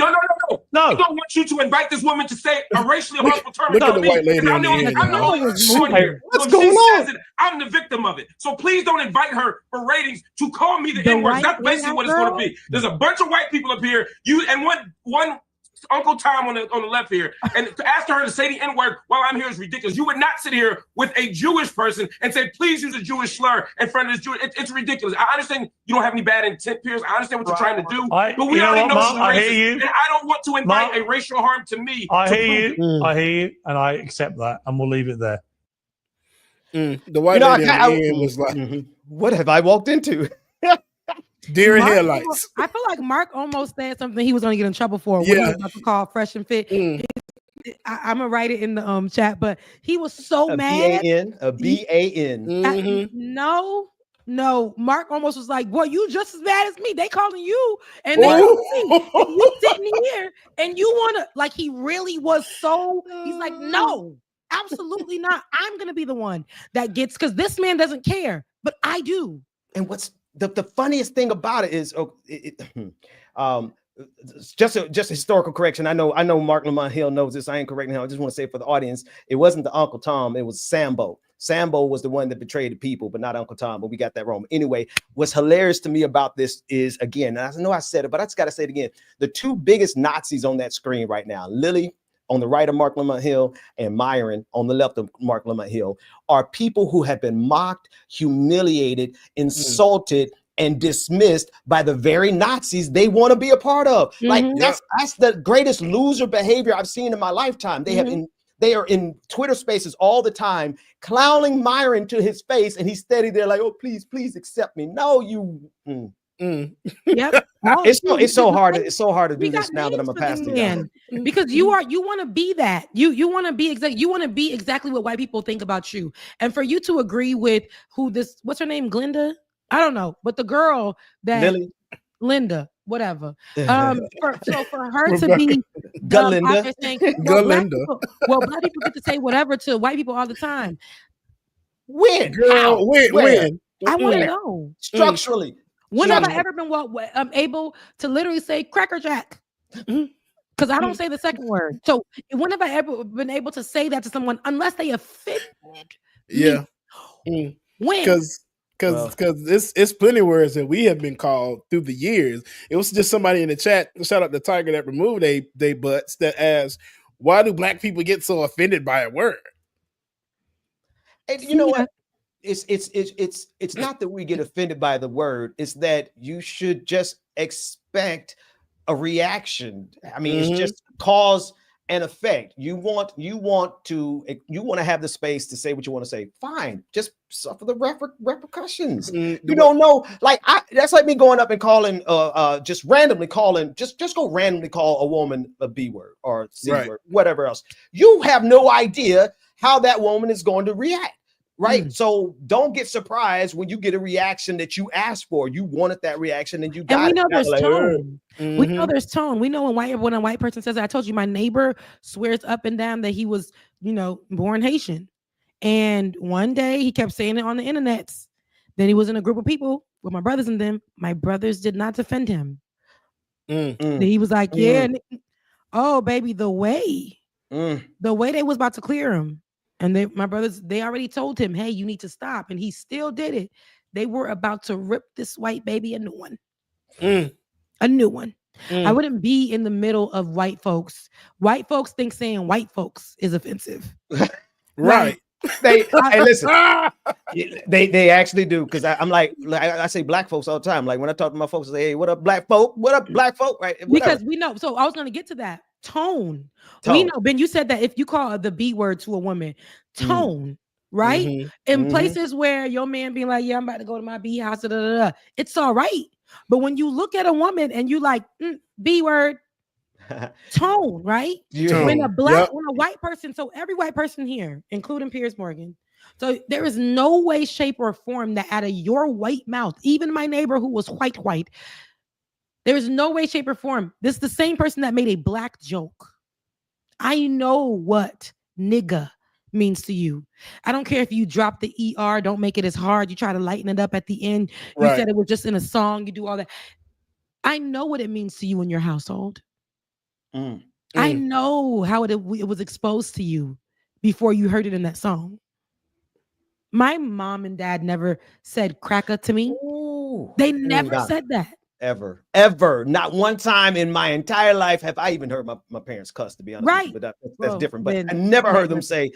No. I don't want you to invite this woman to say a racially harmful term. Look at the white lady. I'm the only on here. What's so going if she on? says it, I'm the victim of it. So please don't invite her for ratings to call me the N-word. That's basically what it's going to be. There's a bunch of white people up here. You and one Uncle Tom on the left here, and to ask her to say the N-word while I'm here is ridiculous. You would not sit here with a Jewish person and say, please use a Jewish slur in front of this Jewish. It's ridiculous. I understand you don't have any bad intent, Piers. I understand what you're trying to do, but we already know she's racist, and I don't want to invite a racial harm to me. I hear you, and I accept that, and we'll leave it there. The white lady at the end was like, what have I walked into? Deer in headlights. I feel like Marc almost said something he was going to get in trouble for when he was about to call Fresh and Fit. I'm going to write it in the chat, but he was so mad. A B-A-N. No. Marc almost was like, well, you just as bad as me. They calling you and they calling me. And you sitting here and you want to, like, he really was so, he's like, no, absolutely not. I'm going to be the one that gets, because this man doesn't care, but I do. And what's the funniest thing about it is, just a historical correction. I know Marc Lamont Hill knows this. I ain't correcting him. I just want to say for the audience, it wasn't the Uncle Tom, it was Sambo. Sambo was the one that betrayed the people, but not Uncle Tom, but we got that wrong. Anyway, what's hilarious to me about this is, again, and I know I said it, but I just got to say it again. The two biggest Nazis on that screen right now, Lily on the right of Marc Lamont Hill and Myron on the left of Marc Lamont Hill, are people who have been mocked, humiliated, insulted, and dismissed by the very Nazis they want to be a part of. Like that's the greatest loser behavior I've seen in my lifetime. They are in Twitter spaces all the time, clowning Myron to his face, and he's steady there like, oh, please accept me. No, you. Yep. It's so hard to do this now that I'm a pastor. Because you want to be that. You want to be exactly what white people think about you. And for you to agree with what's her name, Glinda? I don't know, but the girl that Lily. Linda, whatever. For her to be Galinda. Well, black people get to say whatever to white people all the time. When? Girl, when? I want to know. Structurally. When have I ever been able to literally say Cracker Jack? Because I don't say the second word. So when have I ever been able to say that to someone unless they offend me? Yeah. When? Because it's plenty of words that we have been called through the years. It was just somebody in the chat, shout out to Tiger, that removed they butts, that asked, why do black people get so offended by a word? And you know what? It's not that we get offended by the word. It's that you should just expect a reaction. I mean, it's just cause and effect. You want to have the space to say what you want to say. Fine, just suffer the repercussions. You don't know, like that's like me going up and calling, just randomly calling, just go randomly call a woman a B word or C word, whatever else. You have no idea how that woman is going to react. Right. So don't get surprised when you get a reaction that you asked for. You wanted that reaction and you got it. And we know there's tone. We know there's tone. We know when a white person says that. I told you my neighbor swears up and down that he was, born Haitian. And one day he kept saying it on the internet. Then he was in a group of people with my brothers and them. My brothers did not defend him. He was like, oh, baby, the way they was about to clear him. And my brothers, they already told him, hey, you need to stop. And he still did it. They were about to rip this white baby a new one. A new one. I wouldn't be in the middle of white folks. White folks think saying white folks is offensive. Right. Hey, listen. They actually do, because I'm like I say black folks all the time. Like when I talk to my folks, I say, hey, what up, black folk? What up, black folk? Right? Whatever. Because we know. So I was going to get to that. Tone. We know, Ben, you said that if you call the B word to a woman, tone, right? In places where your man be like, yeah, I'm about to go to my B house, it's all right. But when you look at a woman and you like, B word, tone, right? When a white person, so every white person here, including Piers Morgan, so there is no way, shape, or form that out of your white mouth, even my neighbor who was white, there is no way, shape, or form. This is the same person that made a black joke. I know what nigga means to you. I don't care if you drop the ER, don't make it as hard. You try to lighten it up at the end. You said it was just in a song. You do all that. I know what it means to you in your household. I know how it was exposed to you before you heard it in that song. My mom and dad never said cracker to me. They never said that. Ever. Not one time in my entire life have I even heard my parents cuss, to be honest. Right. But that's different. But I never heard them say,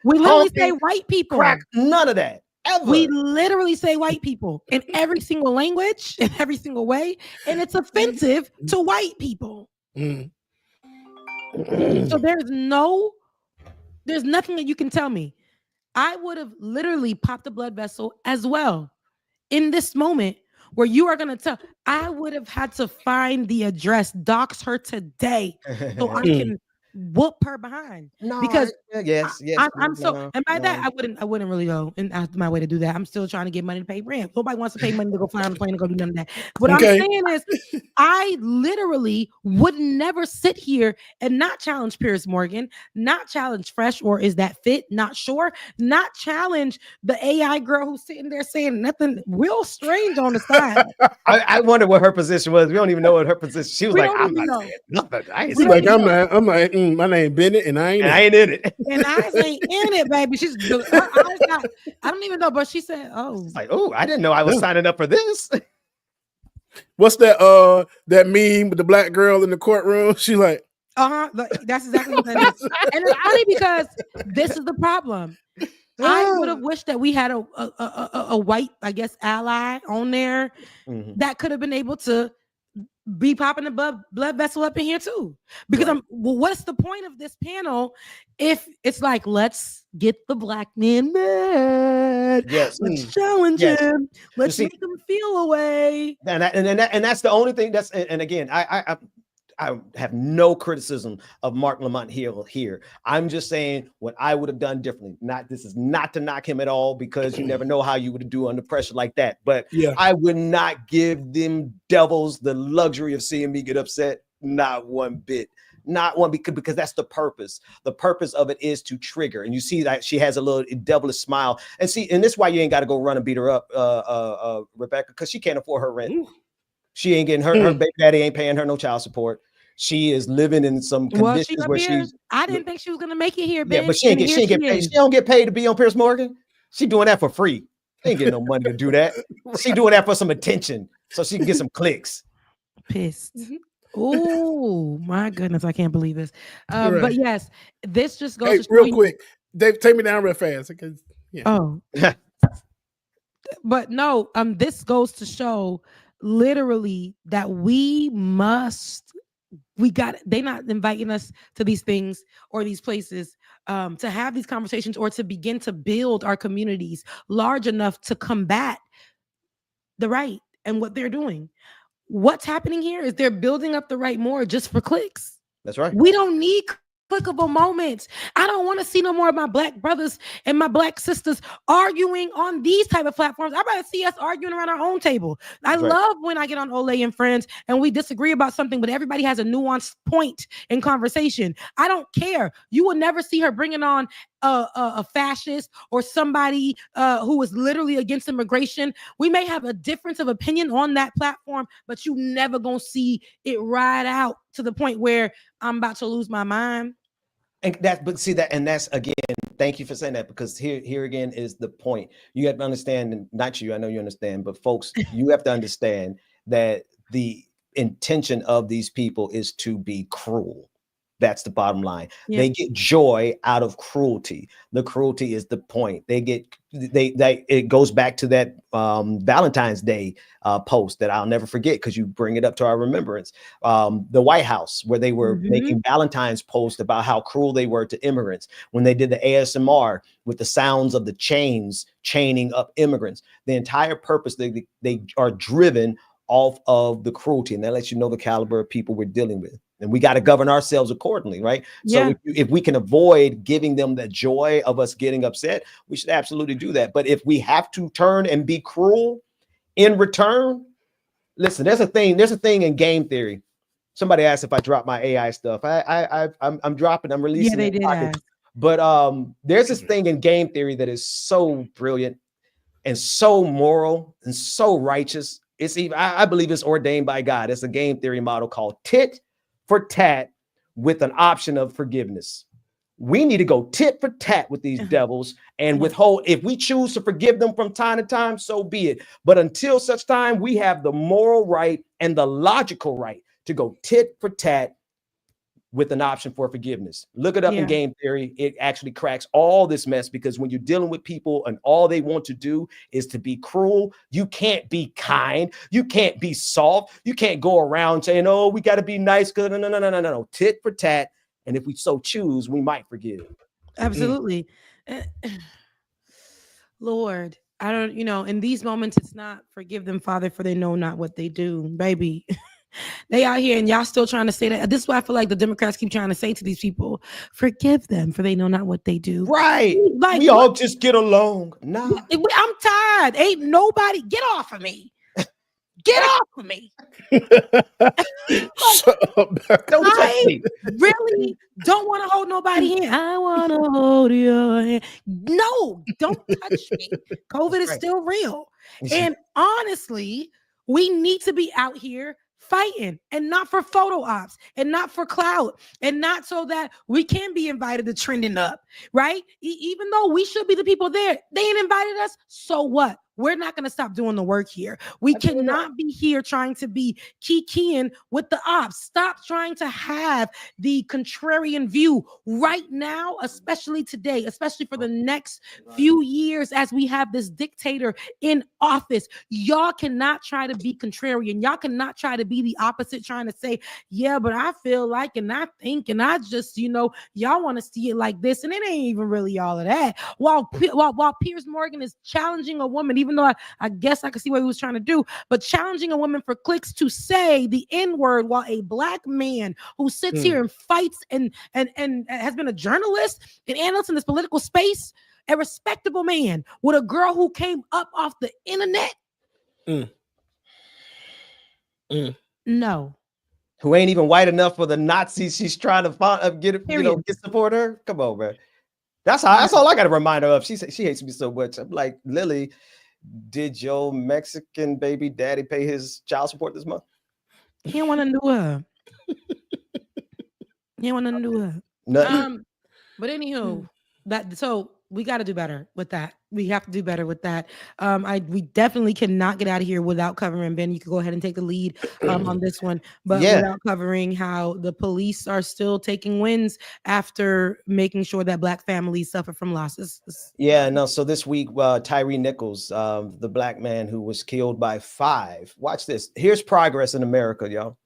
we literally say white people. Crack, none of that. Ever. We literally say white people in every single language, in every single way. And it's offensive to white people. So there's nothing that you can tell me. I would have literally popped a blood vessel as well in this moment where you are going to tell. I would have had to find the address, dox her today, so I can whoop her behind. No, Because yes. I'm so, No, and by that no. I wouldn't really go and out my way to do that. I'm still trying to get money to pay rent. Nobody wants to pay money to go fly on the plane and go do none of that. What I'm Okay. saying is, I literally would never sit here and not challenge Piers Morgan, not challenge Fresh or Is That Fit? Not sure, not challenge the AI girl who's sitting there saying nothing real strange on the side. I wonder what her position was. We don't even know what her position. She was We like, don't I'm even not know. saying nothing. I ain't She's saying like, nothing. I'm like, my name Bennett, and I ain't. And I ain't in it. And eyes ain't in it, baby. She's her eyes not, I don't even know, but she said, "Oh, It's like, oh, I didn't know I was signing up for this." What's that? That meme with the black girl in the courtroom? She's like, that's exactly what that is." And it's funny because this is the problem. I would have wished that we had a white, I guess, ally on there that could have been able to be popping the blood vessel up in here too. Because what's the point of this panel if it's like, let's get the black man mad, let's challenge him, let's make him feel away. And that's the only thing and again, I have no criticism of Marc Lamont here. I'm just saying what I would have done differently. This is not to knock him at all, because you never know how you would do under pressure like that. But I would not give them devils the luxury of seeing me get upset. Not one bit. Not one, because that's the purpose. The purpose of it is to trigger. And you see that she has a little devilish smile. And this is why you ain't got to go run and beat her up, Rebecca, because she can't afford her rent. She ain't getting her baby daddy ain't paying her no child support. She is living in some conditions where she's. I didn't think she was gonna make it here, Yeah, but she ain't get paid. She don't get paid to be on Piers Morgan. She doing that for free. She ain't getting no money to do that. She doing that for some attention, so she can get some clicks. Pissed. Oh my goodness, I can't believe this. But yes, this just goes to show real quick. Dave, take me down real fast. Because, Oh. But no, this goes to show literally that they're not inviting us to these things or these places to have these conversations or to begin to build our communities large enough to combat the right and what they're doing. What's happening here is they're building up the right more just for clicks. That's right. We don't need clickable moments. I don't want to see no more of my black brothers and my black sisters arguing on these type of platforms. I'd rather see us arguing around our own table. I love when I get on Olay and Friends and we disagree about something, but everybody has a nuanced point in conversation. I don't care. You will never see her bringing on a fascist or somebody who is literally against immigration. We may have a difference of opinion on that platform, but you never gonna see it ride out to the point where I'm about to lose my mind. And that's again, thank you for saying that, because here again is the point. You have to understand, and not you, I know you understand, but folks, you have to understand that the intention of these people is to be cruel. That's the bottom line. Yeah. They get joy out of cruelty. The cruelty is the point. It goes back to that Valentine's Day post that I'll never forget, because you bring it up to our remembrance. The White House, where they were making Valentine's posts about how cruel they were to immigrants when they did the ASMR with the sounds of the chains chaining up immigrants. The entire purpose, they are driven off of the cruelty, and that lets you know the caliber of people we're dealing with. And we got to govern ourselves accordingly, right? Yeah. So if we can avoid giving them the joy of us getting upset, we should absolutely do that. But if we have to turn and be cruel in return, listen, there's a thing in game theory. Somebody asked if I dropped my AI stuff. I'm dropping, I'm releasing. Yeah, they did ask. But there's this thing in game theory that is so brilliant and so moral and so righteous. It's even, I believe it's ordained by God. It's a game theory model called tit for tat with an option of forgiveness. We need to go tit for tat with these devils and withhold. If we choose to forgive them from time to time, so be it. But until such time, we have the moral right and the logical right to go tit for tat with an option for forgiveness. Look it up in game theory. It actually cracks all this mess, because when you're dealing with people and all they want to do is to be cruel, you can't be kind. You can't be soft. You can't go around saying, oh, we got to be nice. No. Tit for tat. And if we so choose, we might forgive. Absolutely. Lord, I don't, in these moments, it's not forgive them, Father, for they know not what they do, baby. They out here and y'all still trying to say that. This is why I feel like the Democrats keep trying to say to these people, forgive them for they know not what they do. Right. Like, we all just get along. Nah. I'm tired. Ain't nobody get off of me. Get off of me. I really don't want to hold nobody hand. I want to hold your hand. No, don't touch me. COVID is still real. And honestly, we need to be out here fighting, and not for photo ops, and not for clout, and not so that we can be invited to trending up, right? Even though we should be the people there, they ain't invited us. So what? We're not going to stop doing the work here. We cannot be here trying to be kikiing with the ops. Stop trying to have the contrarian view right now, especially today, especially for the next few years as we have this dictator in office. Y'all cannot try to be contrarian. Y'all cannot try to be the opposite, trying to say, yeah, but I feel like, and I think, and I just, y'all want to see it like this. And it ain't even really all of that. While Piers Morgan is challenging a woman, even though I guess I could see what he was trying to do, but challenging a woman for clicks to say the N-word, while a black man who sits here and fights and has been a journalist and analyst in this political space, a respectable man, with a girl who came up off the internet. No. Who ain't even white enough for the Nazis she's trying to get support her. Come on, man. That's all I got to remind her of. She hates me so much. I'm like, Lily, did your Mexican baby daddy pay his child support this month? He don't want to do her. He don't want to do her. Nothing. But anywho, so we got to do better with that. We have to do better with that. We definitely cannot get out of here without covering, Ben, you can go ahead and take the lead on this one, but without covering how the police are still taking wins after making sure that black families suffer from losses. So this week, Tyree Nichols, the black man who was killed by 5. Watch this. Here's progress in America, y'all.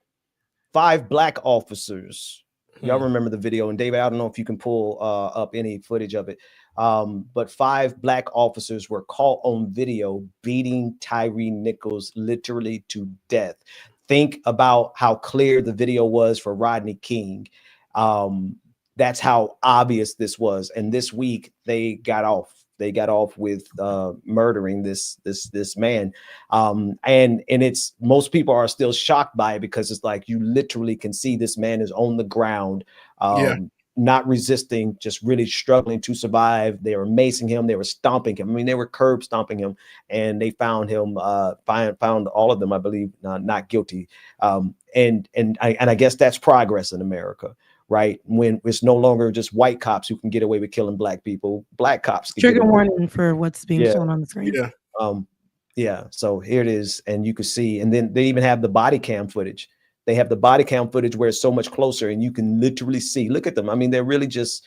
5 black officers. Y'all remember the video, and David, I don't know if you can pull up any footage of it. But 5 black officers were caught on video beating Tyree Nichols literally to death. Think about how clear the video was for Rodney King. That's how obvious this was. And this week they got off. They got off with murdering this man. And it's, most people are still shocked by it, because it's like you literally can see this man is on the ground. Not resisting, just really struggling to survive. They were macing him. They were stomping him. I mean, they were curb stomping him, and they found him, found all of them, I believe, not guilty. And I guess that's progress in America, right? When it's no longer just white cops who can get away with killing black people, black cops can trigger warning for what's being shown on the screen. So here it is, and you can see, and then they even have the body cam footage. They have the body cam footage where it's so much closer, and you can literally see. Look at them. I mean, they're really just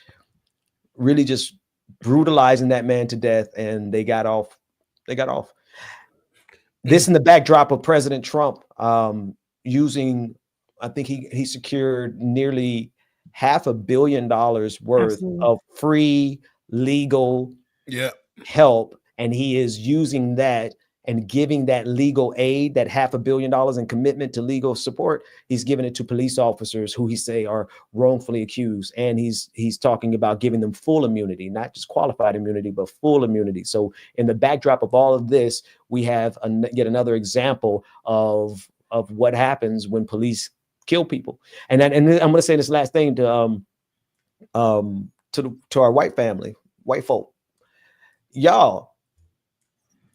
brutalizing that man to death, and they got off. This in the backdrop of President Trump using, I think he secured nearly $500 million worth of free legal help, and he is using that and giving that legal aid, that $500 million in commitment to legal support. He's giving it to police officers who he say are wrongfully accused. And he's talking about giving them full immunity, not just qualified immunity, but full immunity. So in the backdrop of all of this, we have yet another example of what happens when police kill people. And then I'm going to say this last thing to our white family, white folk. Y'all,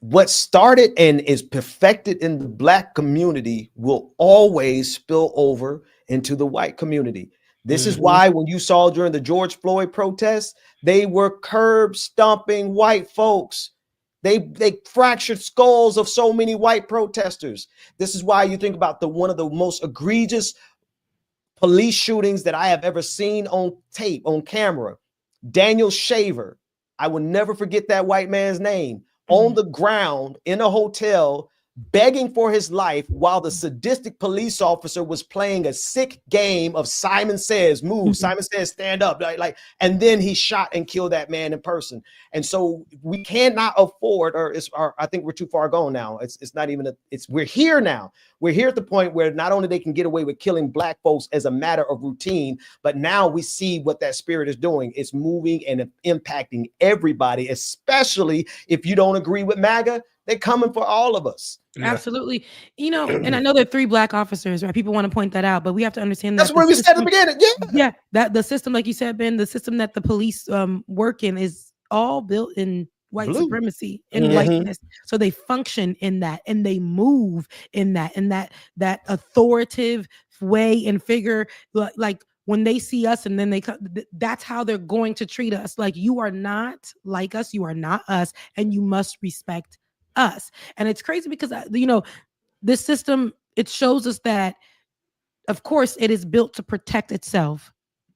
what started and is perfected in the black community will always spill over into the white community. This is why when you saw during the George Floyd protests, they were curb stomping white folks. They fractured skulls of so many white protesters. This is why you think about one of the most egregious police shootings that I have ever seen on tape, on camera. Daniel Shaver. I will never forget that white man's name. On the ground in a hotel, begging for his life while the sadistic police officer was playing a sick game of Simon Says move, Simon Says stand up, like, and then he shot and killed that man in person. And so we cannot afford, or I think we're too far gone now. It's not even we're here now. We're here at the point where not only they can get away with killing black folks as a matter of routine, but now we see what that spirit is doing. It's moving and impacting everybody, especially if you don't agree with MAGA. They're coming for all of us. Yeah. Absolutely. You know, and I know there are 3 black officers, right? People want to point that out, but we have to understand that. That's where we said at the beginning. Yeah. That the system, like you said, Ben, the system that the police work in is all built in white supremacy and whiteness. So they function in that and they move in that authoritative way and figure, like when they see us and then they come, that's how they're going to treat us. Like, you are not like us, you are not us, and you must respect us. And it's crazy because, you know, this system, it shows us that, of course, it is built to protect itself,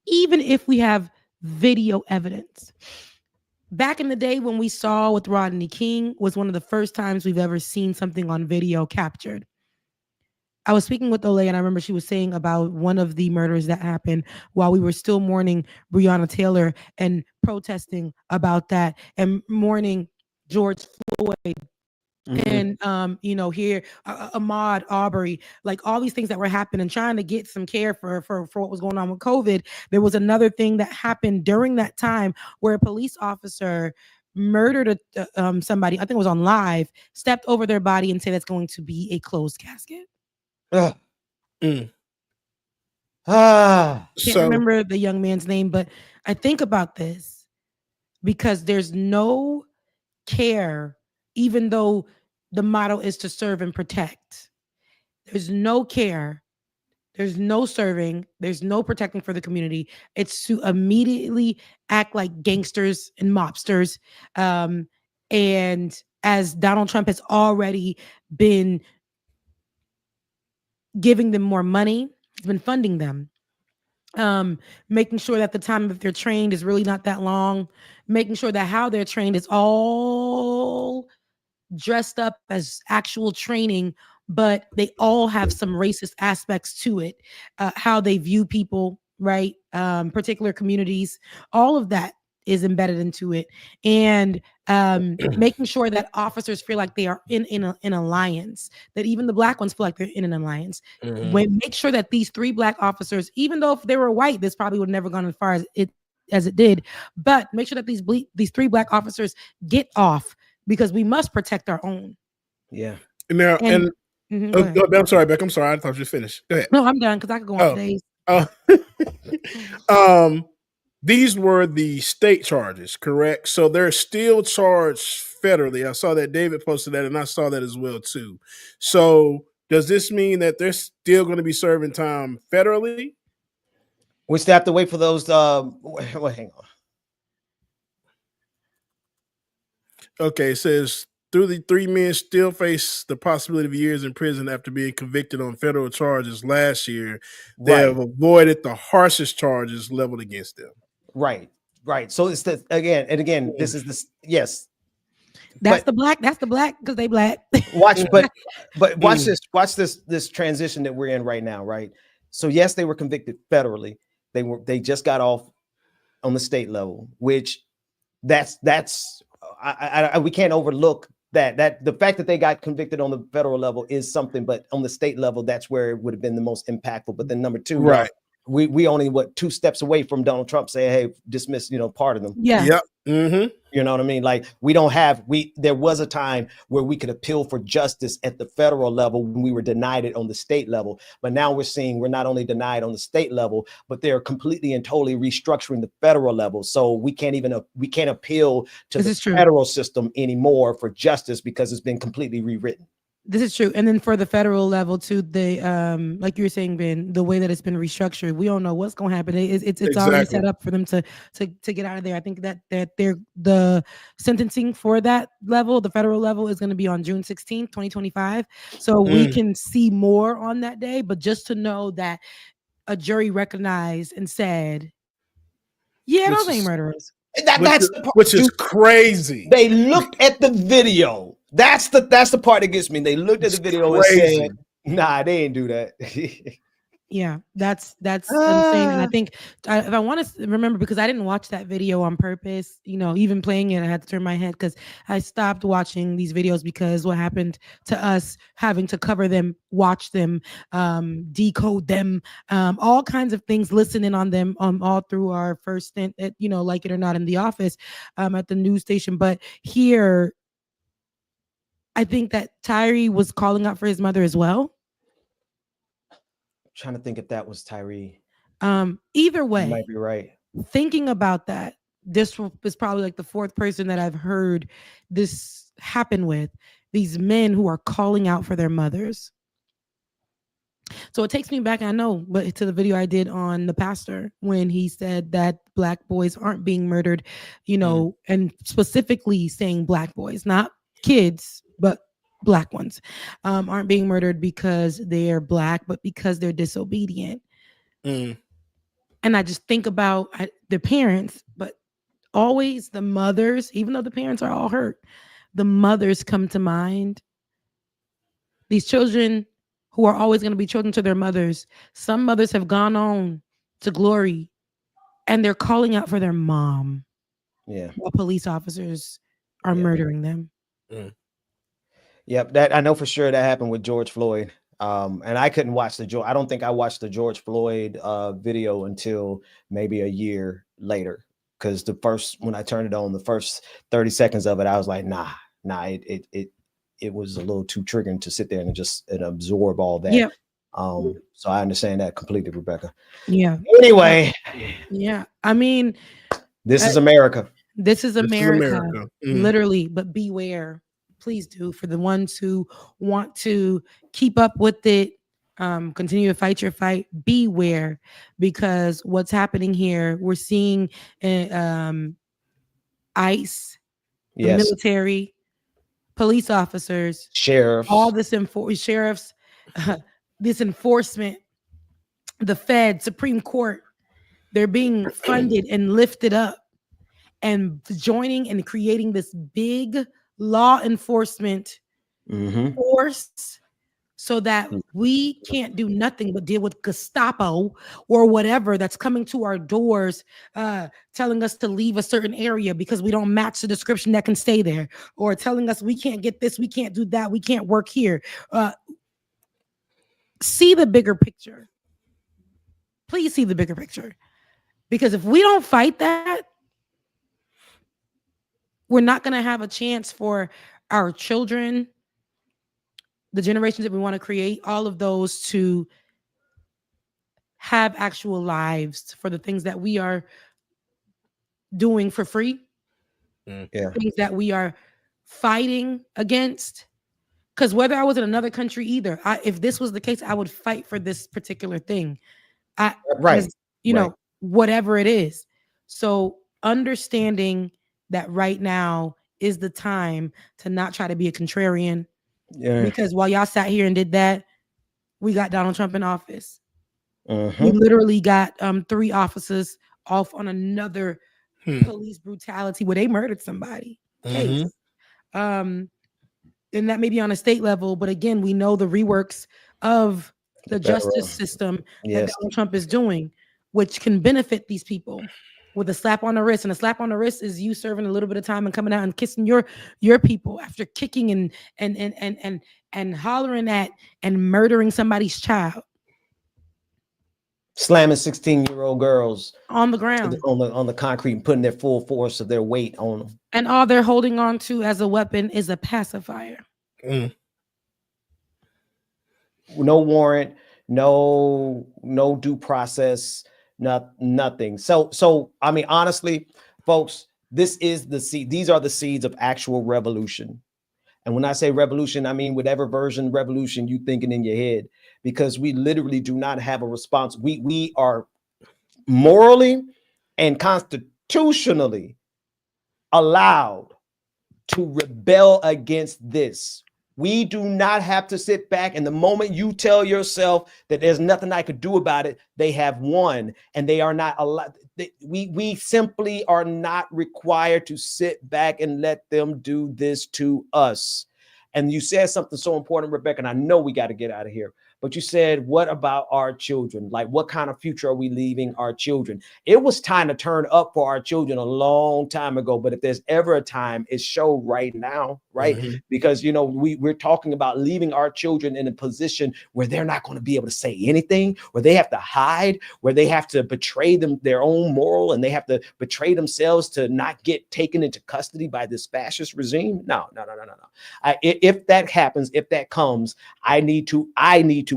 even if we have video evidence. Back in the day when we saw with Rodney King was one of the first times we've ever seen something on video captured. I was speaking with Olay, and I remember she was saying about one of the murders that happened while we were still mourning Breonna Taylor and protesting about that and mourning George Floyd. And you know, here Ahmaud Arbery, like all these things that were happening, trying to get some care for what was going on with COVID. There was another thing that happened during that time where a police officer murdered somebody. I think it was on live, stepped over their body and said that's going to be a closed casket. Can't remember the young man's name, but I think about this because there's no care, even though the motto is to serve and protect. There's no care. There's no serving. There's no protecting for the community. It's to immediately act like gangsters and mobsters. And as Donald Trump has already been giving them more money, he's been funding them. Making sure that the time that they're trained is really not that long. Making sure that how they're trained is all dressed up as actual training, but they all have some racist aspects to it. How they view people, right? Particular communities, all of that is embedded into it. And making sure that officers feel like they are in an alliance, that even the black ones feel like they're in an alliance. Make sure that these 3 black officers, even though if they were white, this probably would have never gone as far as it did, but make sure that these 3 black officers get off, because we must protect our own. Yeah. Now, I'm sorry, Beck. I'm sorry. I thought you finished. Go ahead. No, I'm done because I could go on days. These were the state charges, correct? So they're still charged federally. I saw that David posted that, and I saw that as well too. So does this mean that they're still going to be serving time federally? We still have to wait for those. Hang on. Okay, it says the 3 men still face the possibility of years in prison after being convicted on federal charges last year. They have avoided the harshest charges leveled against them. Right. So it's again, this is this. Yes. That's the black because they black. Watch this transition that we're in right now, right? So yes, they were convicted federally. They just got off on the state level, which we can't overlook that the fact that they got convicted on the federal level is something, but on the state level, that's where it would have been the most impactful. But then number 2, right? We only 2 steps away from Donald Trump saying, "Hey, dismiss, pardon them." Yeah. Yep. Mm-hmm. You know what I mean? Like there was a time where we could appeal for justice at the federal level when we were denied it on the state level. But now we're seeing we're not only denied on the state level, but they're completely and totally restructuring the federal level. So we can't appeal to the federal system anymore for justice because it's been completely rewritten. This is true. And then for the federal level too, they like you were saying, Ben, the way that it's been restructured, we don't know what's going to happen. It's already set up for them to get out of there. I think that the sentencing for that level, the federal level, is going to be on June 16th, 2025. So we can see more on that day. But just to know that a jury recognized and said, yeah, those ain't murderers. That's the part, which is crazy. They looked at the video That's the part that gets me. They looked at the video and said, "Nah, they didn't do that." Yeah, that's insane. And I think if I want to remember, because I didn't watch that video on purpose, even playing it, I had to turn my head because I stopped watching these videos because what happened to us having to cover them, watch them, decode them, all kinds of things, listening on them all through our first stint at, like it or not, in the office at the news station. But here, I think that Tyree was calling out for his mother as well. Trying to think if that was Tyree. Either way, you might be right. Thinking about that, this is probably like the fourth person that I've heard this happen with. These men who are calling out for their mothers. So it takes me back, I know, but to the video I did on the pastor when he said that Black boys aren't being murdered, and specifically saying Black boys, not kids, but Black ones, aren't being murdered because they're Black, but because they're disobedient. And I just think about the parents, but always the mothers, even though the parents are all hurt, the mothers come to mind. These children who are always going to be children to their mothers. Some mothers have gone on to glory and they're calling out for their mom. Yeah. While police officers are murdering them. Yep, that I know for sure that happened with George Floyd. And I couldn't watch I don't think I watched the George Floyd video until maybe a year later. Because when I turned it on, the first 30 seconds of it, I was like, nah, it was a little too triggering to sit there and absorb all that. Yeah. So I understand that completely, Rebecca. Yeah. Anyway. Yeah. I mean, this is America. This is America. Literally, but beware. Please do, for the ones who want to keep up with it, continue to fight your fight, beware, because what's happening here, we're seeing ICE, the military, police officers, sheriffs, all this sheriffs, this enforcement, the Fed, Supreme Court, they're being funded and lifted up and joining and creating this big law enforcement force so that we can't do nothing but deal with Gestapo or whatever that's coming to our doors, telling us to leave a certain area because we don't match the description that can stay there, or telling us we can't get this, we can't do that, we can't work here. See the bigger picture. Please see the bigger picture. Because if we don't fight that, we're not going to have a chance for our children, the generations that we want to create, all of those to have actual lives for the things that we are doing for free. Things that we are fighting against. Because whether I was in another country either, if this was the case, I would fight for this particular thing. Whatever it is. So understanding that right now is the time to not try to be a contrarian. Yeah. Because while y'all sat here and did that, we got Donald Trump in office. We literally got 3 officers off on another police brutality where they murdered somebody. Case. And that may be on a state level, but again, we know the reworks of the justice system that Donald Trump is doing, which can benefit these people with a slap on the wrist. And a slap on the wrist is you serving a little bit of time and coming out and kissing your people after kicking and hollering at and murdering somebody's child. Slamming 16-year-old girls on the ground, on the concrete, and putting their full force of their weight on them. And all they're holding on to as a weapon is a pacifier. No warrant, no due process, nothing. So I mean, honestly, folks, this is the seed. These are the seeds of actual revolution. And when I say revolution, I mean whatever version revolution you thinking in your head, because we literally do not have a response. We are morally and constitutionally allowed to rebel against this. We do not have to sit back, and the moment you tell yourself that there's nothing I could do about it, they have won, and they are not allowed. We simply are not required to sit back and let them do this to us. And you said something so important, Rebecca, and I know we got to get out of here. But you said, what about our children? Like, what kind of future are we leaving our children? It was time to turn up for our children a long time ago. But if there's ever a time, it's show right now, right? Because, you know, we're talking about leaving our children in a position where they're not going to be able to say anything, where they have to hide, where they have to betray their own moral, and they have to betray themselves to not get taken into custody by this fascist regime. No. If that happens, if that comes, I need to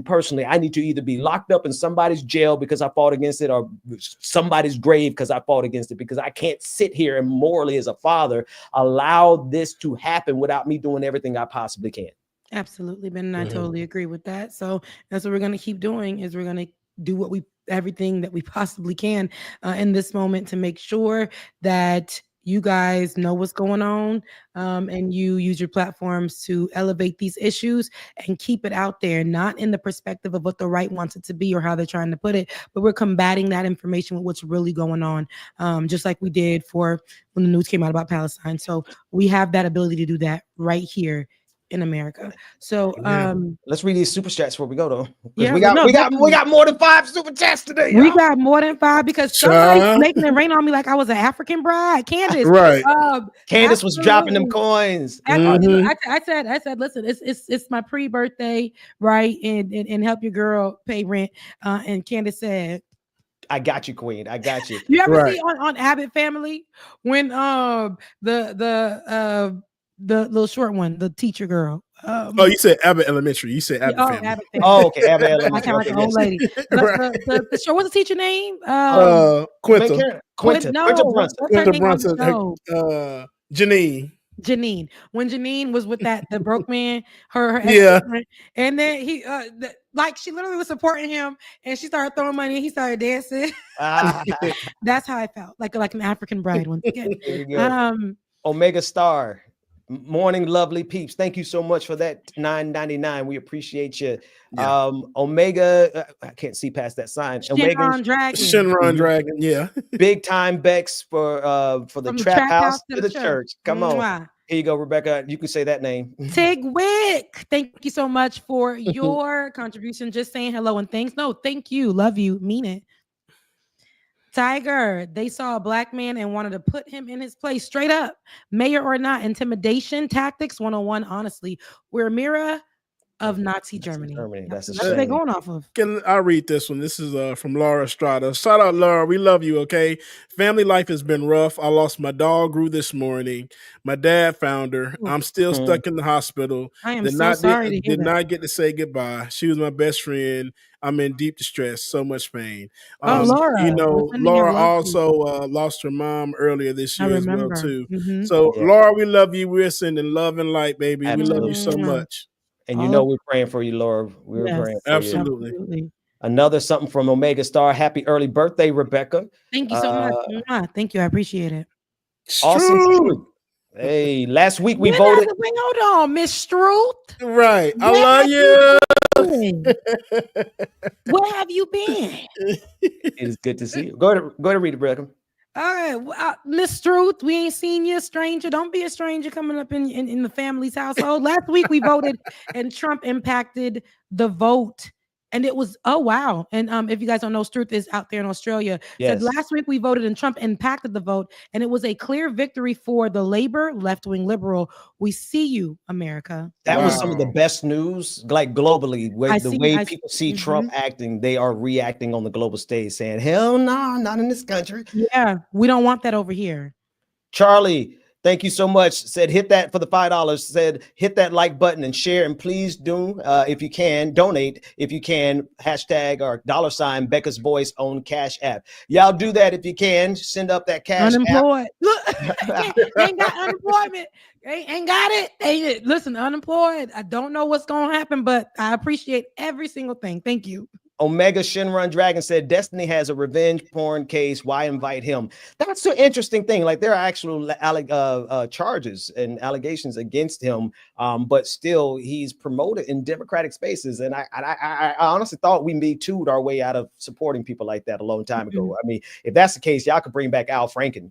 personally either be locked up in somebody's jail because I fought against it, or somebody's grave because I fought against it, because I can't sit here and morally as a father allow this to happen without me doing everything I possibly can. Absolutely, Ben, and I totally agree with that. So that's what we're going to keep doing, is we're going to do everything that we possibly can in this moment to make sure that you guys know what's going on, and you use your platforms to elevate these issues and keep it out there, not in the perspective of what the right wants it to be or how they're trying to put it, but we're combating that information with what's really going on, just like we did for when the news came out about Palestine. So we have that ability to do that right here in America. So let's read these super chats before we go, though. Yeah, we got more than 5 super chats today. We got more than 5 because somebody's making it rain on me like I was an African bride. Candace, right? Candace was dropping them coins. I said, listen, it's my pre-birthday, right? And help your girl pay rent. And Candace said, I got you, Queen. I got you. You ever see on Abbott Family when the little short one, the teacher girl. You said Abbott Elementary. You said Abbott Family. Abbott Family. Oh, okay. Abbott Elementary. I kind of like an old lady. The show, what's the teacher name? Quinta. Quinta Brunson. Janine. When Janine was with the broke man, her yeah, and then he like she literally was supporting him, and she started throwing money, and he started dancing. That's how I felt, like an African bride once again. Omega Star, morning, lovely peeps. Thank you so much for that $9.99. We appreciate you. Yeah. Omega, I can't see past that sign. Shinron Dragon, yeah. Big time Bex for the trap house to the church. Come on. Here you go, Rebecca. You can say that name. Tig Wick. Thank you so much for your contribution. Just saying hello and thanks. No, thank you. Love you. Mean it. Tiger, they saw a black man and wanted to put him in his place. Straight up, mayor or not, intimidation tactics 101. Honestly, we're a mirror of Nazi Germany. That's what they're going off of. I'll read this one. This is from Laura Estrada. Shout out, Laura. We love you, okay? Family life has been rough. I lost my dog, Gru, this morning. My dad found her. I'm still stuck in the hospital. I am sorry to hear Did not get to say goodbye. She was my best friend. I'm in deep distress. So much pain. Laura. You know, Laura also lost her mom earlier this year as well, too. So, Laura, we love you. We're sending love and light, baby. Absolutely. We love you so much. And you know we're praying for you, Laura. We're praying for absolutely. you. Another something from Omega Star. Happy early birthday, Rebecca. Thank you so much. Thank you. I appreciate it. Awesome. Hey, last week we voted. Wait, hold on, Miss Struth. Right. I love you. Where have you been? It is good to see you. Go to read it, Rebecca. All right, Miss Struth, we ain't seen you, a stranger. Don't be a stranger coming up in the family's household. Last week we voted, and Trump impacted the vote. And it was, oh, wow. And if you guys don't know, Struth is out there in Australia. Yes. Said last week we voted and Trump impacted the vote. And it was a clear victory for the Labor, left-wing liberal. We see you, America. That was some of the best news, like globally, where the way people see Trump acting, they are reacting on the global stage saying, hell no, not in this country. Yeah, we don't want that over here. Charlie, thank you so much. Said hit that for the $5. Said hit that like button and share, and please do if you can donate if you can hashtag or $ Becca's Voice on Cash App. Y'all do that if you can. Send up that cash unemployed. Look, ain't got unemployment. Ain't got it. Listen, unemployed. I don't know what's gonna happen, but I appreciate every single thing. Thank you. Omega Shinrun Dragon said Destiny has a revenge porn case. Why invite him? That's an interesting thing. Like there are actual charges and allegations against him, but still he's promoted in Democratic spaces. And I honestly thought we Me Too'd our way out of supporting people like that a long time ago. I mean, if that's the case, y'all could bring back Al Franken,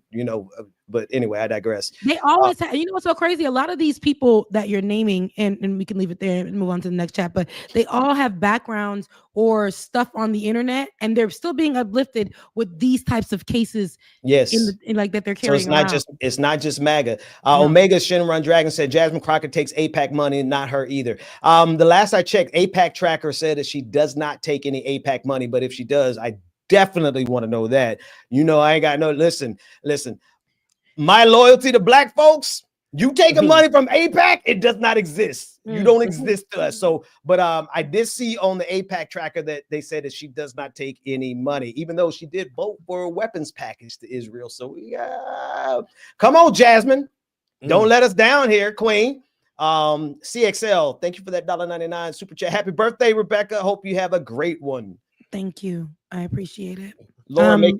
But anyway, I digress. They always have, you know what's so crazy? A lot of these people that you're naming, and we can leave it there and move on to the next chat, but they all have backgrounds or stuff on the internet, and they're still being uplifted with these types of cases. Yes, in like that they're so carrying. it's not just MAGA. Omega Shinrun Dragon said Jasmine Crockett takes APAC money, not her either. The last I checked, APAC Tracker said that she does not take any APAC money, but if she does, I definitely want to know that. You know, I ain't got no listen. My loyalty to black folks, you taking money from APAC, it does not exist. You don't exist to us. So, but I did see on the APAC tracker that they said that she does not take any money, even though she did vote for a weapons package to Israel. So yeah, come on, Jasmine. Don't let us down here, Queen. CXL, thank you for that $1.99 super chat. Happy birthday, Rebecca. Hope you have a great one. Thank you. I appreciate it. Laura,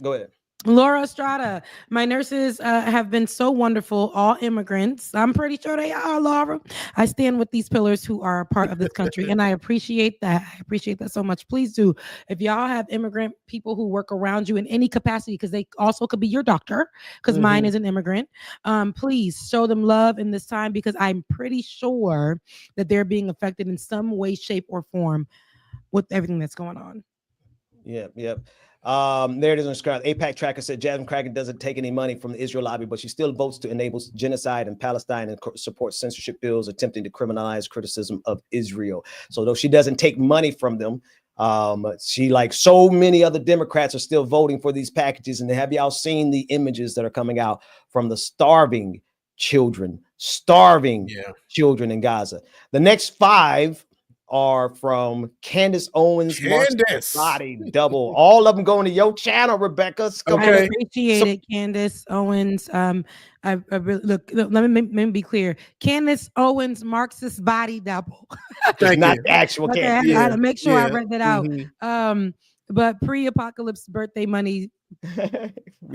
go ahead. Laura Estrada, my nurses have been so wonderful, all immigrants. I'm pretty sure they are, Laura. I stand with these pillars who are a part of this country, and I appreciate that. I appreciate that so much. Please do. If y'all have immigrant people who work around you in any capacity, because they also could be your doctor, because mine is an immigrant, please show them love in this time, because I'm pretty sure that they're being affected in some way, shape, or form with everything that's going on. Yep. There it is on screen. APAC Tracker said Jasmine Crockett doesn't take any money from the Israel lobby, but she still votes to enable genocide in Palestine and support censorship bills attempting to criminalize criticism of Israel. So though she doesn't take money from them, she, like so many other Democrats, are still voting for these packages. And have y'all seen the images that are coming out from the starving children in Gaza? The next 5 are from Candace Owens, Marc's body double. All of them going to your channel, Rebecca. I appreciate it, Candace Owens. I really, look, let me be clear. Candace Owens, Marxist body double. Not the actual Candace. I had to make sure I read that out. But pre-apocalypse birthday money,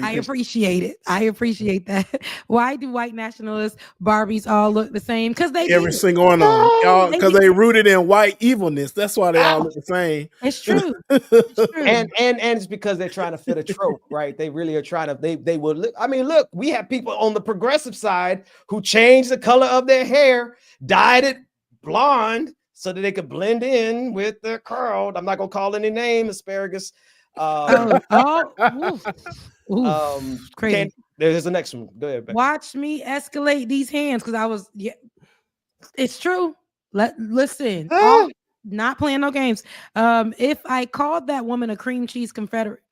I appreciate it. I appreciate that. Why do white nationalists Barbies all look the same? Because they every single one of them, y'all, because they rooted in white evilness. That's why they all look the same. It's true. And it's because they're trying to fit a trope, right? They really are trying to. They will look. I mean, look, we have people on the progressive side who changed the color of their hair, dyed it blonde, so that they could blend in with the curled. I'm not gonna call any name, asparagus. Crazy. There's the next one. Go ahead, Becky. Watch me escalate these hands, because I was, it's true. Listen, not playing no games. If I called that woman a cream cheese Confederate,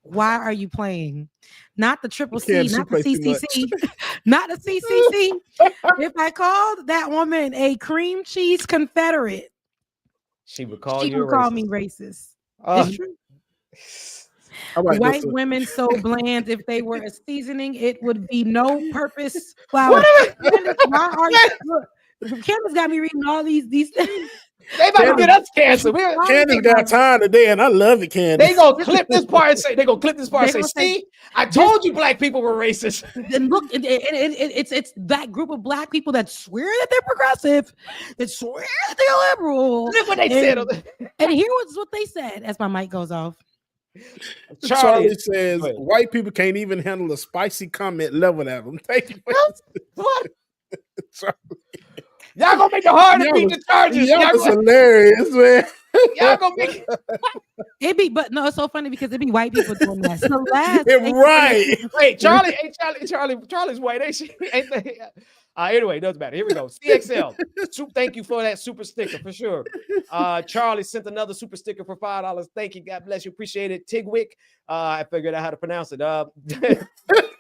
why are you playing? Not the triple C, not the CCC, not the CCC. If I called that woman a cream cheese Confederate, she would call me racist. It's true. White women so bland. If they were a seasoning, it would be no purpose flour. Candace got me reading all these things. They about to get us canceled. Candace got time today, and I love it, Candace. They gonna clip this part and say, see, I told you black people were racist. And look, it's that group of black people that swear that they're progressive, that swear that they're liberal. Look what they said. And here was what they said as my mic goes off. Charlie says white people can't even handle a spicy comment leveled at them. Thank you. What? Y'all gonna make it hard to beat the Chargers. Y'all is hilarious, man. Y'all gonna make it. But no, it's so funny because it be white people doing that. So Wait, Charlie's white, ain't she? Ain't they? Anyway, doesn't matter. Here we go. CXL. Thank you for that super sticker for sure. Charlie sent another super sticker for $5. Thank you. God bless you. Appreciate it. Tigwick. I figured out how to pronounce it.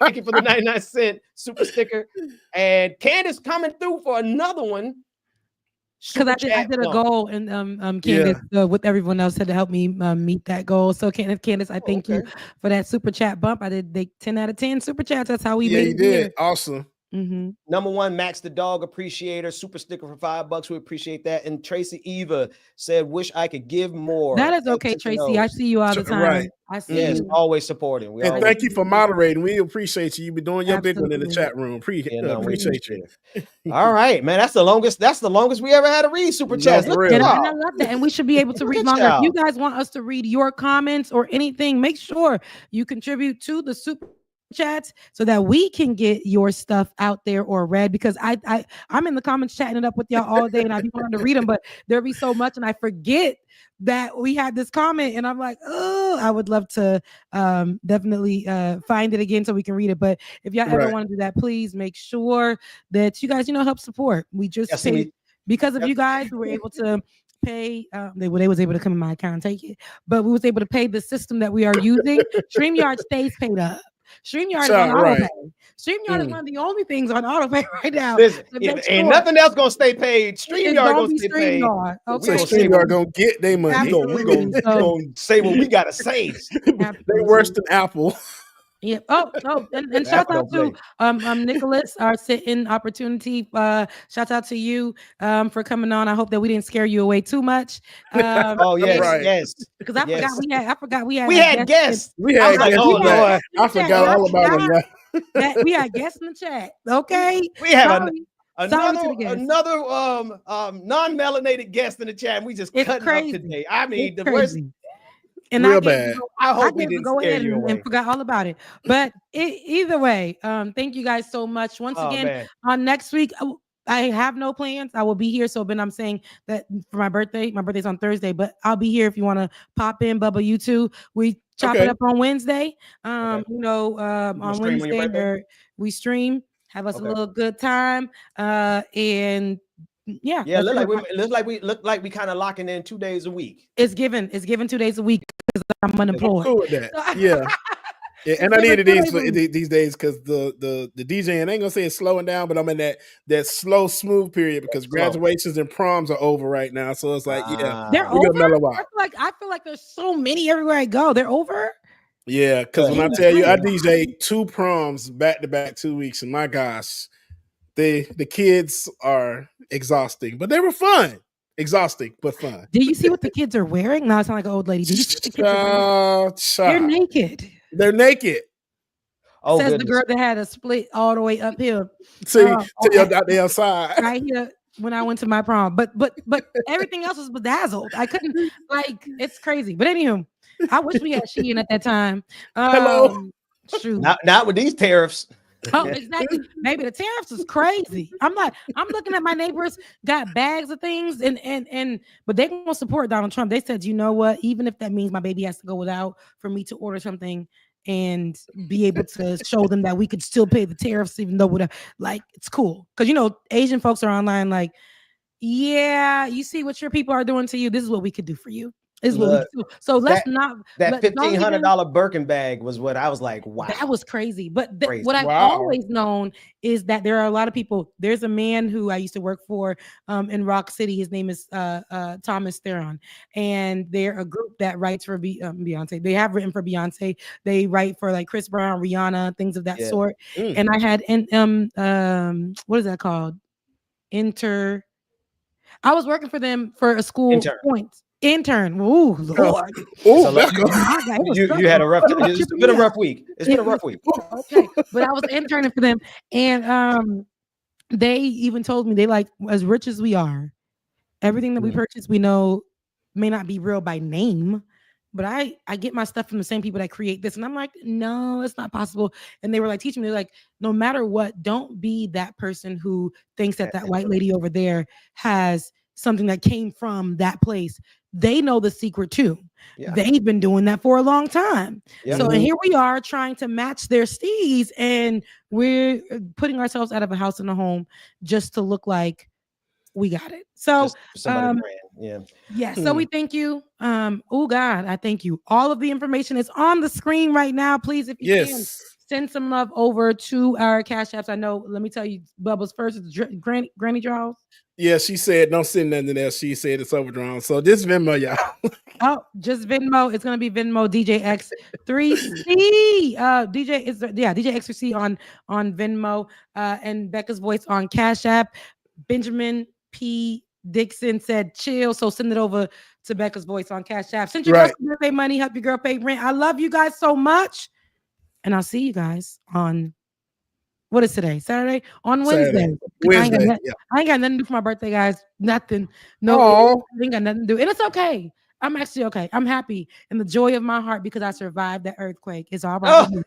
Thank you for the 99-cent super sticker. And Candace coming through for another one. Because I did a goal, and Candace with everyone else had to help me meet that goal. So Candace, I thank you for that super chat bump. I did 10 out of 10 super chats. That's how we made it. You did. Awesome. Number one, Max the Dog Appreciator, super sticker for $5. We appreciate that. And Tracy Eva said, "Wish I could give more." That is okay, Tracy. I see you all the time. Right. I see you. Always supporting. And thank you for moderating. We appreciate you. You've been doing your big one in the chat room. Appreciate you. All right, man. That's the longest we ever had to read super chats. And I love that. And we should be able to read longer. If you guys want us to read your comments or anything, make sure you contribute to the super chats so that we can get your stuff out there or read, because I'm in the comments chatting it up with y'all all day and I be wanting to read them, but there'll be so much and I forget that we had this comment and I'm like, oh, I would love to definitely find it again so we can read it. But if y'all ever want to do that, please make sure that you guys, help support. We just paid, because of you guys, we were able to pay. They was able to come in my account and take it, but we was able to pay the system that we are using. StreamYard stays paid up. StreamYard is on autopay. StreamYard is one of the only things on autopay right now. Listen, ain't nothing else gonna stay paid. StreamYard gonna stay paid. Okay. StreamYard gonna get their money. We gonna say what we gotta say. They're worse than Apple. Yep. And shout out to Nicholas, our sit-in opportunity. Shout out to you for coming on. I hope that we didn't scare you away too much. Yes. Because I forgot we had guests. I forgot all about it. We had guests in the chat. Okay. We have another non-melanated guest in the chat. And we just cutting up today. I mean, the worst. And real bad. I hope we didn't go ahead and forgot all about it. But either way, thank you guys so much. Once again, on next week, I have no plans. I will be here. So, Ben, I'm saying that for my birthday. My birthday's on Thursday, but I'll be here if you want to pop in. Bubba, you too. We chop it up on Wednesday. On Wednesday, we stream. Have us a little good time. And look like we kind of locking in 2 days a week. It's given 2 days a week because I'm unemployed. Cool with that. Yeah, and I needed these days because the DJing, I ain't gonna say it's slowing down, but I'm in that slow, smooth period because graduations and proms are over right now. So it's like, they're over. I feel like there's so many everywhere I go. They're over. Yeah, because when I tell you, I DJ 2 proms back to back 2 weeks, and my gosh, the kids are exhausting, but they were fun. Exhausting, but fun. Do you see what the kids are wearing? No, I sound like an old lady. Do you see what the kids are wearing? They're naked. They're naked. Oh, says the girl that had a split all the way uphill. See, to your goddamn side. Right here when I went to my prom. But everything else was bedazzled. I couldn't, it's crazy. But anywho, I wish we had Shein at that time. Hello. Shoot. Not with these tariffs. Oh, exactly. Maybe the tariffs is crazy. I'm looking at my neighbors got bags of things but they gonna support Donald Trump. They said, you know what, even if that means my baby has to go without for me to order something and be able to show them that we could still pay the tariffs, even though it's cool. Because Asian folks are online like, yeah, you see what your people are doing to you. This is what we could do for you. Is what we do. So let's not that $1,500 Birkin bag was what I was like, wow, that was crazy. But what I've always known is that there are a lot of people. There's a man who I used to work for in Rock City. His name is Thomas Theron, and they're a group that writes for Beyonce. They have written for Beyonce. They write for like Chris Brown, Rihanna, things of that sort. And I had what is that called? I was working for them for a school points. Intern. Ooh, Lord. You had a rough time. It's been a rough week. Okay. But I was interning for them. And they even told me, they like, as rich as we are, everything that we purchase, we know may not be real by name, but I get my stuff from the same people that create this. And I'm like, no, it's not possible. And they were like teaching me, like, no matter what, don't be that person who thinks that white lady over there has something that came from that place. They know the secret too. Yeah. They've been doing that for a long time. Yeah. So and here we are trying to match their steez, and we're putting ourselves out of a house and a home just to look like we got it. So so we thank you. Oh God, I thank you. All of the information is on the screen right now. Please, if you can, send some love over to our Cash Apps. I know, let me tell you, Bubbles first is Granny Draws. Yeah, she said don't send nothing else. She said it's overdrawn. So just Venmo, y'all. Just Venmo. It's gonna be Venmo DJ X3C. DJ X3C on Venmo. And Becca's Voice on Cash App. Benjamin P. Dixon said chill. So send it over to Becca's Voice on Cash App. Send your girl some birthday money. Help your girl pay rent. I love you guys so much. And I'll see you guys on, what is today? Saturday? On Wednesday. I ain't got nothing to do for my birthday, guys. Nothing. No, I ain't got nothing to do. And it's okay. I'm actually okay. I'm happy in the joy of my heart because I survived that earthquake. It's all right. Oh.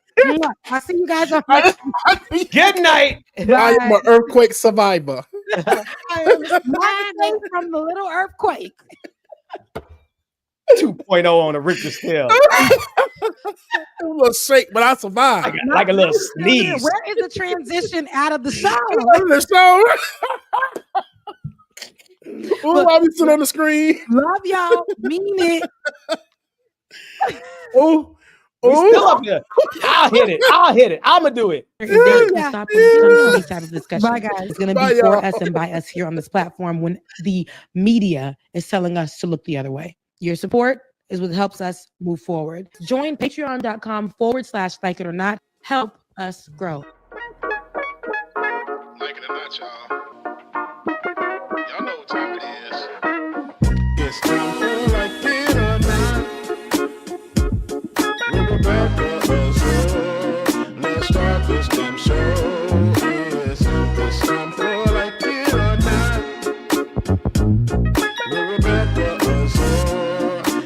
I see you guys on Good night. I am an earthquake survivor. I am smiling from the little earthquake. 2.0 on a Richter scale. A little shake, but I survived. Like a little sneeze. Where is the transition out of the show? Oh, I'll be sitting on the screen. Love y'all. Mean it. Oh, we still up here. I'll hit it. I'ma do it. Stop when it comes to these type of discussions. Bye, guys. It's gonna be for us and by us here on this platform when the media is telling us to look the other way. Your support is what helps us move forward. Join patreon.com/like it or not. Help us grow. Like it or not, y'all. Y'all know what time it is. It's time for like it or not. We're back to us. Let's start this damn show. Yes, it's time for like it or not. We're back to us.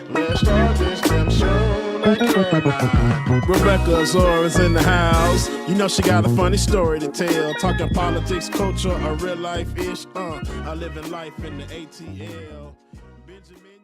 Let's start this damn show. Like it or not. Rebecca Azor is in the house. You know she got a funny story to tell. Talking politics, culture, a real life ish. I live in life in the ATL. Benjamin.